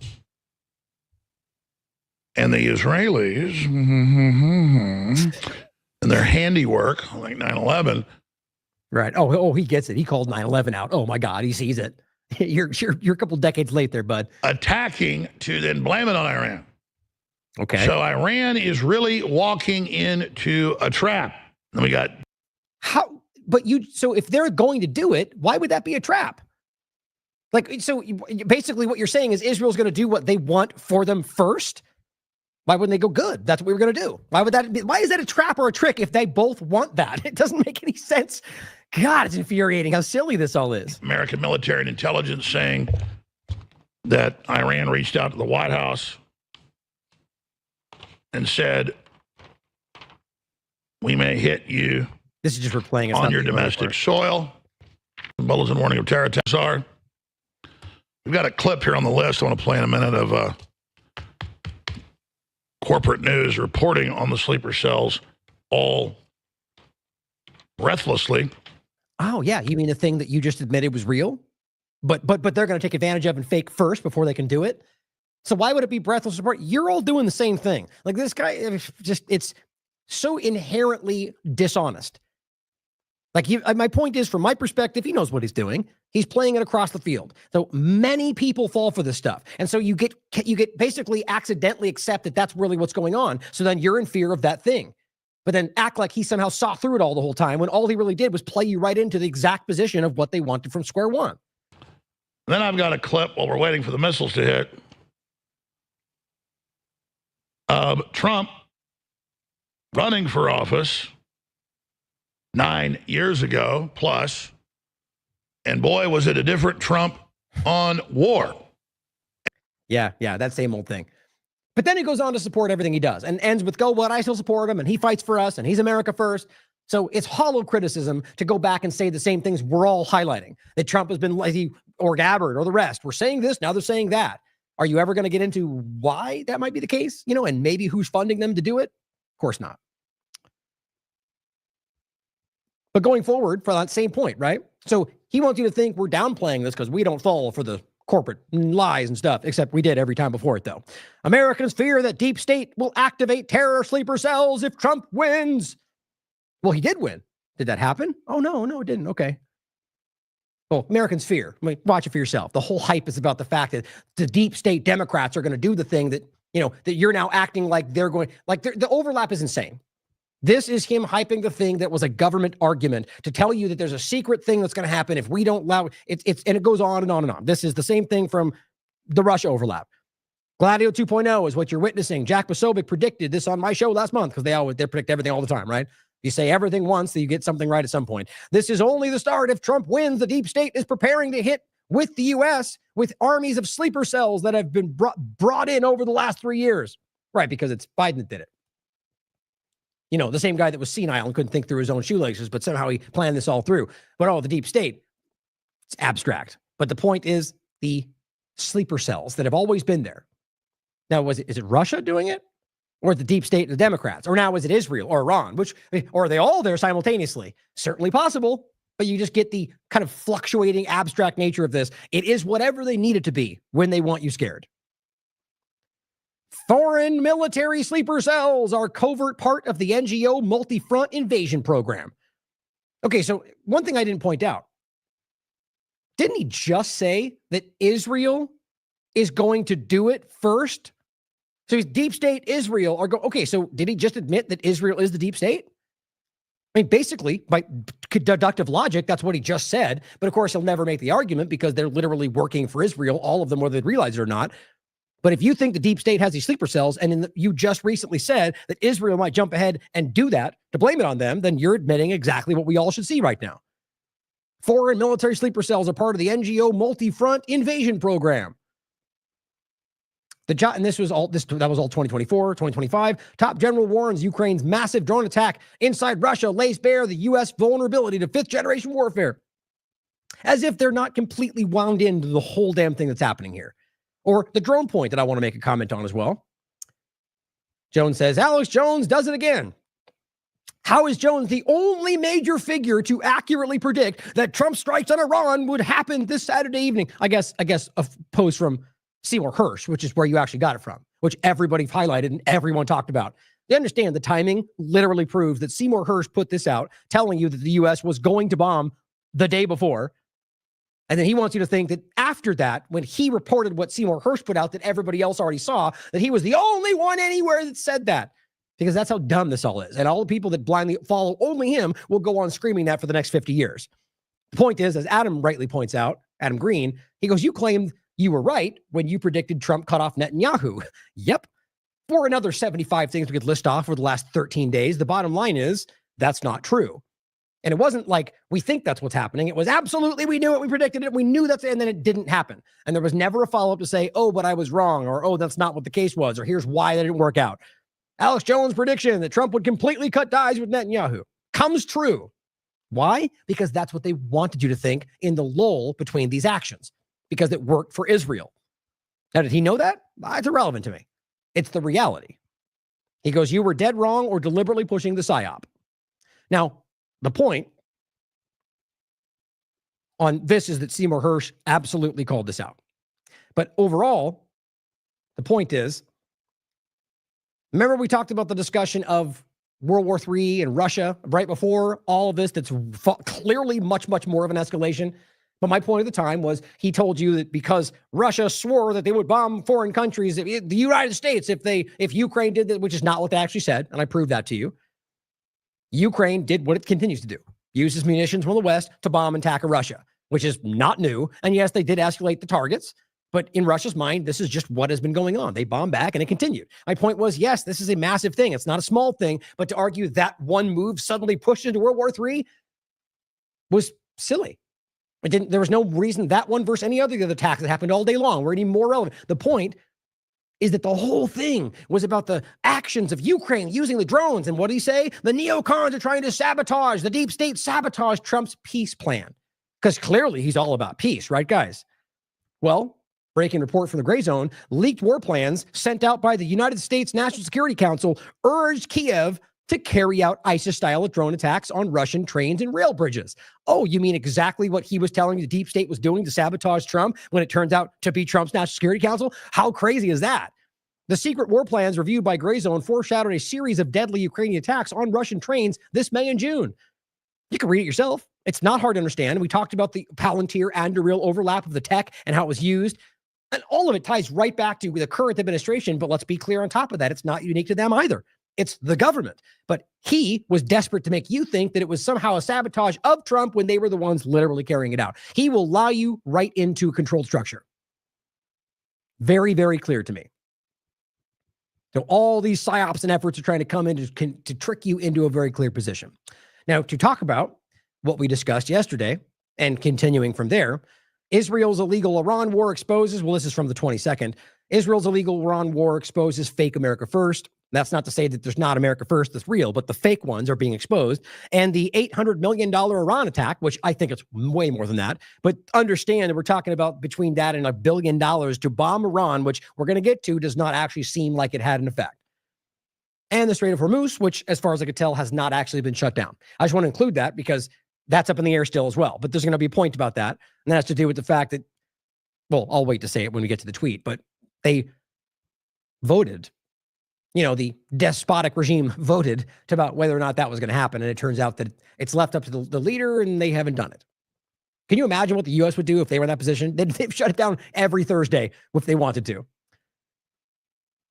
and the Israelis and their handiwork, like 9/11. Right. Oh, he gets it. He called 9/11 out. Oh my God, he sees it. You're a couple decades late there, bud. Attacking to then blame it on Iran. Okay. So Iran is really walking into a trap. Then we got how. But so if they're going to do it, why would that be a trap? Like, so basically what you're saying is Israel's going to do what they want for them first. Why wouldn't they go good? That's what we were going to do. Why would that be? Why is that a trap or a trick if they both want that? It doesn't make any sense. God, it's infuriating how silly this all is. American military and intelligence saying that Iran reached out to the White House and said, we may hit you. This is just replaying on your domestic soil. Bulletin warning of terror attacks are. We've got a clip here on the list I want to play in a minute of corporate news reporting on the sleeper cells all breathlessly. Oh, yeah. You mean the thing that you just admitted was real? But they're going to take advantage of and fake first before they can do it? So why would it be breathless support? You're all doing the same thing. Like, this guy, it's so inherently dishonest. Like, my point is, from my perspective, he knows what he's doing. He's playing it across the field. So many people fall for this stuff. And so you get basically accidentally accept that that's really what's going on. So then you're in fear of that thing. But then act like he somehow saw through it all the whole time when all he really did was play you right into the exact position of what they wanted from square one. Then I've got a clip while we're waiting for the missiles to hit. Trump running for office 9 years ago plus, and boy, was it a different Trump on war. Yeah, that same old thing. But then he goes on to support everything he does and ends with, go, what, I still support him, and he fights for us, and he's America first. So it's hollow criticism to go back and say the same things we're all highlighting, that Trump has been lazy, or Gabbard or the rest. We're saying this, now they're saying that. Are you ever going to get into why that might be the case? And maybe who's funding them to do it? Of course not. But going forward for that same point, right? So he wants you to think we're downplaying this because we don't fall for the corporate lies and stuff, except we did every time before it, though. Americans fear that deep state will activate terror sleeper cells if Trump wins. Well, he did win. Did that happen? Oh, no, it didn't. Okay. Well, Americans fear. I mean, watch it for yourself. The whole hype is about the fact that the deep state Democrats are going to do the thing that, that you're now acting like they're going, like the overlap is insane. This is him hyping the thing that was a government argument to tell you that there's a secret thing that's going to happen if we don't allow it. And it goes on and on and on. This is the same thing from the Russia overlap. Gladio 2.0 is what you're witnessing. Jack Posobiec predicted this on my show last month because they predict everything all the time, right? You say everything once, so you get something right at some point. This is only the start. If Trump wins, the deep state is preparing to hit with the U.S. with armies of sleeper cells that have been brought in over the last 3 years. Right, because it's Biden that did it. The same guy that was senile and couldn't think through his own shoelaces, but somehow he planned this all through. But the deep state, it's abstract. But the point is the sleeper cells that have always been there. Now, is it Russia doing it? Or the deep state and the Democrats? Or now is it Israel or Iran? Or are they all there simultaneously? Certainly possible, but you just get the kind of fluctuating abstract nature of this. It is whatever they need it to be when they want you scared. Foreign military sleeper cells are covert part of the NGO multi-front invasion program. Okay, so one thing I didn't point out. Didn't he just say that Israel is going to do it first? So he's deep state Israel okay, so did he just admit that Israel is the deep state? I mean, basically, by deductive logic, that's what he just said. But of course, he'll never make the argument because they're literally working for Israel, all of them, whether they realize it or not. But if you think the deep state has these sleeper cells, and you just recently said that Israel might jump ahead and do that to blame it on them, then you're admitting exactly what we all should see right now. Foreign military sleeper cells are part of the NGO multi-front invasion program. And that was all 2024, 2025. Top general warns Ukraine's massive drone attack inside Russia lays bare the U.S. vulnerability to fifth-generation warfare. As if they're not completely wound into the whole damn thing that's happening here. Or the drone point that I want to make a comment on as well. Jones says, Alex Jones does it again. How is Jones the only major figure to accurately predict that Trump strikes on Iran would happen this Saturday evening? I guess a post from Seymour Hersh, which is where you actually got it from, which everybody highlighted and everyone talked about. They understand the timing literally proves that Seymour Hersh put this out, telling you that the U.S. was going to bomb the day before. And then he wants you to think that after that, when he reported what Seymour Hersh put out that everybody else already saw, that he was the only one anywhere that said that. Because that's how dumb this all is. And all the people that blindly follow only him will go on screaming that for the next 50 years. The point is, as Adam rightly points out, Adam Green, he goes, you claimed you were right when you predicted Trump cut off Netanyahu. Yep. For another 75 things we could list off for the last 13 days. The bottom line is that's not true. And it wasn't like we think that's what's happening. It was absolutely, we knew it, we predicted it, we knew that's it, and then it didn't happen. And there was never a follow-up to say, oh, but I was wrong, or oh, that's not what the case was, or here's why that didn't work out. Alex Jones' prediction that Trump would completely cut ties with Netanyahu comes true. Why? Because that's what they wanted you to think in the lull between these actions, because it worked for Israel. Now, did he know that? It's irrelevant to me. It's the reality. He goes, you were dead wrong or deliberately pushing the Psyop. Now, the point on this is that Seymour Hersh absolutely called this out. But overall, the point is, remember we talked about the discussion of World War III and Russia right before all of this that's clearly much, much more of an escalation. But my point at the time was he told you that because Russia swore that they would bomb foreign countries, the United States, if Ukraine did that, which is not what they actually said, and I proved that to you. Ukraine did what it continues to do, uses munitions from the West to bomb and attack Russia, which is not new. And yes, they did escalate the targets, but in Russia's mind, this is just what has been going on. They bombed back and it continued. My point was, yes, this is a massive thing. It's not a small thing, but to argue that one move suddenly pushed into World War III was silly. There was no reason that one versus any other of the attacks that happened all day long were any more relevant. The point is that the whole thing was about the actions of Ukraine using the drones. And what did he say? The neocons are trying to sabotage, the deep state sabotage Trump's peace plan. Because clearly he's all about peace, right, guys? Well, breaking report from the Gray Zone, leaked war plans sent out by the United States National Security Council urged Kiev to carry out ISIS-style drone attacks on Russian trains and rail bridges. Oh, you mean exactly what he was telling the deep state was doing to sabotage Trump when it turns out to be Trump's National Security Council? How crazy is that? The secret war plans reviewed by Gray Zone foreshadowed a series of deadly Ukrainian attacks on Russian trains this May and June. You can read it yourself. It's not hard to understand. We talked about the Palantir and the real overlap of the tech and how it was used. And all of it ties right back to the current administration. But let's be clear on top of that. It's not unique to them either. It's the government. But he was desperate to make you think that it was somehow a sabotage of Trump when they were the ones literally carrying it out. He will allow you right into a controlled structure. Very, very clear to me. So all these psyops and efforts are trying to come in to trick you into a very clear position. Now, to talk about what we discussed yesterday and continuing from there, Israel's illegal Iran war exposes, well, this is from the 22nd, Israel's illegal Iran war exposes fake America First. That's not to say that there's not America First that's real, but the fake ones are being exposed. And the $800 million Iran attack, which I think it's way more than that, but understand that we're talking about between that and $1 billion to bomb Iran, which we're going to get to, does not actually seem like it had an effect. And the Strait of Hormuz, which, as far as I could tell, has not actually been shut down. I just want to include that because that's up in the air still as well. But there's going to be a point about that. And that has to do with the fact that, well, I'll wait to say it when we get to the tweet, but they voted, the despotic regime voted about whether or not that was going to happen. And it turns out that it's left up to the leader and they haven't done it. Can you imagine what the U.S. would do if they were in that position? They've shut it down every Thursday if they wanted to.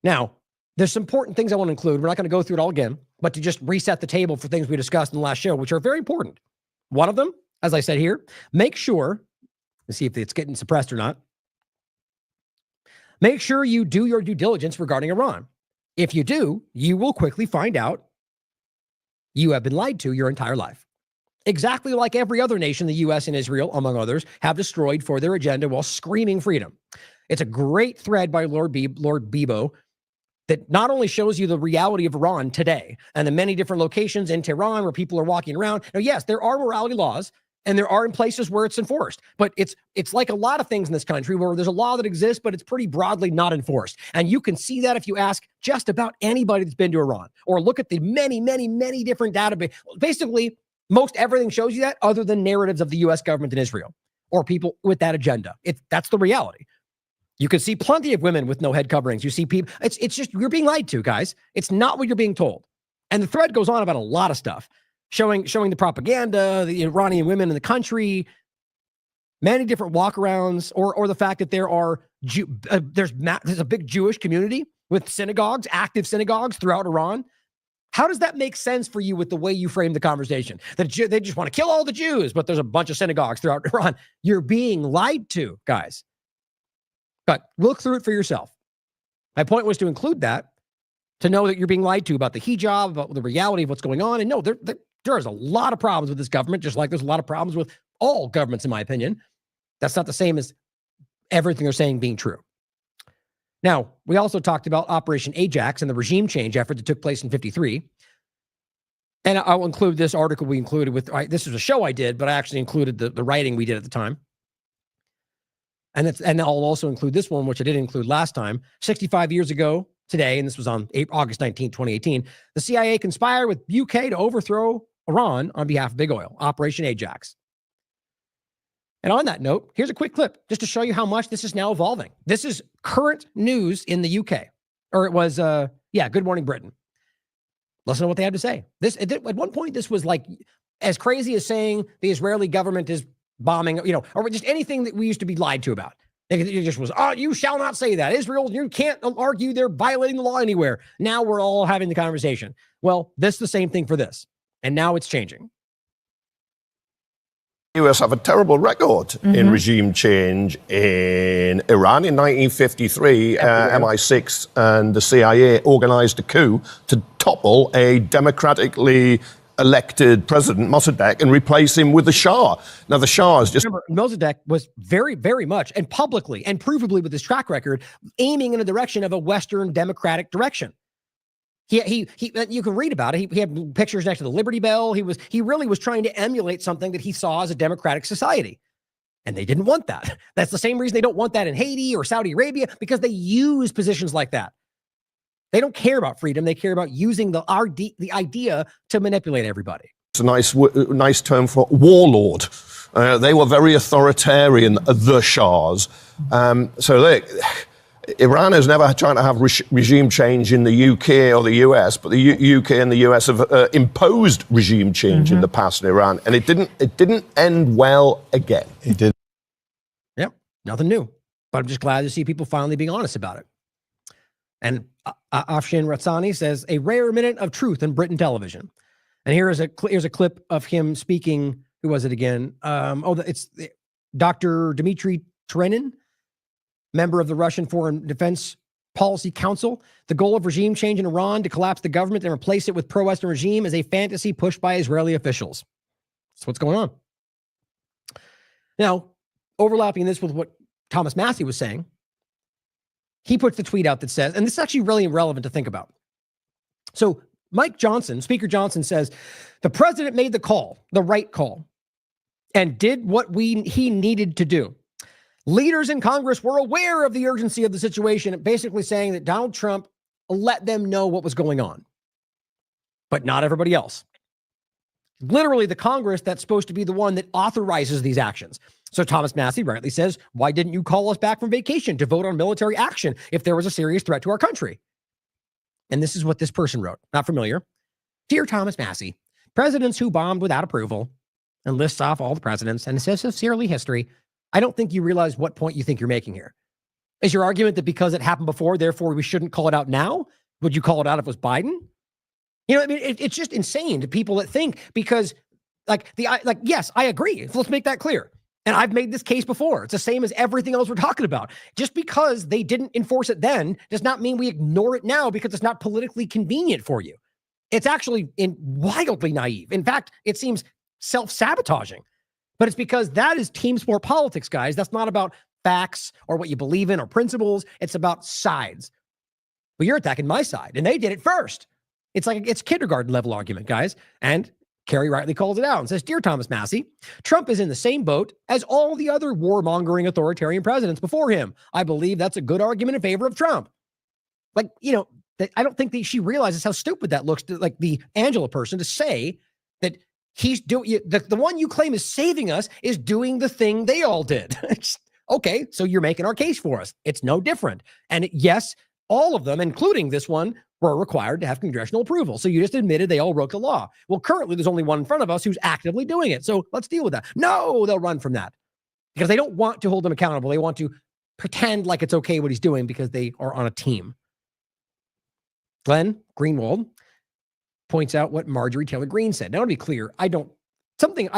Now, there's some important things I want to include. We're not going to go through it all again, but to just reset the table for things we discussed in the last show, which are very important. One of them, as I said here, make sure, let's see if it's getting suppressed or not. Make sure you do your due diligence regarding Iran. If you do, you will quickly find out you have been lied to your entire life. Exactly like every other nation, the U.S. and Israel, among others, have destroyed for their agenda while screaming freedom. It's a great thread by Lord Bebo that not only shows you the reality of Iran today and the many different locations in Tehran where people are walking around. Now, yes, there are morality laws and there are in places where it's enforced, but it's like a lot of things in this country where there's a law that exists, but it's pretty broadly not enforced. And you can see that if you ask just about anybody that's been to Iran or look at the many, many, many different databases. Basically, most everything shows you that other than narratives of the U.S. government and Israel or people with that agenda. That's the reality. You can see plenty of women with no head coverings. You see people, it's just, you're being lied to, guys. It's not what you're being told. And the thread goes on about a lot of stuff, showing the propaganda, the Iranian women in the country, many different walkarounds, or the fact that there's a big Jewish community with synagogues, active synagogues throughout Iran. How does that make sense for you with the way you frame the conversation? That they just want to kill all the Jews, but there's a bunch of synagogues throughout Iran. You're being lied to, guys. But look through it for yourself. My point was to include that, to know that you're being lied to about the hijab, about the reality of what's going on. And no, there's a lot of problems with this government, just like there's a lot of problems with all governments, in my opinion. That's not the same as everything they're saying being true. Now, we also talked about Operation Ajax and the regime change effort that took place in 1953. And I'll include this article we included with, this was a show I did, but I actually included the writing we did at the time. And I'll also include this one, which I didn't include last time. 65 years ago today, and this was on August 19, 2018, the CIA conspired with UK to overthrow Iran on behalf of Big Oil, Operation Ajax. And on that note, here's a quick clip just to show you how much this is now evolving. This is current news in the UK. Or it was, Good Morning Britain. Listen to what they had to say. At one point, this was like as crazy as saying the Israeli government is bombing, or just anything that we used to be lied to about. It just was, you shall not say that. Israel, you can't argue they're violating the law anywhere. Now we're all having the conversation. Well, this is the same thing for this. And now it's changing. The US have a terrible record in regime change in Iran. In 1953, MI6 and the CIA organized a coup to topple a democratically elected president, Mossadegh, and replace him with the Shah. Now, the Shah is just... Remember, Mossadegh was very, very much, and publicly, and provably with his track record, aiming in a direction of a Western democratic direction. He you can read about it. He had pictures next to the Liberty Bell. He really was trying to emulate something that he saw as a democratic society. And they didn't want that. That's the same reason they don't want that in Haiti or Saudi Arabia, because they use positions like that. They don't care about freedom. They care about using the idea to manipulate everybody. It's a nice term for warlord. They were very authoritarian, the Shahs. So Iran has never tried to have regime change in the UK or the US, but the UK and the US have imposed regime change in the past in Iran, and it didn't end well again. It did. Yep, nothing new. But I'm just glad to see people finally being honest about it. And Afshin Ratsani says, a rare minute of truth in Britain television. And here's a clip of him speaking. Who was it again? It's Dr. Dmitry Trenin, member of the Russian Foreign Defense Policy Council. The goal of regime change in Iran to collapse the government and replace it with pro-Western regime is a fantasy pushed by Israeli officials. That's what's going on. Now, overlapping this with what Thomas Massie was saying, he puts the tweet out that says, and this is actually really relevant to think about. So Speaker Johnson says, the president made the call, the right call, and did what he needed to do. Leaders in Congress were aware of the urgency of the situation, basically saying that Donald Trump let them know what was going on, but not everybody else. Literally the Congress that's supposed to be the one that authorizes these actions. So Thomas Massie rightly says, why didn't you call us back from vacation to vote on military action if there was a serious threat to our country? And this is what this person wrote. Not familiar. Dear Thomas Massie, presidents who bombed without approval, and lists off all the presidents and says sincerely history. I don't think you realize what point you think you're making here. Is your argument that because it happened before, therefore we shouldn't call it out now? Would you call it out if it was Biden? You know, I mean, it's just insane to people that think because yes, I agree. Let's make that clear. And I've made this case before. It's the same as everything else we're talking about. Just because they didn't enforce it then does not mean we ignore it now because it's not politically convenient for you. It's actually wildly naive. In fact, it seems self-sabotaging. But it's because that is team sport politics, guys. That's not about facts or what you believe in or principles. It's about sides. Well, you're attacking my side, and they did it first. It's like it's kindergarten level argument, guys. And Kerry rightly calls it out and says, Dear Thomas Massie, Trump is in the same boat as all the other warmongering authoritarian presidents before him. I believe that's a good argument in favor of Trump. Like, you know, I don't think that she realizes how stupid that looks to like the Angela person to say that he's doing the one you claim is saving us is doing the thing they all did. Okay, so you're making our case for us. It's no different. And yes, all of them, including this one, were required to have congressional approval. So you just admitted they all broke the law. Well, currently there's only one in front of us who's actively doing it. So let's deal with that. No, they'll run from that because they don't want to hold him accountable. They want to pretend like it's okay what he's doing because they are on a team. Glenn Greenwald points out what Marjorie Taylor Greene said. Now, to be clear, I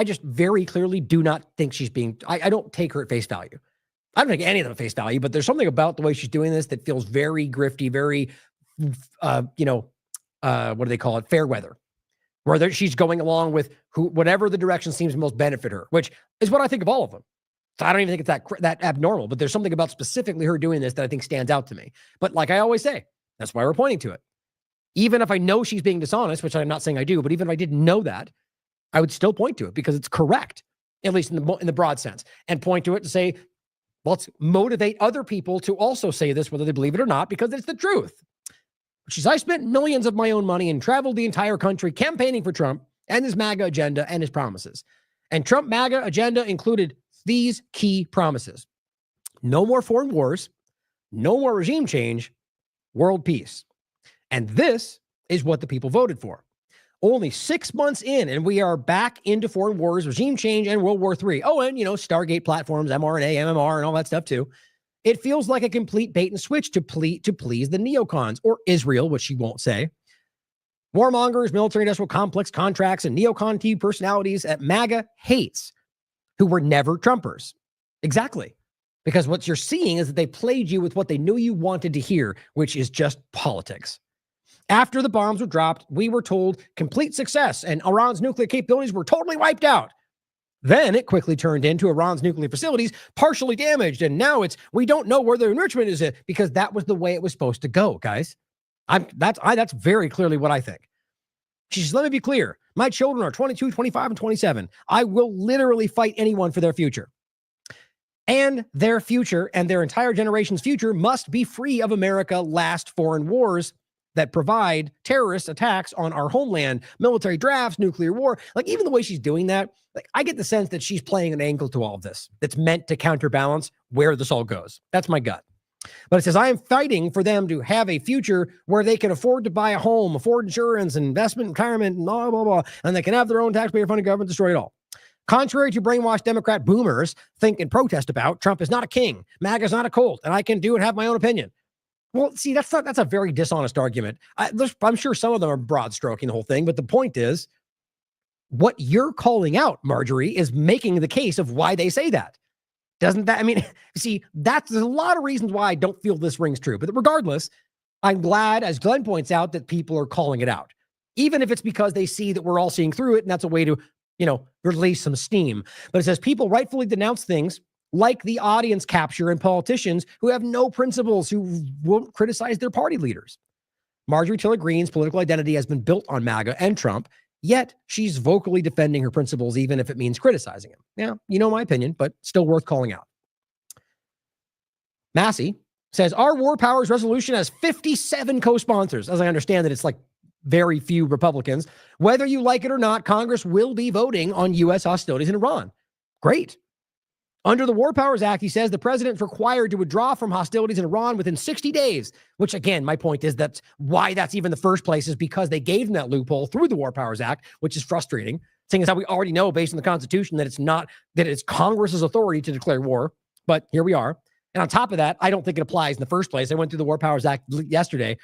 just very clearly do not think she's being, I don't take her at face value. I don't take any of them at face value, but there's something about the way she's doing this that feels very grifty, very, what do they call it? Fair weather, where she's going along with whatever the direction seems to most benefit her, which is what I think of all of them. So I don't even think it's that abnormal, but there's something about specifically her doing this that I think stands out to me. But like I always say, that's why we're pointing to it. Even if I know she's being dishonest, which I'm not saying I do, but even if I didn't know that, I would still point to it because it's correct, at least in the broad sense, and point to it to say, let's motivate other people to also say this, whether they believe it or not, because it's the truth. Which is I spent millions of my own money and traveled the entire country campaigning for Trump and his MAGA agenda and his promises. And Trump MAGA agenda included these key promises. No more foreign wars, no more regime change, world peace. And this is what the people voted for. Only 6 months in, and we are back into foreign wars, regime change, and World War III. Oh, and, Stargate platforms, mRNA, MMR, and all that stuff, too. It feels like a complete bait and switch to please the neocons, or Israel, which she won't say. Warmongers, military-industrial complex contracts, and neocon TV personalities that MAGA hates, who were never Trumpers. Exactly. Because what you're seeing is that they played you with what they knew you wanted to hear, which is just politics. After the bombs were dropped, we were told complete success and Iran's nuclear capabilities were totally wiped out. Then it quickly turned into Iran's nuclear facilities partially damaged. And now it's, we don't know where the enrichment is at, because that was the way it was supposed to go, guys. That's very clearly what I think. She says, let me be clear. My children are 22, 25, and 27. I will literally fight anyone for their future. And their future and their entire generation's future must be free of America-last foreign wars that provide terrorist attacks on our homeland, military drafts, nuclear war. Like, even the way she's doing that, like, I get the sense that she's playing an angle to all of this that's meant to counterbalance where this all goes. That's my gut. But it says, I am fighting for them to have a future where they can afford to buy a home, afford insurance, and investment, retirement, and blah, blah, blah, and they can have their own taxpayer-funded government, destroy it all. Contrary to brainwashed Democrat boomers think and protest about, Trump is not a king, MAGA is not a cult, and I can do and have my own opinion. Well, see, that's a very dishonest argument. I'm sure some of them are broad stroking the whole thing, but the point is, what you're calling out, Marjorie, is making the case of why they say that. Doesn't that, I mean, see, there's a lot of reasons why I don't feel this rings true. But regardless, I'm glad, as Glenn points out, that people are calling it out, even if it's because they see that we're all seeing through it, and that's a way to, release some steam. But it says people rightfully denounce things like the audience capture and politicians who have no principles, who won't criticize their party leaders. Marjorie Taylor Greene's political identity has been built on MAGA and Trump, yet she's vocally defending her principles, even if it means criticizing him. Yeah, you know my opinion, but still worth calling out. Massey says, our war powers resolution has 57 co-sponsors. As I understand it, it's like very few Republicans. Whether you like it or not, Congress will be voting on U.S. hostilities in Iran. Great. Under the War Powers Act, he says the president is required to withdraw from hostilities in Iran within 60 days, which, again, my point is that's why that's even the first place, is because they gave them that loophole through the War Powers Act, which is frustrating, seeing as how we already know based on the Constitution that it's Congress's authority to declare war. But here we are. And on top of that, I don't think it applies in the first place. I went through the War Powers Act yesterday.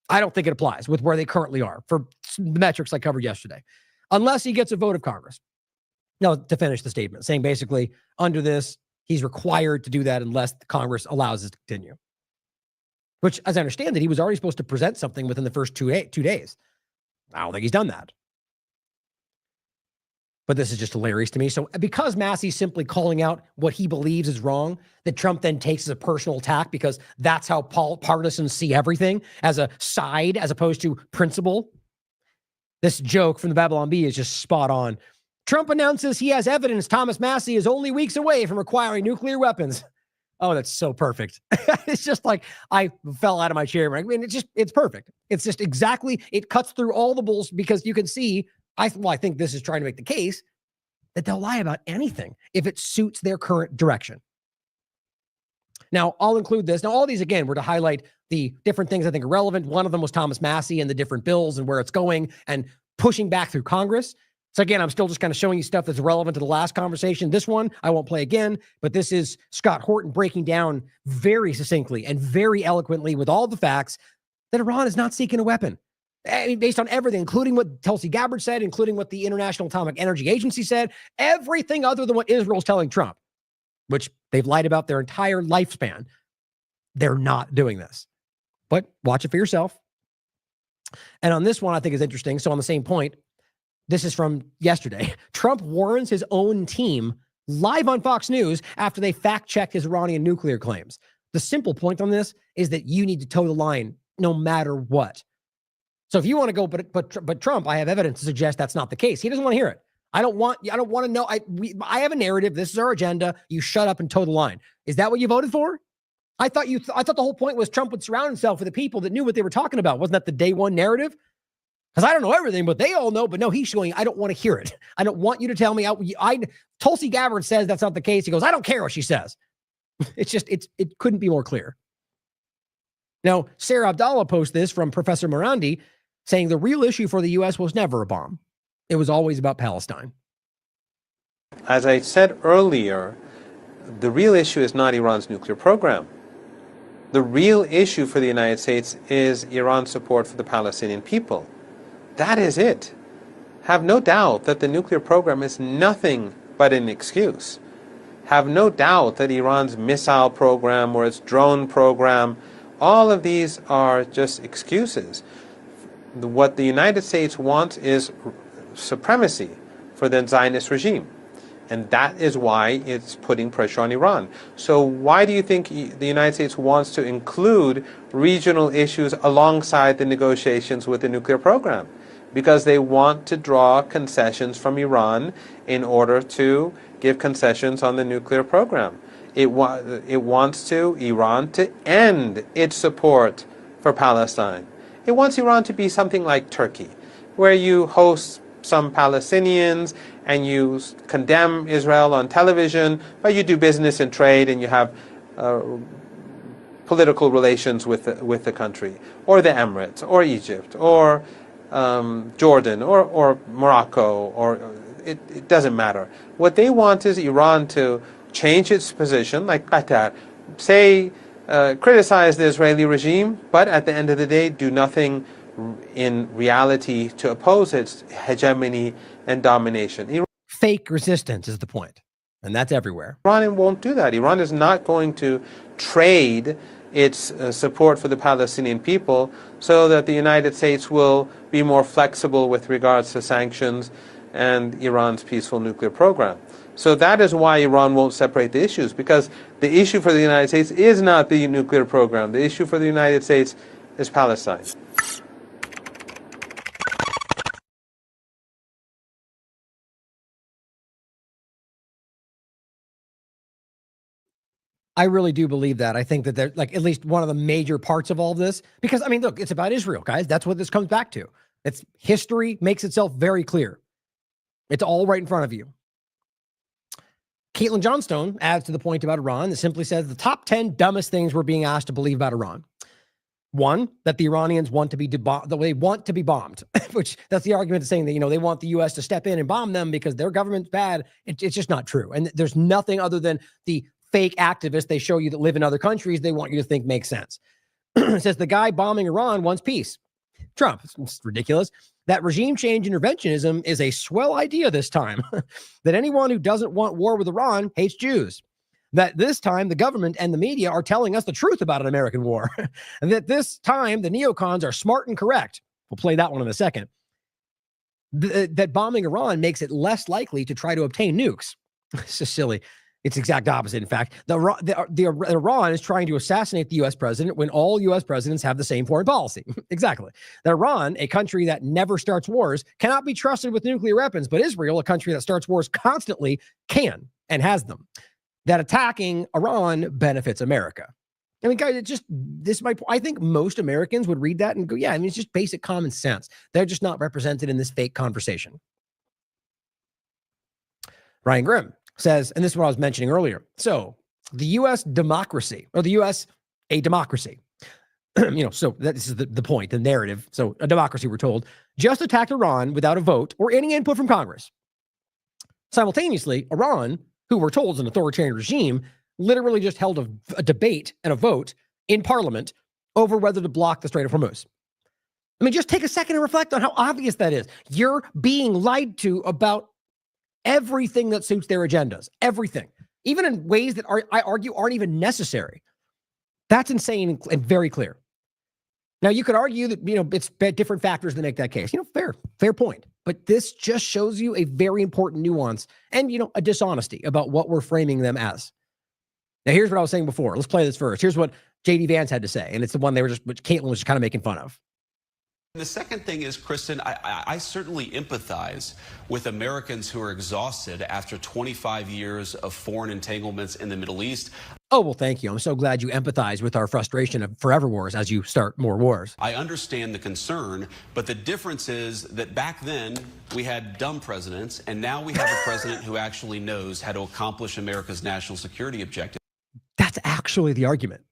I don't think it applies with where they currently are for the metrics I covered yesterday, unless he gets a vote of Congress. No, to finish the statement, saying basically under this, he's required to do that unless the Congress allows it to continue. Which, as I understand it, he was already supposed to present something within the first 2 days. I don't think he's done that. But this is just hilarious to me. So because Massey's simply calling out what he believes is wrong, that Trump then takes as a personal attack because that's how partisans see everything, as a side as opposed to principle. This joke from the Babylon Bee is just spot on. Trump announces he has evidence Thomas Massey is only weeks away from acquiring nuclear weapons. Oh, that's so perfect. It's just like I fell out of my chair. I mean, it's perfect. It's just exactly, it cuts through all the bulls, because you can see, I think this is trying to make the case that they'll lie about anything if it suits their current direction. Now, I'll include this. Now, all these, again, were to highlight the different things I think are relevant. One of them was Thomas Massey and the different bills and where it's going and pushing back through Congress. So again, I'm still just kind of showing you stuff that's relevant to the last conversation. This one, I won't play again, but this is Scott Horton breaking down very succinctly and very eloquently with all the facts that Iran is not seeking a weapon. I mean, based on everything, including what Tulsi Gabbard said, including what the International Atomic Energy Agency said, everything other than what Israel's telling Trump, which they've lied about their entire lifespan. They're not doing this. But watch it for yourself. And on this one, I think is interesting. So on the same point, this is from yesterday. Trump warns his own team live on Fox News after they fact-checked his Iranian nuclear claims. The simple point on this is that you need to toe the line no matter what. So if you want to go, but Trump, I have evidence to suggest that's not the case. He doesn't want to hear it. I don't want to know. I have a narrative. This is our agenda. You shut up and toe the line. Is that what you voted for? I thought the whole point was Trump would surround himself with the people that knew what they were talking about. Wasn't that the day one narrative? Because I don't know everything, but they all know. But no, he's showing, I don't want to hear it. I don't want you to tell me. Tulsi Gabbard says that's not the case. He goes, I don't care what she says. It couldn't be more clear. Now, Sarah Abdallah posts this from Professor Morandi saying the real issue for the U.S. was never a bomb. It was always about Palestine. As I said earlier, the real issue is not Iran's nuclear program. The real issue for the United States is Iran's support for the Palestinian people. That is it. Have no doubt that the nuclear program is nothing but an excuse. Have no doubt that Iran's missile program or its drone program, all of these are just excuses. what the United States wants is supremacy for the Zionist regime. And that is why it's putting pressure on Iran. So why do you think the United States wants to include regional issues alongside the negotiations with the nuclear program? Because they want to draw concessions from Iran in order to give concessions on the nuclear program. It wants Iran to end its support for Palestine. It wants Iran to be something like Turkey, where you host some Palestinians and you condemn Israel on television, but you do business and trade and you have political relations with the country, or the Emirates, or Egypt, or Jordan, or Morocco, or it doesn't matter. What they want is Iran to change its position, like Qatar, criticize the Israeli regime, but at the end of the day, do nothing in reality to oppose its hegemony and domination. Fake resistance is the point, and that's everywhere. Iran won't do that. Iran is not going to trade its support for the Palestinian people so that the United States will be more flexible with regards to sanctions and Iran's peaceful nuclear program. So that is why Iran won't separate the issues, because the issue for the United States is not the nuclear program. The issue for the United States is Palestine. I really do believe that. I think that they're like at least one of the major parts of all of this, because I mean, look, it's about Israel, guys. That's what this comes back to. It's history makes itself very clear. It's all right in front of you. Caitlin Johnstone adds to the point about Iran that simply says the top 10 dumbest things we're being asked to believe about Iran. One, that the Iranians want to be they want to be bombed, which that's the argument of saying that, they want the U.S. to step in and bomb them because their government's bad. It's just not true. And there's nothing other than the fake activists they show you that live in other countries they want you to think makes sense. It says the guy bombing Iran wants peace. Trump, it's ridiculous. That regime change interventionism is a swell idea this time. That anyone who doesn't want war with Iran hates Jews. That this time the government and the media are telling us the truth about an American war. And that this time the neocons are smart and correct. We'll play that one in a second. That bombing Iran makes it less likely to try to obtain nukes. It's just silly. It's exact opposite. In fact, Iran is trying to assassinate the U.S. president when all U.S. presidents have the same foreign policy. Exactly. That Iran, a country that never starts wars, cannot be trusted with nuclear weapons, but Israel, a country that starts wars constantly, can and has them. That attacking Iran benefits America. I mean, guys, I think most Americans would read that and go, yeah, I mean, it's just basic common sense. They're just not represented in this fake conversation. Ryan Grimm says, and this is what I was mentioning earlier. So the U.S. democracy, or the U.S. a democracy, so this is the point, the narrative. So a democracy, we're told, just attacked Iran without a vote or any input from Congress. Simultaneously, Iran, who we're told is an authoritarian regime, literally just held a debate and a vote in parliament over whether to block the Strait of Hormuz. I mean, just take a second and reflect on how obvious that is. You're being lied to about everything that suits their agendas, everything, even in ways that I argue aren't even necessary. That's insane and very clear. Now, you could argue that, it's different factors that make that case. Fair point. But this just shows you a very important nuance and, a dishonesty about what we're framing them as. Now, here's what I was saying before. Let's play this first. Here's what J.D. Vance had to say, and it's the one which Caitlin was just kind of making fun of. The second thing is, Cristian, I certainly empathize with Americans who are exhausted after 25 years of foreign entanglements in the Middle East. Oh, well, thank you. I'm so glad you empathize with our frustration of forever wars as you start more wars. I understand the concern, but the difference is that back then we had dumb presidents, and now we have a president who actually knows how to accomplish America's national security objectives. That's actually the argument.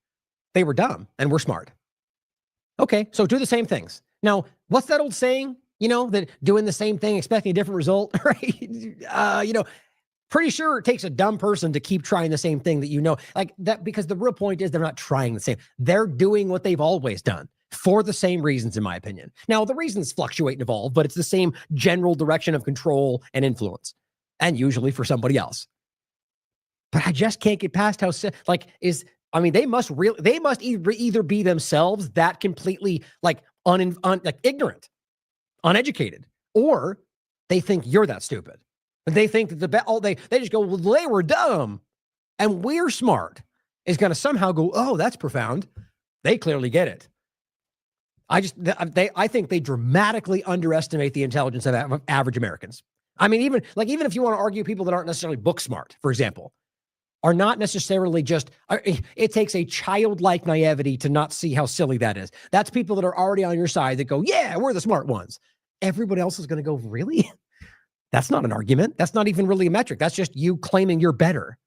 They were dumb and we're smart. Okay, so do the same things. Now, what's that old saying, that doing the same thing, expecting a different result, right? Pretty sure it takes a dumb person to keep trying the same thing that like that, because the real point is they're not trying the same. They're doing what they've always done for the same reasons, in my opinion. Now, the reasons fluctuate and evolve, but it's the same general direction of control and influence, and usually for somebody else. But I just can't get past how, they must either be themselves that completely like ignorant, uneducated, or they think you're that stupid. They think that they just go, well, they were dumb and we're smart, is going to somehow go, oh, that's profound. They clearly get it. I think they dramatically underestimate the intelligence of average Americans. I mean, even if you want to argue people that aren't necessarily book smart, for example, are not necessarily just, it takes a childlike naivety to not see how silly that is. That's people that are already on your side that go, yeah, we're the smart ones. Everybody else is going to go, really? That's not an argument. That's not even really a metric. That's just you claiming you're better.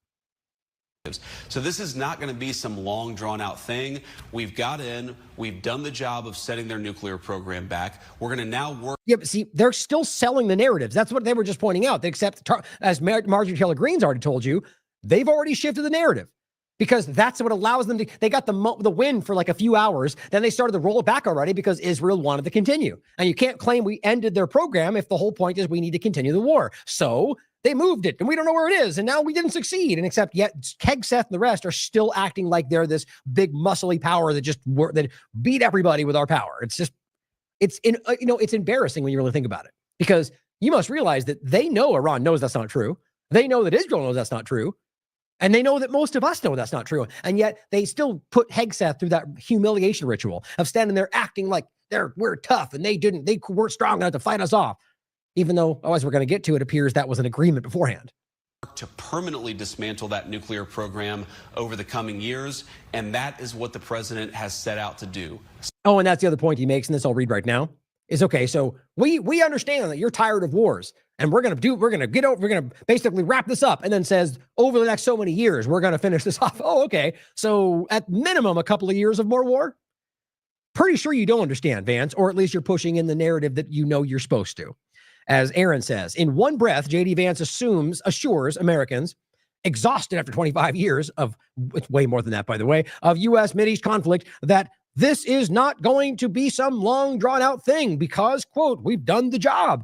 So this is not going to be some long drawn out thing. We've got in, we've done the job of setting their nuclear program back. We're going to now work. Yeah, but see, they're still selling the narratives. That's what they were just pointing out. Except, as Marjorie Taylor Greene's already told you, they've already shifted the narrative because that's what allows them to, they got the win for like a few hours. Then they started to roll it back already because Israel wanted to continue. And you can't claim we ended their program if the whole point is we need to continue the war. So they moved it and we don't know where it is. And now we didn't succeed. And except yet Hegseth and the rest are still acting like they're this big muscly power that beat everybody with our power. It's embarrassing when you really think about it, because you must realize that they know Iran knows that's not true. They know that Israel knows that's not true. And they know that most of us know that's not true. And yet they still put Hegseth through that humiliation ritual of standing there acting like we're tough and they weren't strong enough to fight us off. Even though, as we're going to get to, it appears that was an agreement beforehand. To permanently dismantle that nuclear program over the coming years. And that is what the president has set out to do. Oh, and that's the other point he makes, and this I'll read right now, is okay, so we understand that you're tired of wars, and we're going to basically wrap this up, and then says over the next so many years, we're going to finish this off. Oh, okay. So at minimum, a couple of years of more war? Pretty sure you don't understand, Vance, or at least you're pushing in the narrative that you know you're supposed to. As Aaron says, in one breath, J.D. Vance assures Americans, exhausted after 25 years of, it's way more than that, by the way, of U.S. Mideast conflict, that this is not going to be some long drawn out thing because, quote, we've done the job.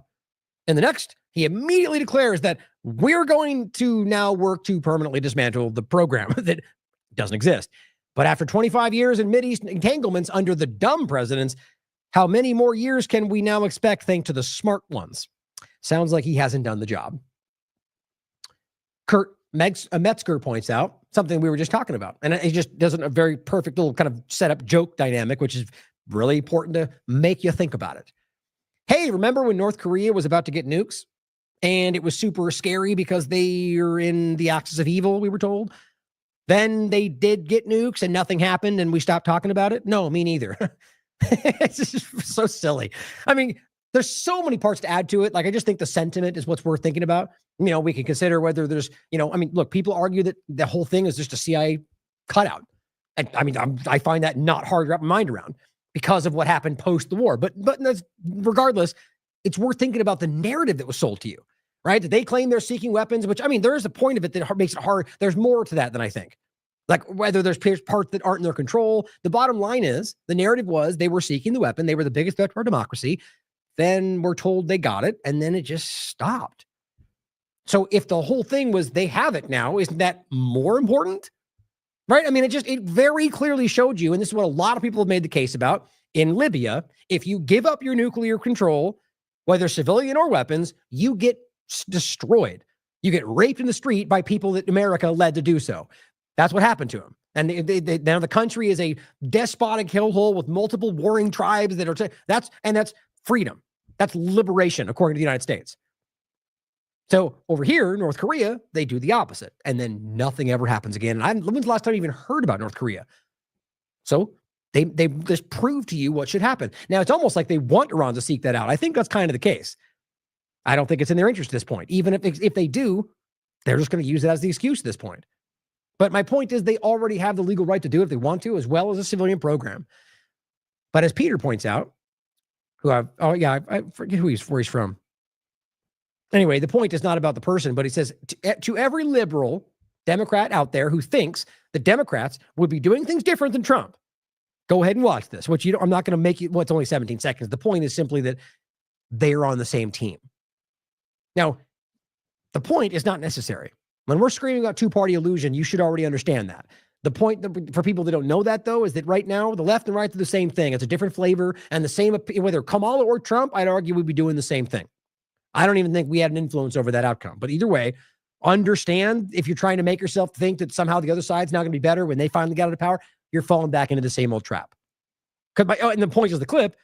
And the next, he immediately declares that we're going to now work to permanently dismantle the program that doesn't exist. But after 25 years in Mideast entanglements under the dumb presidents, how many more years can we now expect thanks to the smart ones? Sounds like he hasn't done the job. Kurt Metzger points out something we were just talking about, and he just does a very perfect little kind of setup joke dynamic, which is really important to make you think about it. Hey, remember when North Korea was about to get nukes and it was super scary because they are in the axis of evil, we were told? Then they did get nukes and nothing happened and we stopped talking about it? No, me neither. It's just so silly. I mean, there's so many parts to add to it. Like, I just think the sentiment is what's worth thinking about. You know, we can consider whether there's, I mean, look, people argue that the whole thing is just a CIA cutout. And I mean, I find that not hard to wrap my mind around because of what happened post the war. But regardless, it's worth thinking about the narrative that was sold to you, right? That they claim they're seeking weapons, which, I mean, there is a point of it that makes it hard. There's more to that than I think. Like, whether there's parts that aren't in their control, the bottom line is the narrative was they were seeking the weapon. They were the biggest threat to our democracy. Then we're told they got it, and then it just stopped. So if the whole thing was they have it now, isn't that more important? Right? I mean, it very clearly showed you, and this is what a lot of people have made the case about, in Libya, if you give up your nuclear control, whether civilian or weapons, you get destroyed. You get raped in the street by people that America led to do so. That's what happened to them. And now the country is a despotic hellhole with multiple warring tribes that are, that's freedom. That's liberation, according to the United States. So over here, North Korea, they do the opposite. And then nothing ever happens again. And when's the last time you even heard about North Korea? So they just prove to you what should happen. Now, it's almost like they want Iran to seek that out. I think that's kind of the case. I don't think it's in their interest at this point. Even if they do, they're just going to use it as the excuse at this point. But my point is they already have the legal right to do it if they want to, as well as a civilian program. But as Peter points out, I forget where he's from. Anyway, the point is not about the person, but he says to every liberal Democrat out there who thinks the Democrats would be doing things different than Trump, go ahead and watch this. I'm not going to make it. It's only 17 seconds. The point is simply that they're on the same team. Now, the point is not necessary. When we're screaming about two-party illusion, you should already understand that. The point for people that don't know that, though, is that right now, the left and right do the same thing. It's a different flavor, and the same, whether Kamala or Trump, I'd argue we'd be doing the same thing. I don't even think we had an influence over that outcome. But either way, understand if you're trying to make yourself think that somehow the other side's not going to be better when they finally get out of power, you're falling back into the same old trap. And the point is the clip,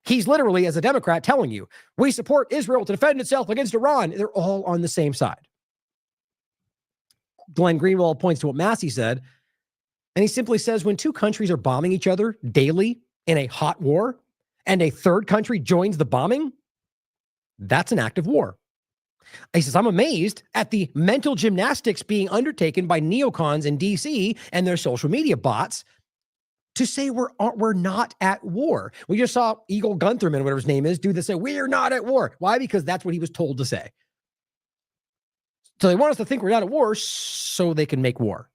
he's literally, as a Democrat, telling you, we support Israel to defend itself against Iran. They're all on the same side. Glenn Greenwald points to what Massey said, and he simply says, when two countries are bombing each other daily in a hot war, and a third country joins the bombing, that's an act of war. He says, I'm amazed at the mental gymnastics being undertaken by neocons in DC and their social media bots to say we're not at war. We just saw Eagle Guntherman, whatever his name is, do this, say, we're not at war. Why? Because that's what he was told to say. So they want us to think we're not at war so they can make war.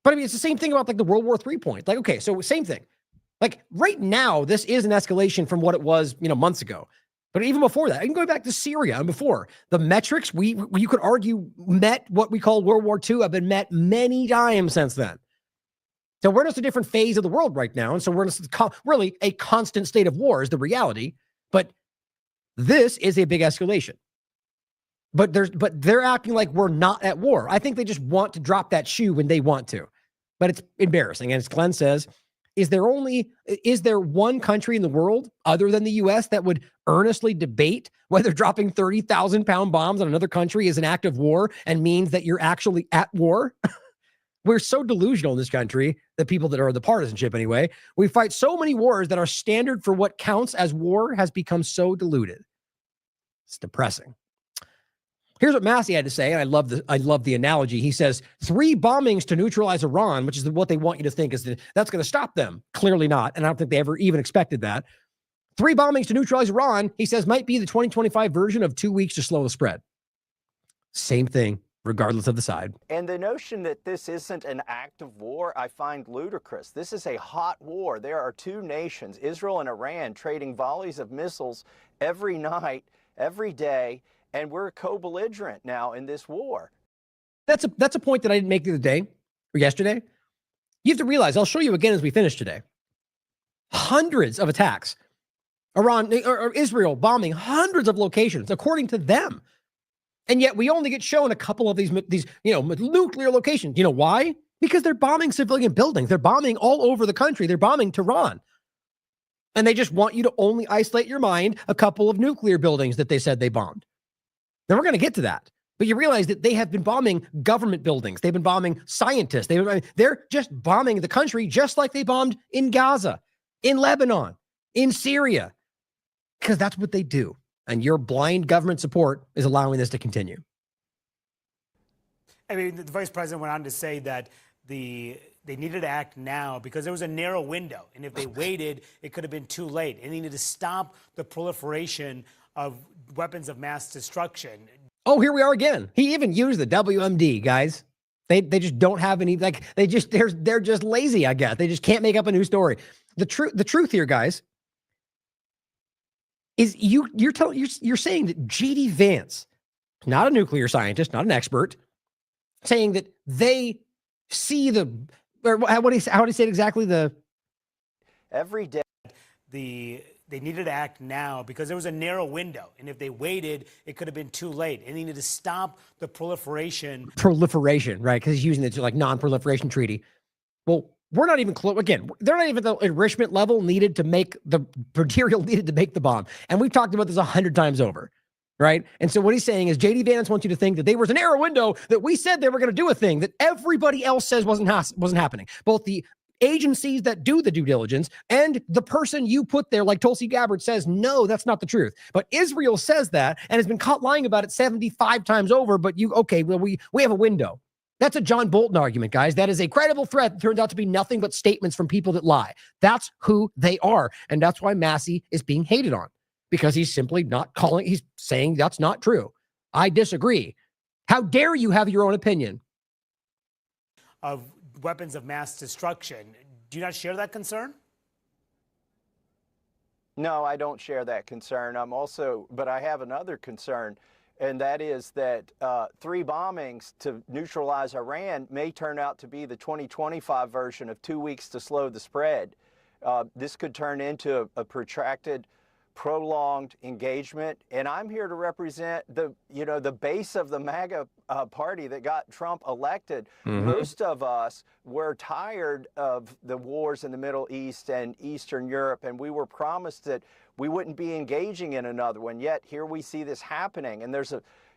But I mean, it's the same thing about like the World War III point. Like, okay, so same thing. Like right now, this is an escalation from what it was, months ago. But even before that, I can go back to Syria and before. The metrics, you could argue, met what we call World War II, have been met many times since then. So we're in just a different phase of the world right now. And so we're in really a constant state of war is the reality. But this is a big escalation. But they're acting like we're not at war. I think they just want to drop that shoe when they want to. But it's embarrassing. And as Glenn says, is there one country in the world other than the U.S. that would earnestly debate whether dropping 30,000-pound bombs on another country is an act of war and means that you're actually at war? We're so delusional in this country, the people that are the partisanship anyway. We fight so many wars that our standard for what counts as war has become so diluted. It's depressing. Here's what Massey had to say, and I love the analogy. He says, 3 bombings to neutralize Iran, which is what they want you to think is that's going to stop them. Clearly not, and I don't think they ever even expected that. 3 bombings to neutralize Iran, he says, might be the 2025 version of 2 weeks to slow the spread. Same thing, regardless of the side. And the notion that this isn't an act of war, I find ludicrous. This is a hot war. There are 2 nations, Israel and Iran, trading volleys of missiles every night, every day, and we're co-belligerent now in this war. That's a point that I didn't make the other day or yesterday. You have to realize, I'll show you again as we finish today. Hundreds of attacks. Iran or Israel bombing hundreds of locations, according to them. And yet we only get shown a couple of these nuclear locations. You know why? Because they're bombing civilian buildings. They're bombing all over the country. They're bombing Tehran. And they just want you to only isolate your mind a couple of nuclear buildings that they said they bombed. Then we're going to get to that. But you realize that they have been bombing government buildings. They've been bombing scientists. They're just bombing the country just like they bombed in Gaza, in Lebanon, in Syria, because that's what they do. And your blind government support is allowing this to continue. I mean, the vice president went on to say that they needed to act now because there was a narrow window. And if they waited, it could have been too late. And they needed to stop the proliferation of weapons of mass destruction. Oh, here we are again. He even used the WMD, guys. They just don't have any, like, they're just lazy, I guess. They just can't make up a new story. The truth here, guys, is you're saying that J.D. Vance, not a nuclear scientist, not an expert, saying that they see how would he say it exactly? Every day. They needed to act now because there was a narrow window. And if they waited, it could have been too late. And they needed to stop the proliferation. Proliferation, right? Because he's using the like non-proliferation treaty. Well, we're not even close. Again, they're not even the enrichment level needed to make the material needed to make the bomb. And we've talked about this 100 times over, right? And so what he's saying is J.D. Vance wants you to think that there was a narrow window that we said they were going to do a thing that everybody else says wasn't happening. Both the agencies that do the due diligence and the person you put there, like Tulsi Gabbard, says, no, that's not the truth. But Israel says that and has been caught lying about it 75 times over. But we have a window. That's a John Bolton argument, guys. That is a credible threat that turns out to be nothing but statements from people that lie. That's who they are. And that's why Massey is being hated on, because he's simply he's saying that's not true. I disagree. How dare you have your own opinion? Of weapons of mass destruction. Do you not share that concern? No, I don't share that concern. But I have another concern. and that is that 3 bombings to neutralize Iran may turn out to be the 2025 version of 2 weeks to slow the spread. This could turn into a protracted, prolonged engagement, and I'm here to represent the base of the MAGA party that got Trump elected. Most of us were tired of the wars in the Middle East and Eastern Europe, and we were promised that we wouldn't be engaging in another one. Yet here we see this happening, and there's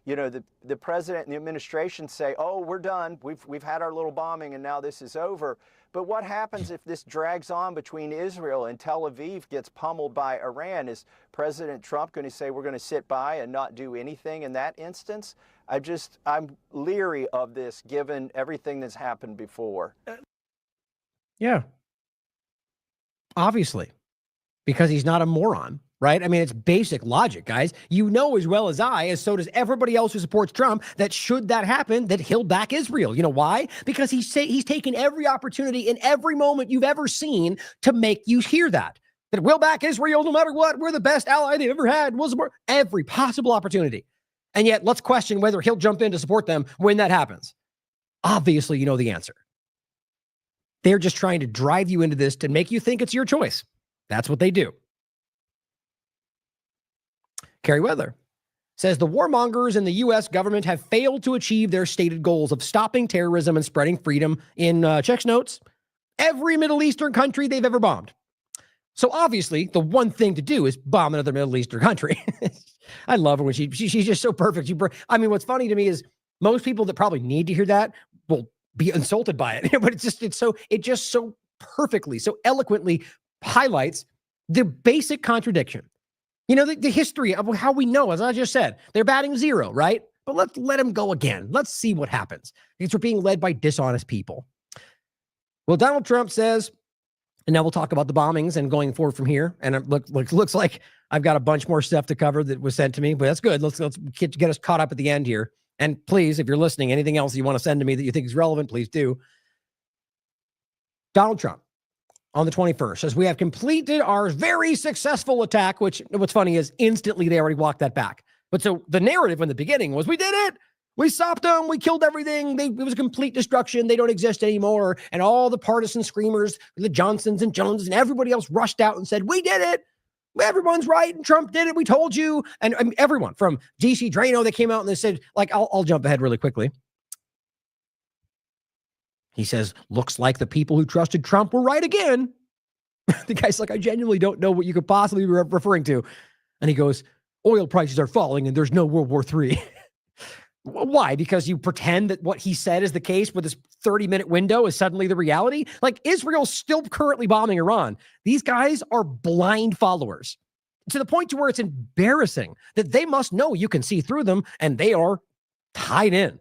the president and the administration say, "Oh, we're done. We've had our little bombing, and now this is over." But what happens if this drags on between Israel and Tel Aviv gets pummeled by Iran? Is President Trump going to say we're going to sit by and not do anything in that instance? I'm leery of this given everything that's happened before. Yeah. Obviously, because he's not a moron. Right? I mean, it's basic logic, guys. You know as well as I, as so does everybody else who supports Trump, that should that happen, that he'll back Israel. You know why? Because he's taken every opportunity in every moment you've ever seen to make you hear that we'll back Israel no matter what. We're the best ally they've ever had. We'll support every possible opportunity. And yet, let's question whether he'll jump in to support them when that happens. Obviously, you know the answer. They're just trying to drive you into this to make you think it's your choice. That's what they do. Carrie Weather says the warmongers in the U.S. government have failed to achieve their stated goals of stopping terrorism and spreading freedom in, checks notes, every Middle Eastern country they've ever bombed. So obviously, the one thing to do is bomb another Middle Eastern country. I love her when she's just so perfect. I mean, what's funny to me is most people that probably need to hear that will be insulted by it. But it just so perfectly, so eloquently highlights the basic contradiction. You know, the history of how we know, as I just said, they're batting 0, right? But let's let them go again. Let's see what happens. Because we're being led by dishonest people. Well, Donald Trump says, and now we'll talk about the bombings and going forward from here. And it looks like I've got a bunch more stuff to cover that was sent to me, but that's good. Let's get us caught up at the end here. And please, if you're listening, anything else you want to send to me that you think is relevant, please do. Donald Trump, on the 21st, says we have completed our very successful attack, which what's funny is instantly they already walked that back. But so the narrative in the beginning was we did it. We stopped them. We killed everything. It was a complete destruction. They don't exist anymore. And all the partisan screamers, the Johnsons and Joneses and everybody else rushed out and said, we did it. Everyone's right. And Trump did it. We told you. And I mean, everyone from DC Drano, they came out and they said, like, I'll jump ahead really quickly. He says, looks like the people who trusted Trump were right again. The guy's like, I genuinely don't know what you could possibly be referring to. And he goes, oil prices are falling and there's no World War III. Why? Because you pretend that what he said is the case with this 30-minute window is suddenly the reality? Like, Israel's still currently bombing Iran. These guys are blind followers to the point to where it's embarrassing that they must know you can see through them and they are tied in.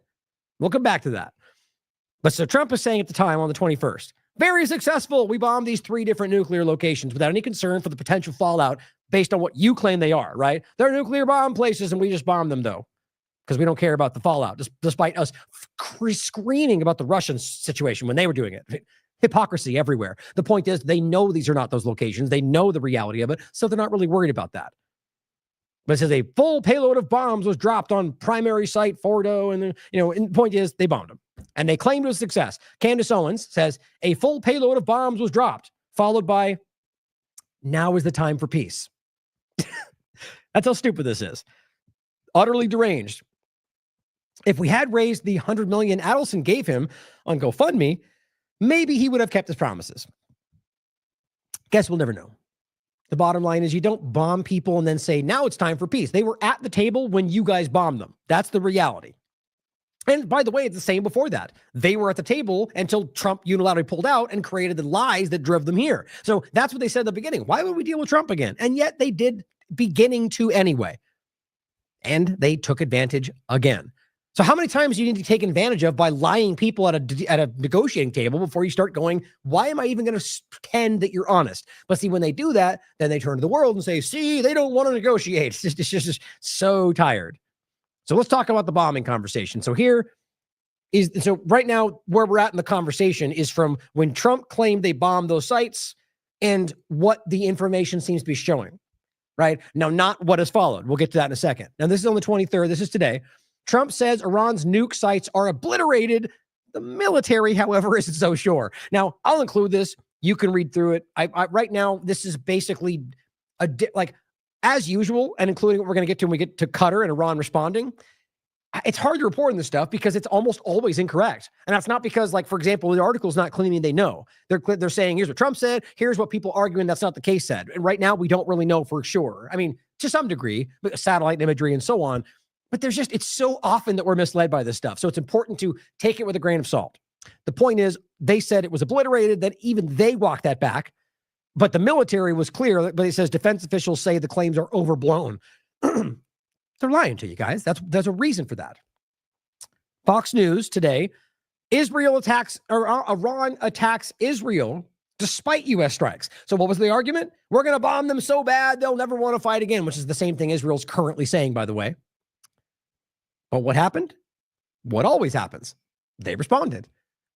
We'll come back to that. But so Trump is saying at the time on the 21st, very successful. We bombed these 3 different nuclear locations without any concern for the potential fallout based on what you claim they are, right? They're nuclear bomb places and we just bombed them though, because we don't care about the fallout, despite us screaming about the Russian situation when they were doing it. Hypocrisy everywhere. The point is they know these are not those locations. They know the reality of it, so they're not really worried about that. But it says a full payload of bombs was dropped on primary site Fordo, and and the point is they bombed them. And they claimed it was a success. Candace Owens says a full payload of bombs was dropped, followed by, now is the time for peace. That's how stupid this is. Utterly deranged. If we had raised the $100 million Adelson gave him on GoFundMe, maybe he would have kept his promises. Guess we'll never know. The bottom line is you don't bomb people and then say, now it's time for peace. They were at the table when you guys bombed them. That's the reality. And by the way, it's the same before that. They were at the table until Trump unilaterally pulled out and created the lies that drove them here. So that's what they said at the beginning. Why would we deal with Trump again? And yet they did, beginning to anyway. And they took advantage again. So how many times do you need to take advantage of by lying people at a negotiating table before you start going, why am I even going to pretend that you're honest? But see, when they do that, then they turn to the world and say, see, they don't want to negotiate. It's just so tired. So let's talk about the bombing conversation. So right now, where we're at in the conversation is from when Trump claimed they bombed those sites and what the information seems to be showing, right? Now, not what has followed. We'll get to that in a second. Now, this is on the 23rd. This is today. Trump says Iran's nuke sites are obliterated. The military, however, isn't so sure. Now, I'll include this. You can read through it. Right now, this is basically like as usual, and including what we're going to get to when we get to Qatar and Iran responding. It's hard to report on this stuff because it's almost always incorrect. And that's not because, like, for example, the article's not claiming they know. They're saying, here's what Trump said, here's what people arguing that's not the case said. And right now, we don't really know for sure. I mean, to some degree, but satellite imagery and so on. But it's so often that we're misled by this stuff. So it's important to take it with a grain of salt. The point is, they said it was obliterated, that even they walked that back. But the military was clear, but it says defense officials say the claims are overblown. They're lying to you guys. There's a reason for that. Fox News today, Iran attacks Israel despite U.S. strikes. So what was the argument? We're going to bomb them so bad they'll never want to fight again, which is the same thing Israel's currently saying, by the way. But what happened? What always happens? They responded.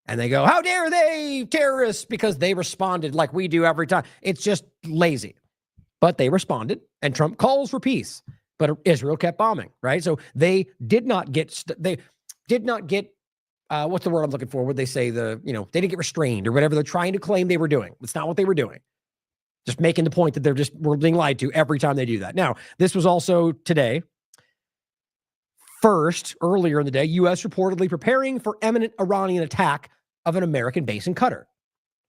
And they go, how dare they, terrorists, because they responded like we do every time. It's just lazy. But they responded, and Trump calls for peace. But Israel kept bombing, right? So they did not get, what's the word I'm looking for? Would they say they didn't get restrained or whatever they're trying to claim they were doing. It's not what they were doing. Just making the point that we're being lied to every time they do that. Now, this was also today. First, earlier in the day, U.S. reportedly preparing for imminent Iranian attack of an American base in Qatar.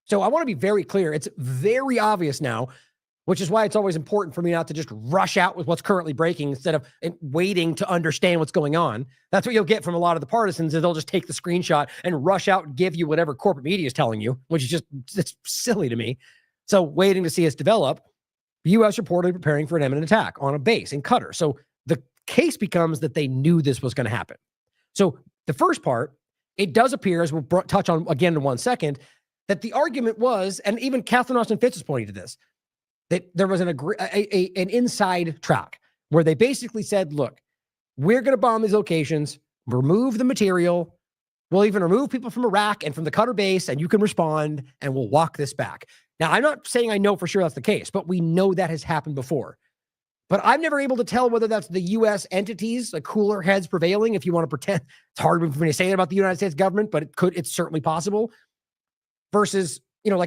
So I want to be very clear. It's very obvious now, which is why it's always important for me not to just rush out with what's currently breaking instead of waiting to understand what's going on. That's what you'll get from a lot of the partisans, is they'll just take the screenshot and rush out and give you whatever corporate media is telling you, which is it's silly to me. So waiting to see us develop, the U.S. reportedly preparing for an imminent attack on a base in Qatar. So the case becomes that they knew this was going to happen. So the first part, it does appear, as we'll touch on again in 1 second, that the argument was, and even Catherine Austin Fitts is pointing to this, that there was an inside track where they basically said, look, we're going to bomb these locations, remove the material, we'll even remove people from Iraq and from the Qatar base, and you can respond, and we'll walk this back. Now, I'm not saying I know for sure that's the case, but we know that has happened before. But I'm never able to tell whether that's the U.S. entities, like cooler heads prevailing, if you want to pretend. It's hard for me to say that about the United States government, but it's certainly possible, versus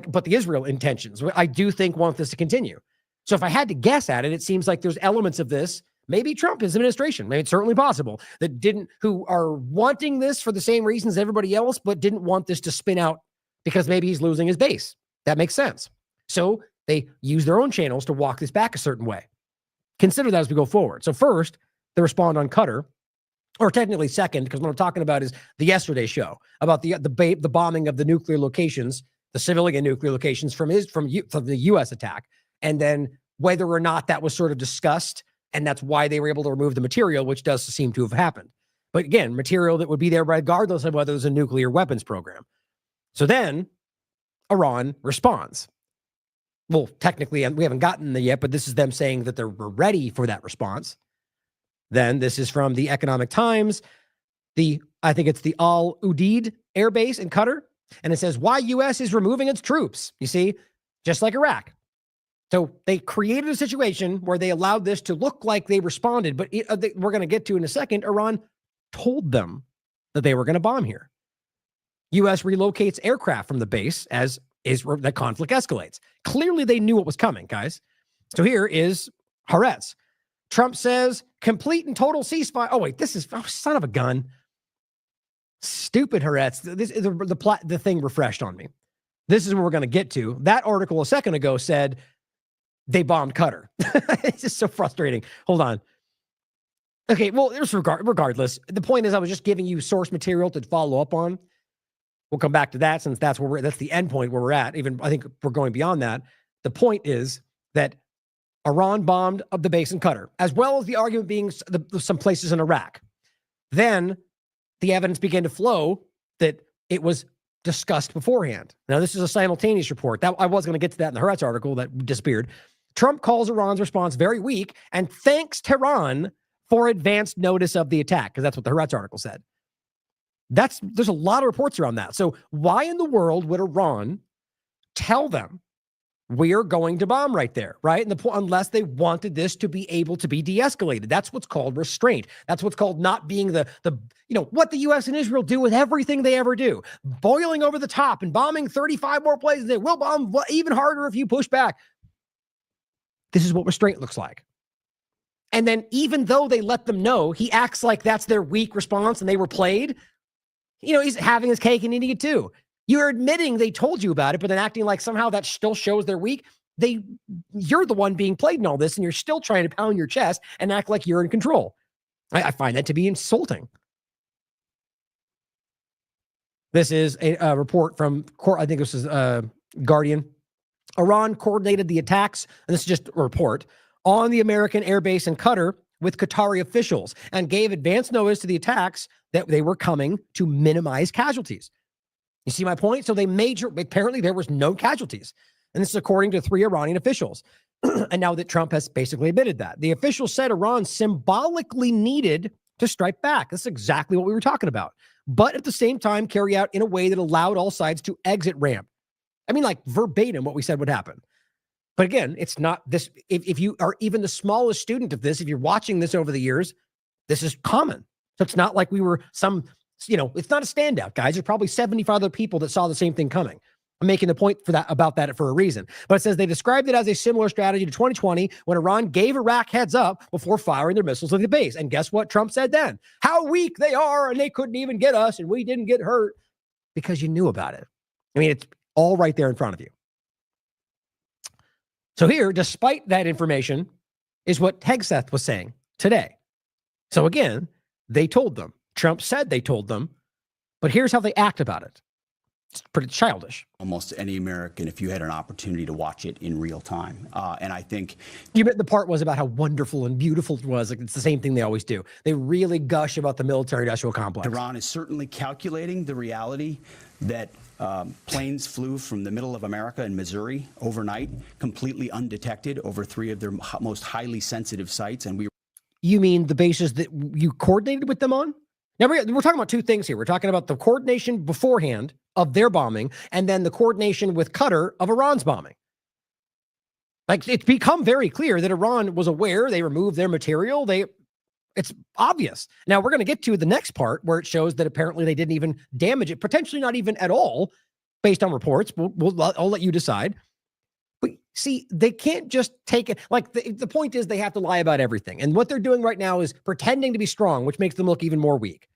but the Israel intentions, I do think want this to continue. So if I had to guess at it, it seems like there's elements of this, maybe Trump, his administration, maybe it's certainly possible, who are wanting this for the same reasons as everybody else, but didn't want this to spin out because maybe he's losing his base. That makes sense. So they use their own channels to walk this back a certain way. Consider that as we go forward. So first, they respond on Qatar, or technically second, because what I'm talking about is the yesterday show about the bombing of the nuclear locations, the civilian nuclear locations from the U.S. attack, and then whether or not that was sort of discussed, and that's why they were able to remove the material, which does seem to have happened. But again, material that would be there regardless of whether there's a nuclear weapons program. So then Iran responds. Well, technically, we haven't gotten there yet, but this is them saying that they're ready for that response. Then this is from the Economic Times. I think it's the Al Udeid Air Base in Qatar. And it says, why U.S. is removing its troops. You see, just like Iraq. So they created a situation where they allowed this to look like they responded, but we're going to get to in a second, Iran told them that they were going to bomb here. U.S. relocates aircraft from the base as the conflict escalates. Clearly, they knew what was coming, guys. So here is Haaretz. Trump says, complete and total ceasefire. Oh, wait, this is, son of a gun. Stupid Haaretz. This is the thing refreshed on me. This is where we're going to get to. That article a second ago said they bombed Qatar. It's just so frustrating. Hold on. Okay, well, regardless, the point is I was just giving you source material to follow up on. We'll come back to that since that's the end point where we're at. Even I think we're going beyond that. The point is that Iran bombed the base in Qatar, as well as the argument being some places in Iraq. Then the evidence began to flow that it was discussed beforehand. Now, this is a simultaneous report. That I was going to get to that in the Haaretz article that disappeared. Trump calls Iran's response very weak and thanks Tehran for advanced notice of the attack, because that's what the Haaretz article said. There's a lot of reports around that. So why in the world would Iran tell them we're going to bomb right there, right? And unless they wanted this to be able to be de-escalated. That's what's called restraint. That's what's called not being what the U.S. and Israel do with everything they ever do, boiling over the top and bombing 35 more places. They will bomb even harder if you push back. This is what restraint looks like. And then even though they let them know, he acts like that's their weak response and they were played. He's having his cake and eating it too. You're admitting they told you about it, but then acting like somehow that still shows they're weak. You're the one being played in all this, and you're still trying to pound your chest and act like you're in control. I find that to be insulting. This is a report from, I think this is Guardian. Iran coordinated the attacks, and this is just a report, on the American airbase in Qatar with Qatari officials and gave advance notice to the attacks that they were coming to minimize casualties. You see my point? So apparently there was no casualties. And this is according to 3 Iranian officials. And now that Trump has basically admitted that. The officials said Iran symbolically needed to strike back. That's exactly what we were talking about. But at the same time, carry out in a way that allowed all sides to exit ramp. I mean, like verbatim what we said would happen. But again, it's not this. If you are even the smallest student of this, if you're watching this over the years, this is common. So it's not like we were it's not a standout, guys. There's probably 75 other people that saw the same thing coming. I'm making the point about that for a reason. But it says they described it as a similar strategy to 2020 when Iran gave Iraq heads up before firing their missiles at the base. And guess what Trump said then? How weak they are, and they couldn't even get us, and we didn't get hurt because you knew about it. I mean, it's all right there in front of you. So here, despite that information, is what Hegseth was saying today. So again, they told them. Trump said they told them, but here's how they act about it. It's pretty childish. Almost any American, if you had an opportunity to watch it in real time. And I think the part was about how wonderful and beautiful it was. Like, it's the same thing they always do. They really gush about the military-industrial complex. Iran is certainly calculating the reality that planes flew from the middle of America in Missouri overnight, completely undetected over 3 of their most highly sensitive sites. And You mean the bases that you coordinated with them on? Now, we're talking about 2 things here. We're talking about the coordination beforehand of their bombing and then the coordination with Qatar of Iran's bombing. Like, it's become very clear that Iran was aware. They removed their material. It's obvious. Now, we're going to get to the next part where it shows that apparently they didn't even damage it, potentially not even at all, based on reports. I'll let you decide. But see, they can't just take it. Like, the point is they have to lie about everything. And what they're doing right now is pretending to be strong, which makes them look even more weak.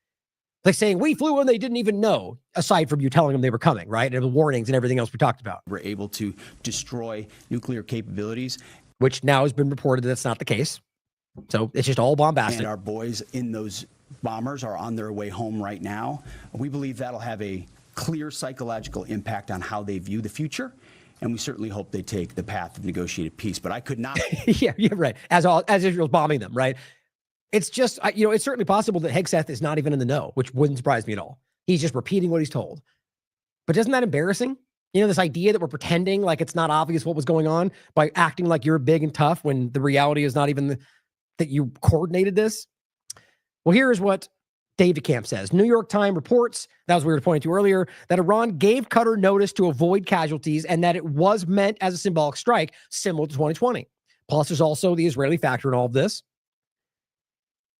Like saying, we flew and they didn't even know, aside from you telling them they were coming, right? And the warnings and everything else we talked about. We're able to destroy nuclear capabilities. Which now has been reported that that's not the case. So it's just all bombastic. And our boys in those bombers are on their way home right now. We believe that'll have a clear psychological impact on how they view the future. And we certainly hope they take the path of negotiated peace. But I could not. Yeah, right. As Israel's bombing them, right? It's just, it's certainly possible that Hegseth is not even in the know, which wouldn't surprise me at all. He's just repeating what he's told. But isn't that embarrassing? This idea that we're pretending like it's not obvious what was going on by acting like you're big and tough when the reality is not even that you coordinated this. Well, here's what Dave DeCamp says. New York Times reports, that was what we were pointing to earlier, that Iran gave Qatar notice to avoid casualties and that it was meant as a symbolic strike similar to 2020. Plus, there's also the Israeli factor in all of this.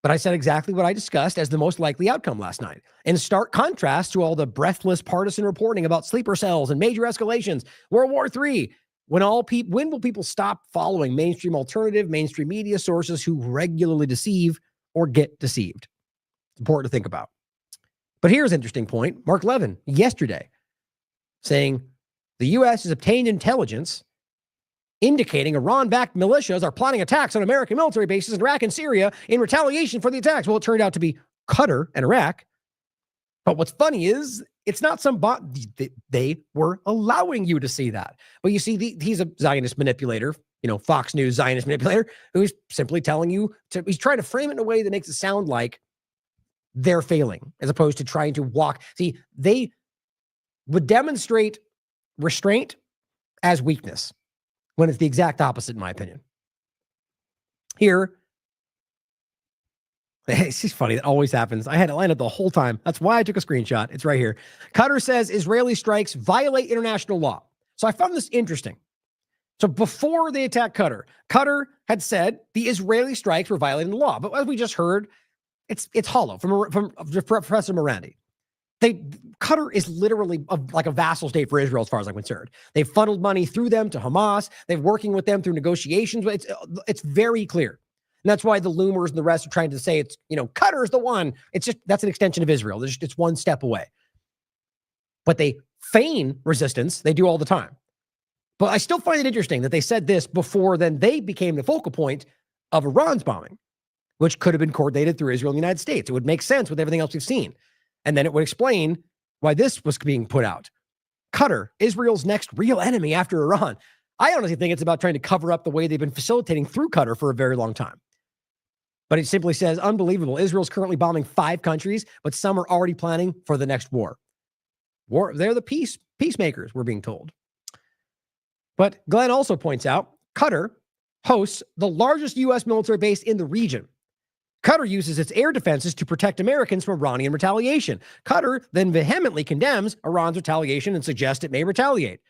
But I said exactly what I discussed as the most likely outcome last night. In stark contrast to all the breathless partisan reporting about sleeper cells and major escalations, World War III, when will people stop following mainstream media sources who regularly deceive or get deceived? It's important to think about. But here's an interesting point. Mark Levin, yesterday, saying the U.S. has obtained intelligence indicating Iran-backed militias are plotting attacks on American military bases in Iraq and Syria in retaliation for the attacks. Well, it turned out to be Qatar and Iraq. But what's funny is it's not some bot. They were allowing you to see that. But you see, he's a Zionist manipulator, Fox News Zionist manipulator, who's simply telling you he's trying to frame it in a way that makes it sound like they're failing as opposed to trying to walk. See, they would demonstrate restraint as weakness, when it's the exact opposite, in my opinion. Here, it's just funny. That always happens. I had it lined up the whole time. That's why I took a screenshot. It's right here. Qatar says Israeli strikes violate international law. So I found this interesting. So before they attacked Qatar, Qatar had said the Israeli strikes were violating the law. But as we just heard, it's hollow from Professor Morandi. Qatar is literally like a vassal state for Israel, as far as I'm concerned. They've funneled money through them to Hamas. They're working with them through negotiations. It's very clear. And that's why the loomers and the rest are trying to say it's, Qatar is the one. It's just, that's an extension of Israel. It's one step away. But they feign resistance. They do all the time. But I still find it interesting that they said this before then they became the focal point of Iran's bombing, which could have been coordinated through Israel and the United States. It would make sense with everything else we've seen. And then it would explain why this was being put out. Qatar, Israel's next real enemy after Iran. I honestly think it's about trying to cover up the way they've been facilitating through Qatar for a very long time. But it simply says, unbelievable. Israel's currently bombing 5 countries, but some are already planning for the next war. They're the peacemakers, we're being told. But Glenn also points out, Qatar hosts the largest U.S. military base in the region. Qatar uses its air defenses to protect Americans from Iranian retaliation. Qatar then vehemently condemns Iran's retaliation and suggests it may retaliate.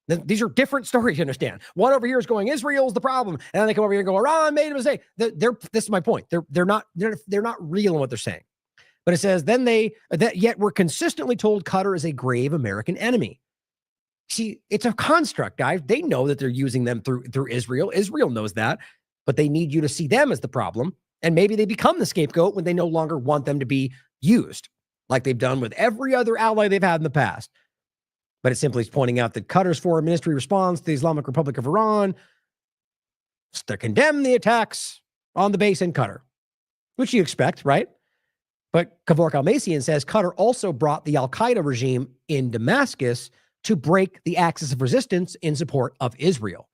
These are different stories, you understand. One over here is going, Israel's the problem. And then they come over here and go, Iran made a mistake. This is my point. They're not real in what they're saying. But it says, yet we're consistently told Qatar is a grave American enemy. See, it's a construct, guys. They know that they're using them through Israel. Israel knows that, but they need you to see them as the problem. And maybe they become the scapegoat when they no longer want them to be used, like they've done with every other ally they've had in the past. But it simply is pointing out that Qatar's foreign ministry response to the Islamic Republic of Iran to condemn the attacks on the base in Qatar, which you expect, right? But Kevork Almassian says Qatar also brought the al-Qaeda regime in Damascus to break the axis of resistance in support of Israel.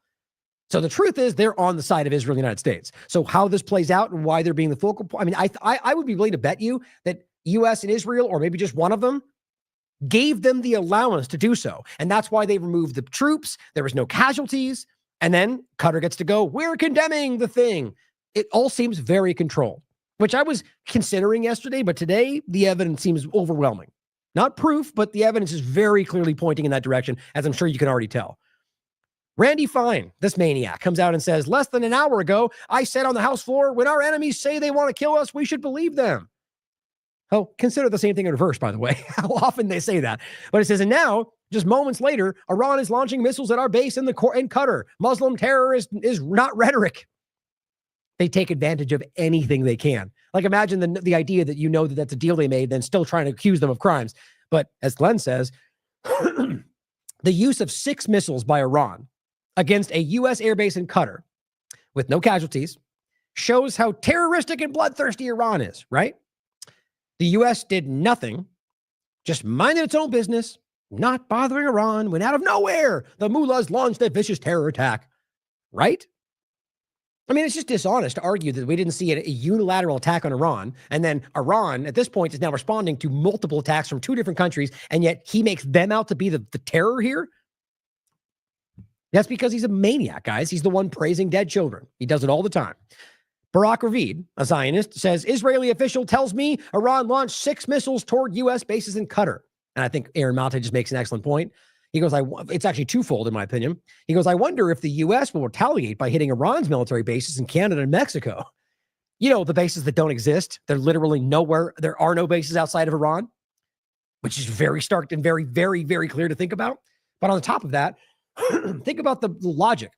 So the truth is they're on the side of Israel and the United States. So how this plays out and why they're being the focal point, I mean, I would be willing to bet you that U.S. and Israel, or maybe just one of them, gave them the allowance to do so. And that's why they removed the troops. There was no casualties. And then Qatar gets to go, we're condemning the thing. It all seems very controlled, which I was considering yesterday, but today the evidence seems overwhelming. Not proof, but the evidence is very clearly pointing in that direction, as I'm sure you can already tell. Randy Fine, this maniac, comes out and says, less than an hour ago, I said on the House floor, when our enemies say they want to kill us, we should believe them. Oh, consider the same thing in reverse, by the way, how often they say that. But it says, and now, just moments later, Iran is launching missiles at our base in Qatar. Muslim terror is not rhetoric. They take advantage of anything they can. Like imagine the idea that that that's a deal they made, then still trying to accuse them of crimes. But as Glenn says, the use of 6 missiles by Iran against a U.S. airbase in Qatar with no casualties shows how terroristic and bloodthirsty Iran is, right? The U.S. did nothing, just minded its own business, not bothering Iran, when out of nowhere, the mullahs launched a vicious terror attack, right? I mean, it's just dishonest to argue that we didn't see a unilateral attack on Iran, and then Iran, at this point, is now responding to multiple attacks from 2 different countries, and yet he makes them out to be the terror here? That's because he's a maniac, guys. He's the one praising dead children. He does it all the time. Barak Ravid, a Zionist, says, Israeli official tells me Iran launched 6 missiles toward U.S. bases in Qatar. And I think Aaron Malte just makes an excellent point. He goes, it's actually twofold in my opinion. He goes, I wonder if the U.S. will retaliate by hitting Iran's military bases in Canada and Mexico. You know, the bases that don't exist. They're literally nowhere. There are no bases outside of Iran, which is very stark and very, very, very clear to think about. But on the top of that, think about the logic.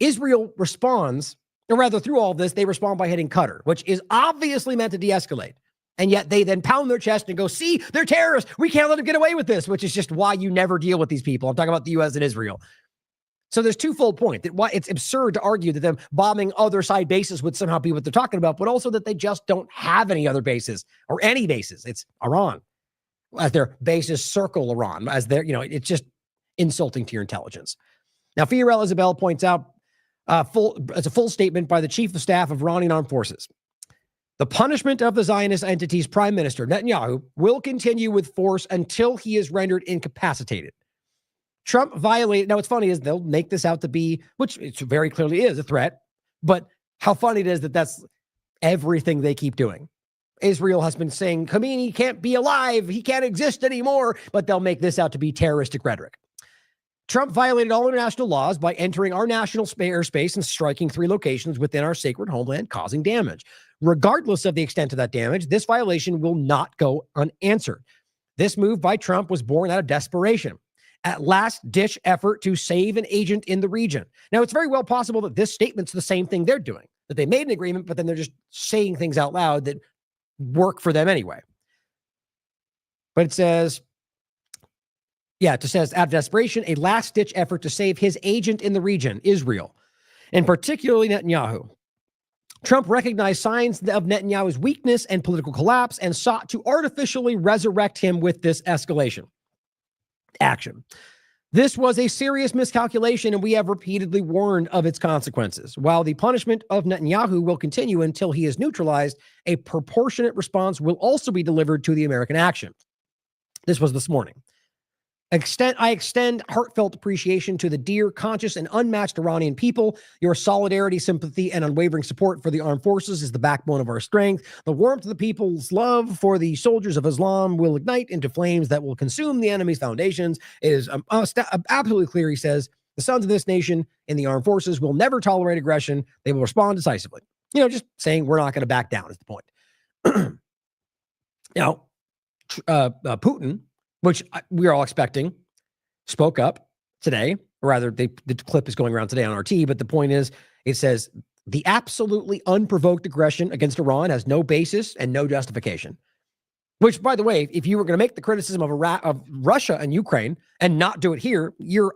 Israel responds, or rather through all of this, they respond by hitting Qatar, which is obviously meant to de-escalate. And yet they then pound their chest and go, see, they're terrorists. We can't let them get away with this, which is just why you never deal with these people. I'm talking about the U.S. and Israel. So there's twofold point that why it's absurd to argue that them bombing other side bases would somehow be what they're talking about, but also that they just don't have any other bases or any bases. It's Iran. As their bases circle Iran, as their, it's just insulting to your intelligence. Now, Fiorel Isabel points out it's a full statement by the Chief of Staff of Iranian Armed Forces. The punishment of the Zionist entity's prime minister, Netanyahu, will continue with force until he is rendered incapacitated. Trump violated, now what's funny is they'll make this out to be, which it very clearly is a threat, but how funny it is that that's everything they keep doing. Israel has been saying, Khomeini can't be alive, he can't exist anymore, but they'll make this out to be terroristic rhetoric. Trump violated all international laws by entering our national airspace and striking 3 locations within our sacred homeland, causing damage. Regardless of the extent of that damage, this violation will not go unanswered. This move by Trump was born out of desperation, at last-ditch effort to save an agent in the region. Now, it's very well possible that this statement's the same thing they're doing, that they made an agreement, but then they're just saying things out loud that work for them anyway. But it says, it says, out of desperation, a last-ditch effort to save his agent in the region, Israel, and particularly Netanyahu. Trump recognized signs of Netanyahu's weakness and political collapse and sought to artificially resurrect him with this escalation action. This was a serious miscalculation, and we have repeatedly warned of its consequences. While the punishment of Netanyahu will continue until he is neutralized, a proportionate response will also be delivered to the American action. This was this morning. I extend heartfelt appreciation to the dear, conscious, and unmatched Iranian people. Your solidarity, sympathy, and unwavering support for the armed forces is the backbone of our strength. The warmth of the people's love for the soldiers of Islam will ignite into flames that will consume the enemy's foundations. It is absolutely clear, he says, the sons of this nation in the armed forces will never tolerate aggression. They will respond decisively. Just saying we're not going to back down is the point. Now, Putin, which we're all expecting, spoke up today, or rather the clip is going around today on RT, but the point is, it says, the absolutely unprovoked aggression against Iran has no basis and no justification. Which, by the way, if you were going to make the criticism of Russia and Ukraine and not do it here, you're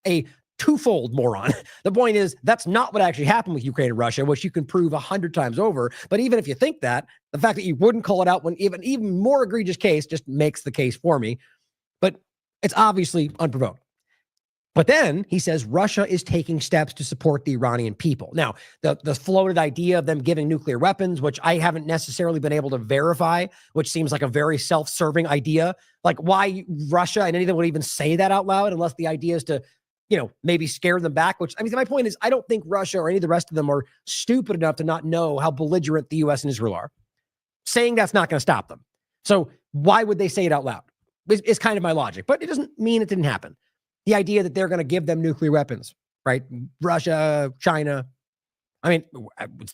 a twofold moron. The point is, that's not what actually happened with Ukraine and Russia, which you can prove 100 times over. But even if you think that, the fact that you wouldn't call it out when even more egregious case just makes the case for me. But it's obviously unprovoked. But then he says Russia is taking steps to support the Iranian people. Now, the floated idea of them giving nuclear weapons, which I haven't necessarily been able to verify, which seems like a very self-serving idea. Like, why Russia and any of them would even say that out loud unless the idea is to, maybe scare them back, which, my point is, I don't think Russia or any of the rest of them are stupid enough to not know how belligerent the U.S. and Israel are. Saying that's not going to stop them. So why would they say it out loud? It's kind of my logic, but it doesn't mean it didn't happen. The idea that they're going to give them nuclear weapons, right? Russia, China. It's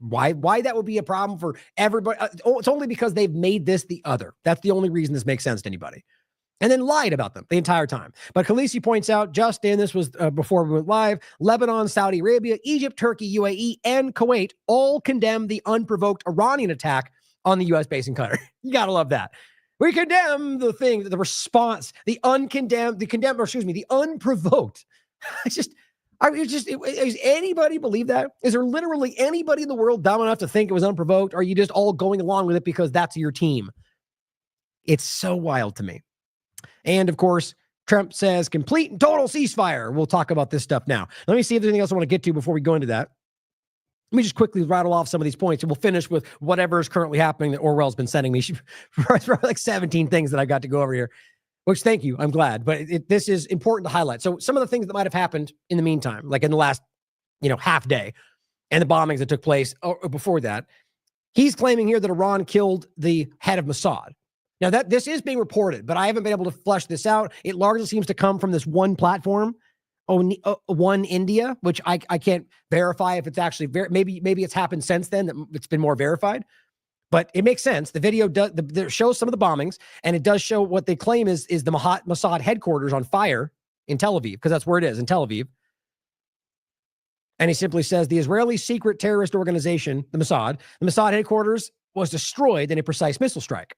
why that would be a problem for everybody. It's only because they've made this the other. That's the only reason this makes sense to anybody. And then lied about them the entire time. But Khaleesi points out, just in, this was before we went live, Lebanon, Saudi Arabia, Egypt, Turkey, UAE, and Kuwait all condemned the unprovoked Iranian attack on the U.S. base in Qatar. You got to love that. We condemn the response, the unprovoked. Does anybody believe that? Is there literally anybody in the world dumb enough to think it was unprovoked? Or are you just all going along with it because that's your team? It's so wild to me. And of course, Trump says complete and total ceasefire. We'll talk about this stuff now. Let me see if there's anything else I want to get to before we go into that. Let me just quickly rattle off some of these points, and we'll finish with whatever is currently happening that Orwell's been sending me. Like 17 things that I got to go over here, which thank you. I'm glad. But this is important to highlight. So some of the things that might have happened in the meantime, like in the last, half day, and the bombings that took place before that, he's claiming here that Iran killed the head of Mossad. Now, this is being reported, but I haven't been able to flesh this out. It largely seems to come from this one platform, One India, which I can't verify if it's actually maybe it's happened since then that it's been more verified, but it makes sense. The video shows some of the bombings, and it does show what they claim is the Mossad headquarters on fire in Tel Aviv, because that's where it is, in Tel Aviv. And he simply says the Israeli secret terrorist organization, the Mossad headquarters was destroyed in a precise missile strike.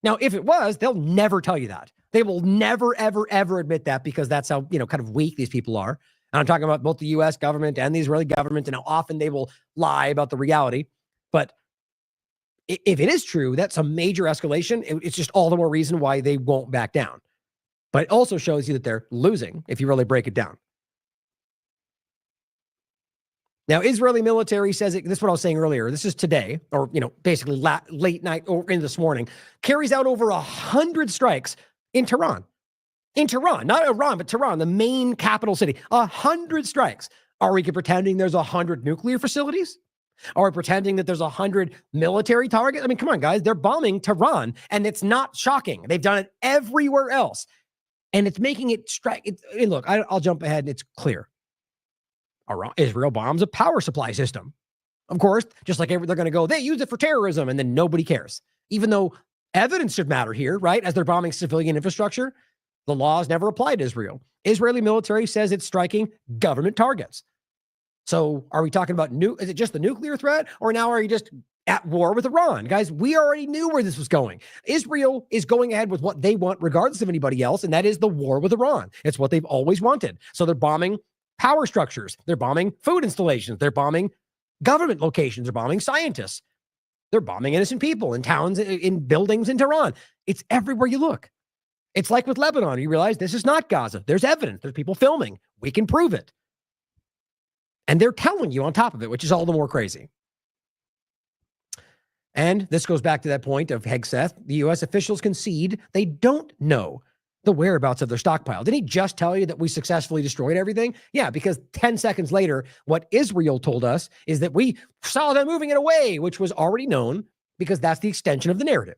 Now, if it was, they'll never tell you that. They will never, ever, ever admit that, because that's how, kind of weak these people are. And I'm talking about both the U.S. government and the Israeli government and how often they will lie about the reality. But if it is true, that's a major escalation. It's just all the more reason why they won't back down. But it also shows you that they're losing if you really break it down. Now, Israeli military says, this is what I was saying earlier, this is today, or, basically late night or into this morning, carries out over 100 strikes in Tehran. In Tehran, not Iran, but Tehran, the main capital city. 100 strikes. Are we pretending there's 100 nuclear facilities? Are we pretending that there's 100 military targets? Come on, guys, they're bombing Tehran, and it's not shocking. They've done it everywhere else. And it's making it strike. Look, I'll jump ahead and it's clear. Israel bombs a power supply system. Of course, just like they're going to go, they use it for terrorism, and then nobody cares. Even though evidence should matter here, right? As they're bombing civilian infrastructure, the laws never apply to Israel. Israeli military says it's striking government targets. So are we talking about is it just the nuclear threat, or now are you just at war with Iran? Guys, we already knew where this was going. Israel is going ahead with what they want regardless of anybody else, and that is the war with Iran. It's what they've always wanted. So they're bombing power structures. They're bombing food installations. They're bombing government locations. They're bombing scientists. They're bombing innocent people in towns, in buildings in Tehran. It's everywhere you look. It's like with Lebanon. You realize this is not Gaza. There's evidence. There's people filming. We can prove it. And they're telling you on top of it, which is all the more crazy. And this goes back to that point of Hegseth. The U.S. officials concede they don't know the whereabouts of their stockpile. Didn't he just tell you that we successfully destroyed everything? Yeah, because 10 seconds later, what Israel told us is that we saw them moving it away, which was already known because that's the extension of the narrative.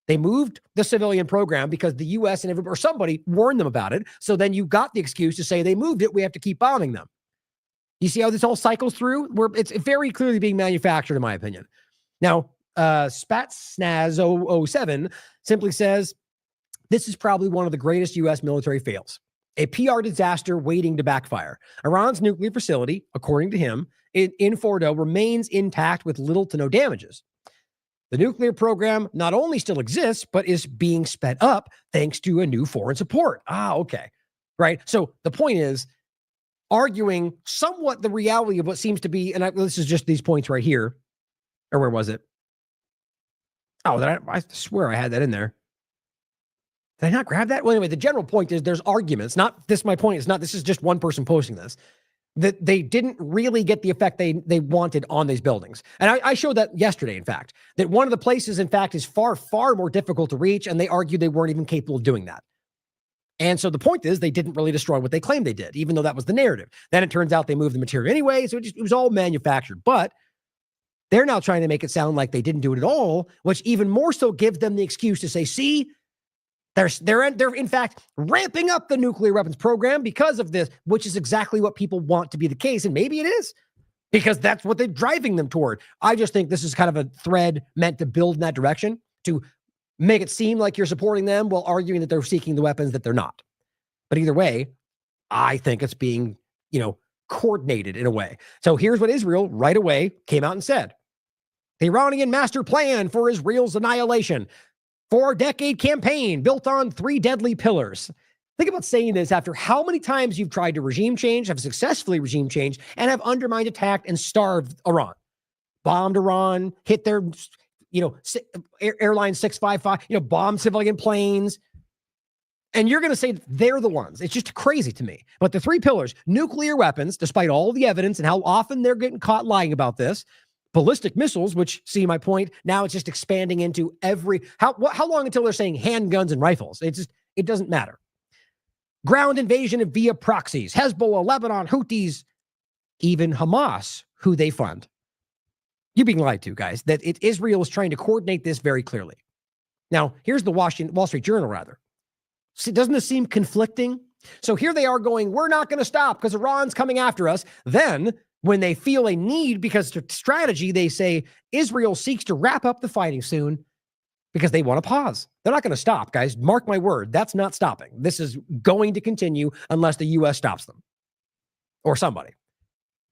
They moved the civilian program because the U.S. and everybody, or somebody warned them about it. So then you got the excuse to say they moved it. We have to keep bombing them. You see how this all cycles through? Where it's very clearly being manufactured, in my opinion. Now, Spatsnaz007 simply says, this is probably one of the greatest U.S. military fails. A PR disaster waiting to backfire. Iran's nuclear facility, according to him, in Fordo remains intact with little to no damages. The nuclear program not only still exists, but is being sped up thanks to a new foreign support. Okay. Right? So the point is, arguing somewhat the reality of what seems to be, and this is just these points right here, or where was it? Oh, I swear I had that in there. Did I not grab that? Well, anyway, the general point is there's arguments. Not this. My point is not this is just one person posting this. That they didn't really get the effect they wanted on these buildings. And I showed that yesterday, in fact, that one of the places, in fact, is far, far more difficult to reach, and they argued they weren't even capable of doing that. And so the point is they didn't really destroy what they claimed they did, even though that was the narrative. Then it turns out they moved the material anyway, so it was all manufactured. But they're now trying to make it sound like they didn't do it at all, which even more so gives them the excuse to say, see, they're in fact ramping up the nuclear weapons program because of this, which is exactly what people want to be the case. And maybe it is because that's what they're driving them toward. I just think this is kind of a thread meant to build in that direction, to make it seem like you're supporting them while arguing that they're seeking the weapons that they're not. But either way, I think it's being, coordinated in a way. So here's what Israel right away came out and said. The Iranian master plan for Israel's annihilation. 4-decade campaign built on 3 deadly pillars. Think about saying this after how many times you've tried to regime change, have successfully regime changed, and have undermined, attacked, and starved Iran. Bombed Iran, hit their, Airline 655, bombed civilian planes. And you're going to say they're the ones. It's just crazy to me. But the 3 pillars, nuclear weapons, despite all the evidence and how often they're getting caught lying about this, ballistic missiles, which, see my point, now it's just expanding into how long until they're saying handguns and rifles? It doesn't matter. Ground invasion via proxies, Hezbollah, Lebanon, Houthis, even Hamas, who they fund. You're being lied to, guys, that Israel is trying to coordinate this very clearly. Now, here's the Wall Street Journal, rather. See, doesn't this seem conflicting? So here they are going, we're not going to stop because Iran's coming after us. Then, when they feel a need because of strategy, they say Israel seeks to wrap up the fighting soon because they want to pause. They're not going to stop, guys. Mark my word. That's not stopping. This is going to continue unless the U.S. stops them or somebody.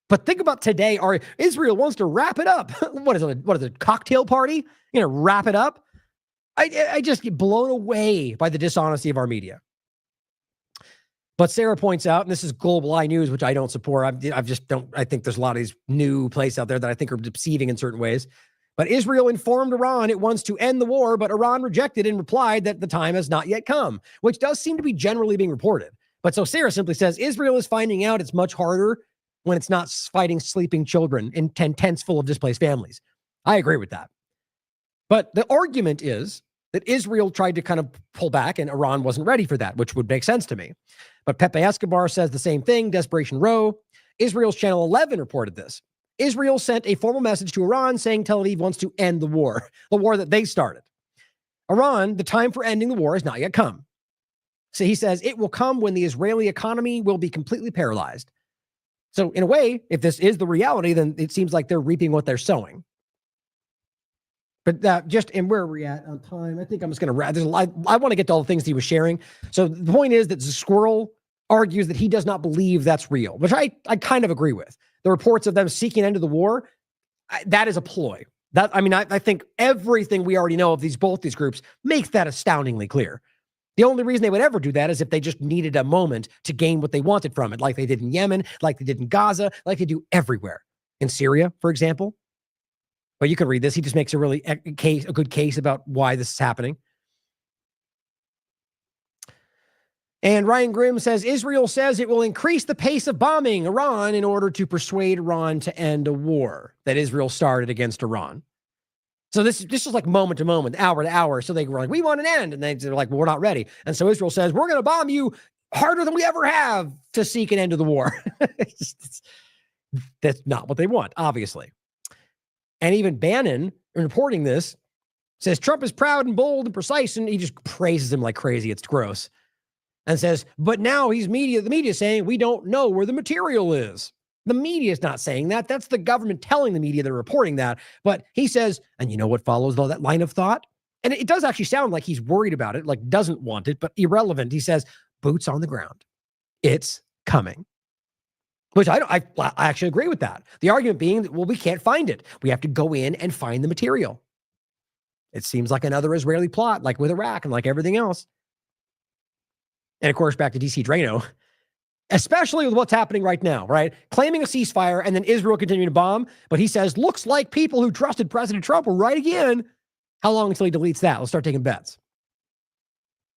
But think about today. Israel wants to wrap it up. What is it? A cocktail party? Wrap it up? I just get blown away by the dishonesty of our media. But Sarah points out, and this is Global Eye News, which I don't support. I think there's a lot of these new places out there that I think are deceiving in certain ways. But Israel informed Iran it wants to end the war, but Iran rejected and replied that the time has not yet come, which does seem to be generally being reported. But so Sarah simply says, Israel is finding out it's much harder when it's not fighting sleeping children in tents full of displaced families. I agree with that. But the argument is that Israel tried to kind of pull back and Iran wasn't ready for that, which would make sense to me. But Pepe Escobar says the same thing, Desperation Row. Israel's Channel 11 reported this. Israel sent a formal message to Iran saying Tel Aviv wants to end the war that they started. Iran, the time for ending the war has not yet come. So he says, it will come when the Israeli economy will be completely paralyzed. So in a way, if this is the reality, then it seems like they're reaping what they're sowing. But and where are we at on time? I think I'm just going to wrap. I want to get to all the things he was sharing. So the point is that Squirrel argues that he does not believe that's real, which I kind of agree with. The reports of them seeking an end to the war, that is a ploy. I think everything we already know of both these groups makes that astoundingly clear. The only reason they would ever do that is if they just needed a moment to gain what they wanted from it, like they did in Yemen, like they did in Gaza, like they do everywhere. In Syria, for example. But you can read this. He just makes a good case about why this is happening. And Ryan Grimm says, Israel says it will increase the pace of bombing Iran in order to persuade Iran to end a war that Israel started against Iran. So this is like moment to moment, hour to hour. So they were like, we want an end. And they're like, well, we're not ready. And so Israel says, we're going to bomb you harder than we ever have to seek an end to the war. That's not what they want, obviously. And even Bannon, in reporting this, says Trump is proud and bold and precise, and he just praises him like crazy. It's gross. And says, but now the media saying we don't know where the material is. The media is not saying that. That's the government telling the media they're reporting that. But he says, and you know what follows all that line of thought? And it does actually sound like he's worried about it, like doesn't want it, but irrelevant. He says, boots on the ground. It's coming. Which I actually agree with that. The argument being that, well, we can't find it. We have to go in and find the material. It seems like another Israeli plot, like with Iraq and like everything else. And of course, back to DC Drano, especially with what's happening right now, right? Claiming a ceasefire and then Israel continuing to bomb. But he says, looks like people who trusted President Trump will right again. How long until he deletes that? Let's start taking bets.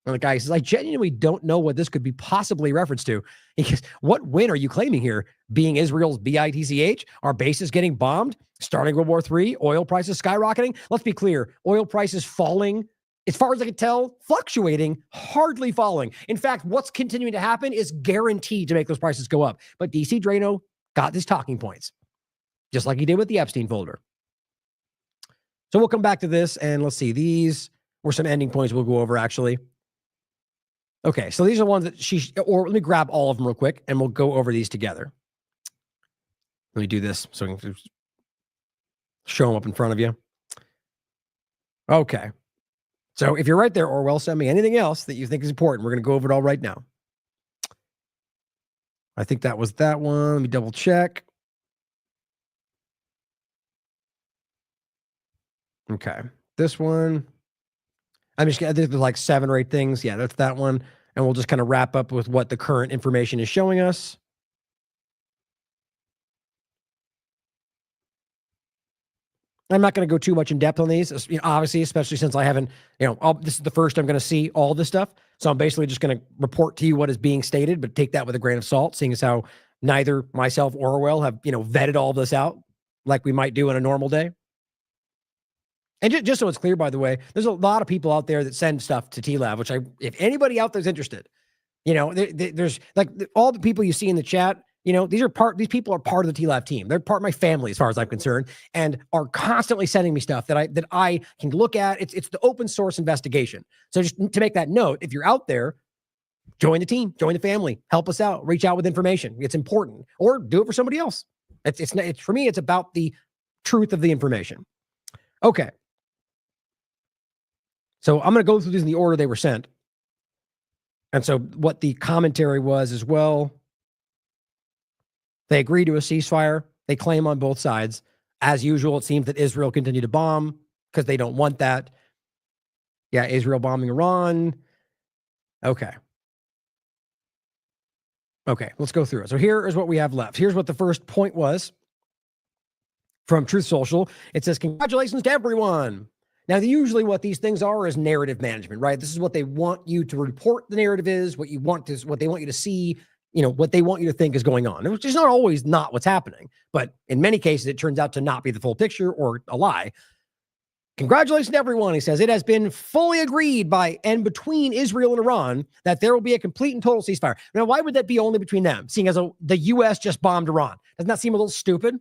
And the guy says, I genuinely don't know what this could be possibly referenced to. He goes, what win are you claiming here? Being Israel's BITCH? Our bases getting bombed? Starting World War III? Oil prices skyrocketing? Let's be clear. Oil prices falling. As far as I can tell, fluctuating, hardly falling. In fact, what's continuing to happen is guaranteed to make those prices go up. But DC Drano got his talking points, just like he did with the Epstein folder. So we'll come back to this, and let's see. These were some ending points we'll go over, actually. Okay, so these are ones that let me grab all of them real quick, and we'll go over these together. Let me do this so I can show them up in front of you. Okay. So if you're right there, Orwell, send me anything else that you think is important. We're going to go over it all right now. I think that was that one. Let me double check. Okay. This one. I'm just going to, there's like 7 or 8 things. Yeah, that's that one. And we'll just kind of wrap up with what the current information is showing us. I'm not going to go too much in depth on these, obviously, especially since I haven't, this is the first I'm going to see all this stuff. So I'm basically just going to report to you what is being stated, but take that with a grain of salt, seeing as how neither myself or Orwell have, vetted all this out like we might do on a normal day. And just so it's clear, by the way, there's a lot of people out there that send stuff to TLAV, which if anybody out there is interested, there's like all the people you see in the chat, these people are part of the TLAV team. They're part of my family as far as I'm concerned, and are constantly sending me stuff that I can look at. It's the open source investigation. So just to make that note, if you're out there, join the team, join the family, help us out, reach out with information. It's important, or do it for somebody else. It's for me, it's about the truth of the information. Okay. So I'm going to go through these in the order they were sent. And so what the commentary was as well. They agree to a ceasefire. They claim on both sides. As usual, it seems that Israel continued to bomb because they don't want that. Yeah, Israel bombing Iran. Okay. Okay, let's go through it. So here is what we have left. Here's what the first point was from Truth Social. It says, congratulations to everyone. Now, usually what these things are is narrative management, right? This is what they want you to report the narrative is, what they want you to see, what they want you to think is going on, which is not always not what's happening. But in many cases, it turns out to not be the full picture or a lie. Congratulations to everyone, he says. It has been fully agreed by and between Israel and Iran that there will be a complete and total ceasefire. Now, why would that be only between them, seeing as the U.S. just bombed Iran? Doesn't that seem a little stupid?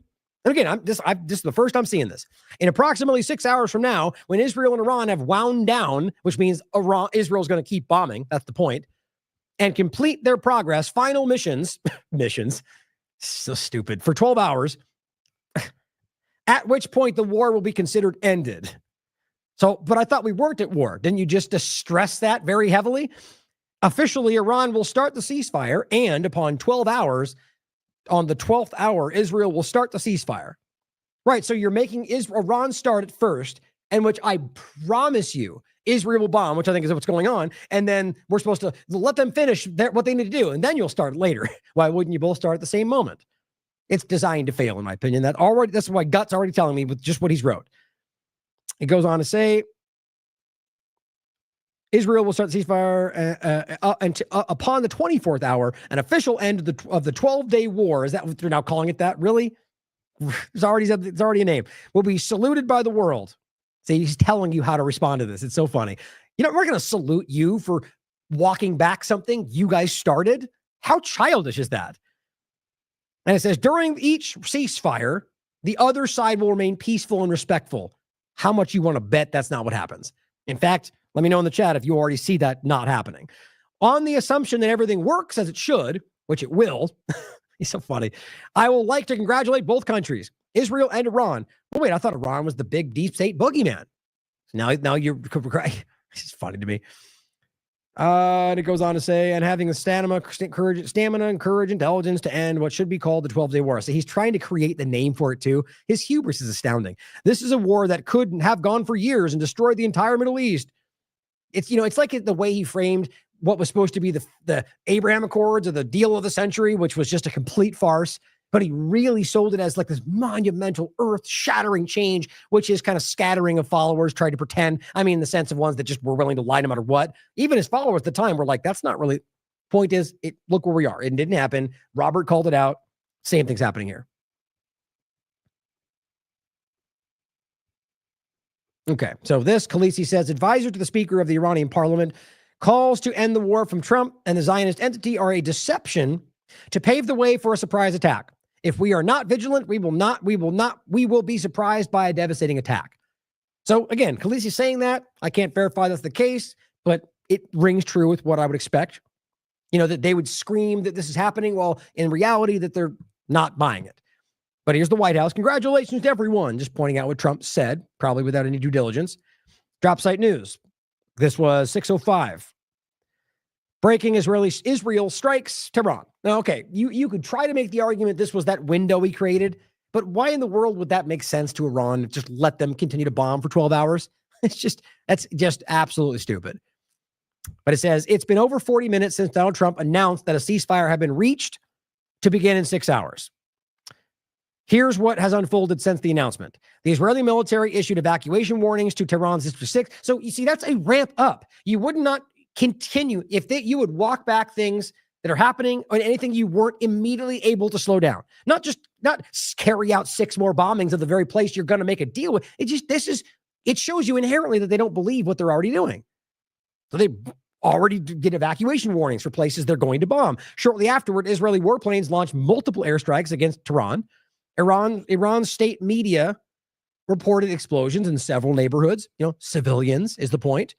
And again, this is the first I'm seeing this. In approximately 6 hours from now, when Israel and Iran have wound down, which means Israel's going to keep bombing, that's the point, and complete their final missions, so stupid, for 12 hours, at which point the war will be considered ended. So, but I thought we weren't at war. Didn't you just stress that very heavily? Officially, Iran will start the ceasefire, and upon 12 hours, on the 12th hour, Israel will start the ceasefire. Right, so you're making Iran start at first, and which I promise you, Israel will bomb, which I think is what's going on, and then we're supposed to let them finish what they need to do, and then you'll start later. Why wouldn't you both start at the same moment? It's designed to fail, in my opinion. That's why Gut's already telling me with just what he's wrote. It goes on to say, Israel will start the ceasefire upon the 24th hour, an official end of the 12-day war. Is that what they're now calling it that? Really? It's already a name. Will be saluted by the world. See, he's telling you how to respond to this. It's so funny. You know, we're going to salute you for walking back something you guys started. How childish is that? And it says, during each ceasefire, the other side will remain peaceful and respectful. How much you want to bet that's not what happens? In fact, let me know in the chat if you already see that not happening. On the assumption that everything works as it should, which it will, he's so funny, I will like to congratulate both countries, Israel and Iran. Oh, wait, I thought Iran was the big deep state boogeyman. Now you're, it's funny to me. And it goes on to say, and having the stamina, and courage, intelligence to end what should be called the 12-day war. So he's trying to create the name for it too. His hubris is astounding. This is a war that could have gone for years and destroyed the entire Middle East. It's, it's like the way he framed what was supposed to be the Abraham Accords or the deal of the century, which was just a complete farce. But he really sold it as like this monumental, earth-shattering change, which is kind of scattering of followers tried to pretend. I mean, in the sense of ones that just were willing to lie no matter what. Even his followers at the time were like, that's not really. Point is, look where we are. It didn't happen. Robert called it out. Same thing's happening here. Okay, so this, Khaleesi says, advisor to the Speaker of the Iranian Parliament, calls to end the war from Trump and the Zionist entity are a deception to pave the way for a surprise attack. If we are not vigilant, we will be surprised by a devastating attack. So again, Khaleesi saying that, I can't verify that's the case, but it rings true with what I would expect. That they would scream that this is happening, while in reality that they're not buying it. But here's the White House. Congratulations to everyone. Just pointing out what Trump said, probably without any due diligence. Drop site news. This was 6:05. Breaking Israel strikes Tehran. Now, okay, you could try to make the argument this was that window he created, but why in the world would that make sense to Iran? Just let them continue to bomb for 12 hours? That's just absolutely stupid. But it says, it's been over 40 minutes since Donald Trump announced that a ceasefire had been reached to begin in 6 hours. Here's what has unfolded since the announcement. The Israeli military issued evacuation warnings to Tehran's District 6. So you see, that's a ramp up. You would not continue if you would walk back things that are happening or anything you weren't immediately able to slow down. Not carry out 6 more bombings of the very place you're going to make a deal with. It shows you inherently that they don't believe what they're already doing. So they already did evacuation warnings for places they're going to bomb. Shortly afterward, Israeli warplanes launched multiple airstrikes against Tehran. Iran's state media reported explosions in several neighborhoods. Civilians is the point.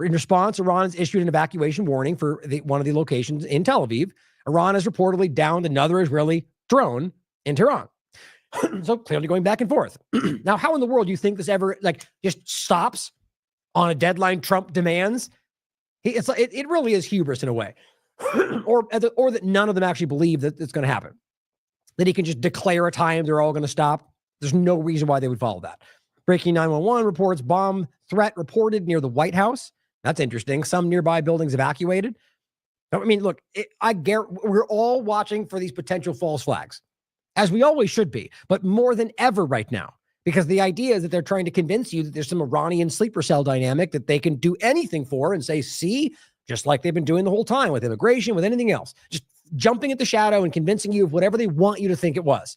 In response, Iran has issued an evacuation warning for one of the locations in Tel Aviv. Iran has reportedly downed another Israeli drone in Tehran. So clearly going back and forth. Now, how in the world do you think this ever just stops on a deadline Trump demands? It really is hubris in a way, or that none of them actually believe that it's going to happen. That he can just declare a time they're all going to stop. There's no reason why they would follow that. Breaking 911 reports bomb threat reported near the White House. That's interesting. Some nearby buildings evacuated. I mean, look, we're all watching for these potential false flags, as we always should be, but more than ever right now, because the idea is that they're trying to convince you that there's some Iranian sleeper cell dynamic that they can do anything for and say, see, just like they've been doing the whole time with immigration, with anything else, just jumping at the shadow and convincing you of whatever they want you to think it was.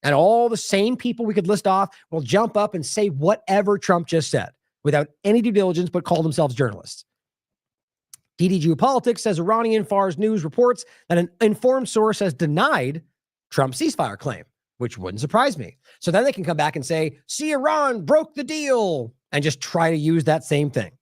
And all the same people we could list off will jump up and say whatever Trump just said without any due diligence, but call themselves journalists. DD Geopolitics says Iranian Fars News reports that an informed source has denied Trump's ceasefire claim, which wouldn't surprise me. So then they can come back and say, see, Iran broke the deal, and just try to use that same thing.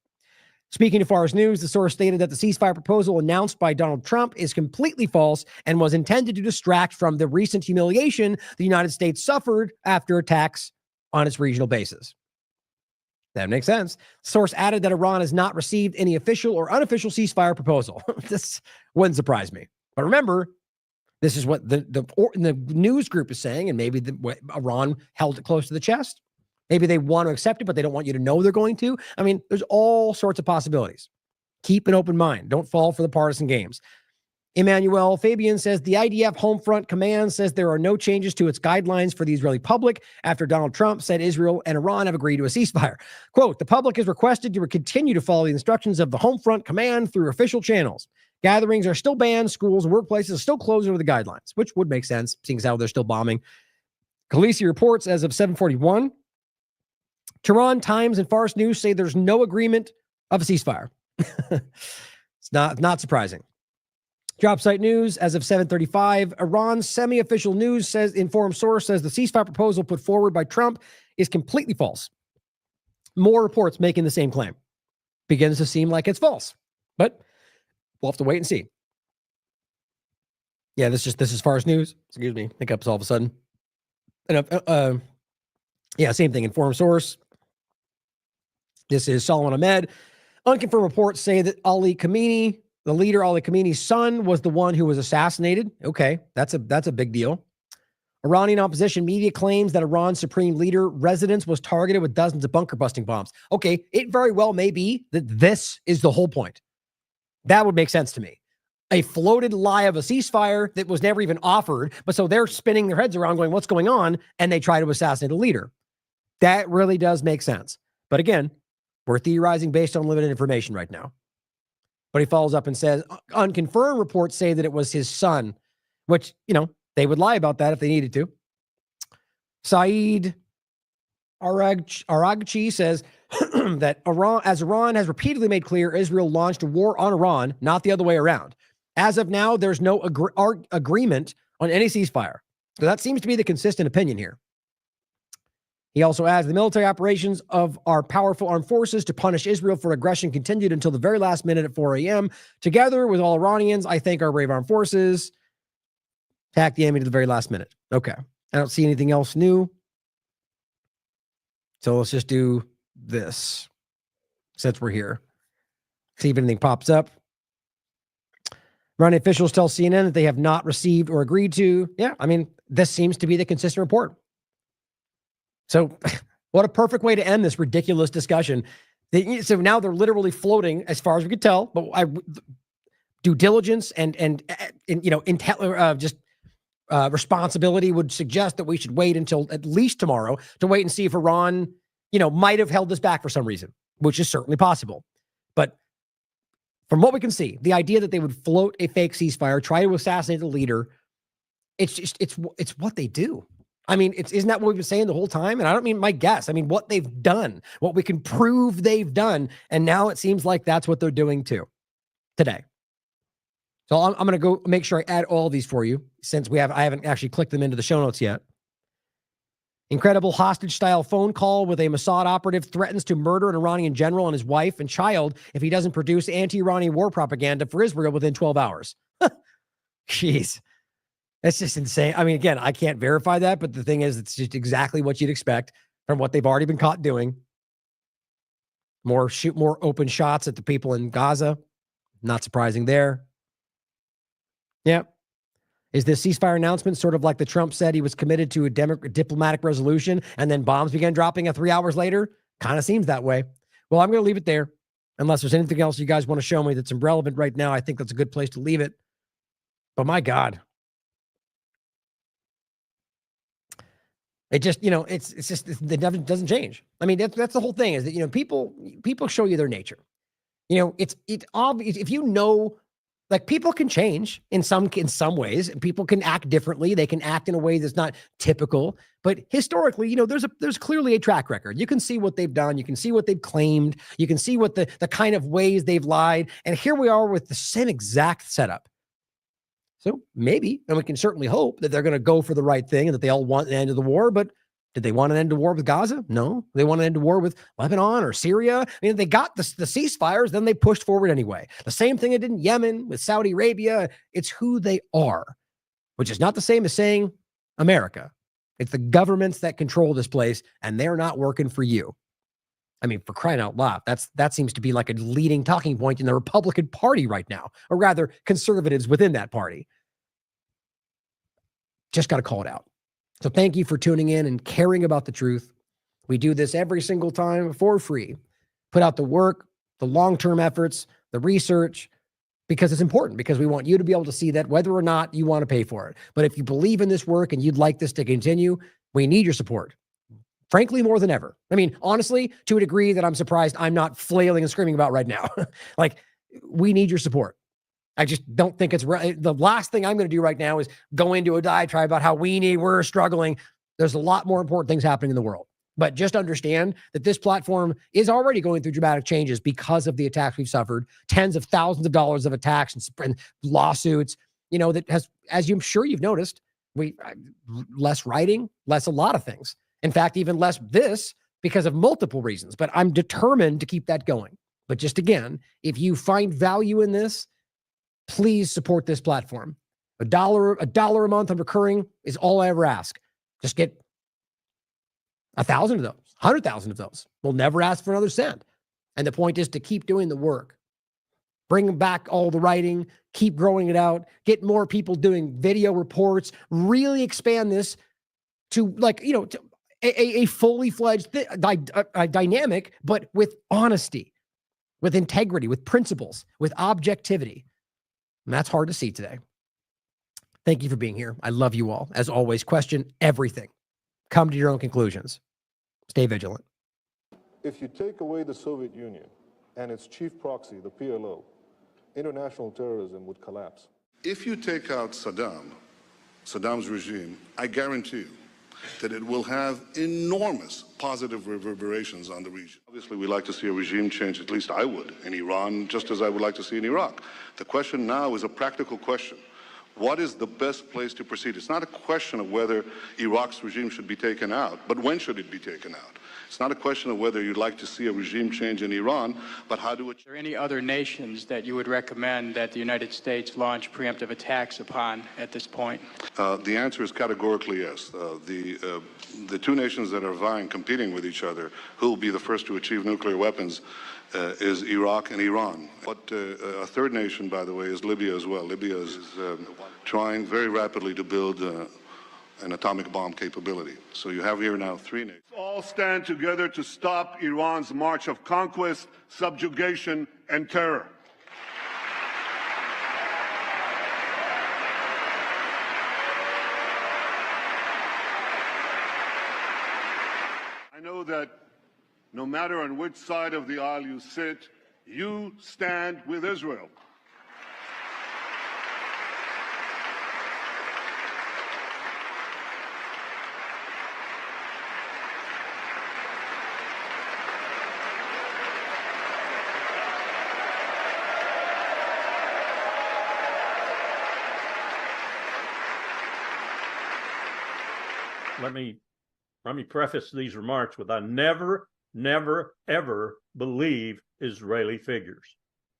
Speaking to Fars News, the source stated that the ceasefire proposal announced by Donald Trump is completely false and was intended to distract from the recent humiliation the United States suffered after attacks on its regional bases. That makes sense. The source added that Iran has not received any official or unofficial ceasefire proposal. This wouldn't surprise me. But remember, this is what the news group is saying, and maybe Iran held it close to the chest. Maybe they want to accept it, but they don't want you to know they're going to. I mean, there's all sorts of possibilities. Keep an open mind. Don't fall for the partisan games. Emmanuel Fabian says the IDF Homefront Command says there are no changes to its guidelines for the Israeli public after Donald Trump said Israel and Iran have agreed to a ceasefire. Quote, the public is requested to continue to follow the instructions of the Homefront Command through official channels. Gatherings are still banned. Schools and workplaces are still closed under the guidelines, which would make sense, seeing as how they're still bombing. Khaleesi reports as of 7:41. Tehran Times and Fars News say there's no agreement of a ceasefire. It's not surprising. Job site news as of 7:35. Iran's semi-official news says, informed source says the ceasefire proposal put forward by Trump is completely false. More reports making the same claim. Begins to seem like it's false, but we'll have to wait and see. Yeah, this is Fars News. Excuse me, hiccups all of a sudden. And yeah, same thing. Informed source. This is Solomon Ahmed. Unconfirmed reports say that Ali Khamenei, the leader Ali Khamenei's son, was the one who was assassinated. Okay, that's a big deal. Iranian opposition media claims that Iran's supreme leader residence was targeted with dozens of bunker-busting bombs. Okay, it very well may be that this is the whole point. That would make sense to me. A floated lie of a ceasefire that was never even offered, but so they're spinning their heads around going, what's going on? And they try to assassinate a leader. That really does make sense. But again, we're theorizing based on limited information right now. But he follows up and says, unconfirmed reports say that it was his son, which, they would lie about that if they needed to. Saeed Aragchi says that Iran has repeatedly made clear Israel launched a war on Iran, not the other way around. As of now, there's no agreement on any ceasefire. So that seems to be the consistent opinion here. He also adds the military operations of our powerful armed forces to punish Israel for aggression continued until the very last minute at 4 a.m. Together with all Iranians, I thank our brave armed forces. Attack the enemy to the very last minute. Okay. I don't see anything else new. So let's just do this since we're here. See if anything pops up. Iranian officials tell CNN that they have not received or agreed to. Yeah, I mean, this seems to be the consistent report. So what a perfect way to end this ridiculous discussion. So now they're literally floating, as far as we could tell, but due diligence and responsibility would suggest that we should wait until at least tomorrow to wait and see if Iran, might have held this back for some reason, which is certainly possible. But from what we can see, the idea that they would float a fake ceasefire, try to assassinate the leader, it's what they do. I mean, isn't that what we've been saying the whole time? And I don't mean my guess. I mean, what they've done, what we can prove they've done. And now it seems like that's what they're doing too today. So I'm going to go make sure I add all these for you since I haven't actually clicked them into the show notes yet. Incredible hostage-style phone call with a Mossad operative threatens to murder an Iranian general and his wife and child if he doesn't produce anti-Iranian war propaganda for Israel within 12 hours. Jeez. That's just insane. I mean, again, I can't verify that, but the thing is, it's just exactly what you'd expect from what they've already been caught doing. Shoot more open shots at the people in Gaza. Not surprising there. Yeah. Is this ceasefire announcement sort of like the Trump said he was committed to a diplomatic resolution and then bombs began dropping 3 hours later? Kind of seems that way. Well, I'm going to leave it there. Unless there's anything else you guys want to show me that's relevant right now, I think that's a good place to leave it. But my God. It just, it's just, it doesn't change. I mean, that's the whole thing is that, people show you their nature. It's obvious if like people can change in some ways. People can act differently. They can act in a way that's not typical. But historically, there's clearly a track record. You can see what they've done. You can see what they've claimed. You can see what the kind of ways they've lied. And here we are with the same exact setup. So maybe, and we can certainly hope that they're going to go for the right thing and that they all want the end of the war, but Did they want an end to war with Gaza? No. They want an end to war with Lebanon or Syria. I mean, they got the ceasefires, then they pushed forward anyway. The same thing they did in Yemen with Saudi Arabia. It's who they are, which is not the same as saying America. It's the governments that control this place, and they're not working for you. I mean, for crying out loud, that seems to be like a leading talking point in the Republican Party right now, or rather conservatives within that party. Just got to call it out. So thank you for tuning in and caring about the truth. We do this every single time for free. Put out the work, the long-term efforts, the research, because it's important, because we want you to be able to see that whether or not you want to pay for it. But if you believe in this work and you'd like this to continue, we need your support. Frankly, more than ever. I mean, honestly, to a degree that I'm surprised I'm not flailing and screaming about right now. Like, we need your support. I just don't think it's right. The last thing I'm going to do right now is go into a diatribe about how we're struggling. There's a lot more important things happening in the world. But just understand that this platform is already going through dramatic changes because of the attacks we've suffered, tens of thousands of dollars of attacks and lawsuits, that has, as I'm sure you've noticed, less writing, less a lot of things. In fact, even less this because of multiple reasons. But I'm determined to keep that going. But just again, if you find value in this, please support this platform. $1 a month on recurring is all I ever ask. Just get 1,000 of those, 100,000 of those. We'll never ask for another cent. And the point is to keep doing the work. Bring back all the writing, keep growing it out, get more people doing video reports, really expand this to a fully fledged dynamic, but with honesty, with integrity, with principles, with objectivity. And that's hard to see today. Thank you for being here. I love you all. As always, question everything. Come to your own conclusions. Stay vigilant. If you take away the Soviet Union and its chief proxy, the PLO, international terrorism would collapse. If you take out Saddam's regime, I guarantee you that it will have enormous positive reverberations on the region. Obviously, we like to see a regime change, at least I would, in Iran, just as I would like to see in Iraq. The question now is a practical question. What is the best place to proceed? It's not a question of whether Iraq's regime should be taken out, but when should it be taken out? It's not a question of whether you'd like to see a regime change in Iran, but how do it... Are there any other nations that you would recommend that the United States launch preemptive attacks upon at this point? The answer is categorically yes. The two nations that are vying, competing with each other, who will be the first to achieve nuclear weapons, is Iraq and Iran. But a third nation, by the way, is Libya as well. Libya is trying very rapidly to build an atomic bomb capability. So you have here now three nations. All stand together to stop Iran's march of conquest, subjugation, and terror. I know that no matter on which side of the aisle you sit, you stand with Israel. Let me preface these remarks with I never, ever believe Israeli figures.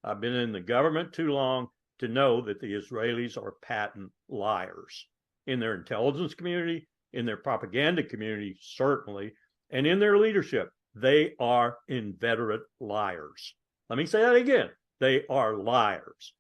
I've been in the government too long to know that the Israelis are patent liars. In their intelligence community, in their propaganda community, certainly, and in their leadership, they are inveterate liars. Let me say that again. They are liars.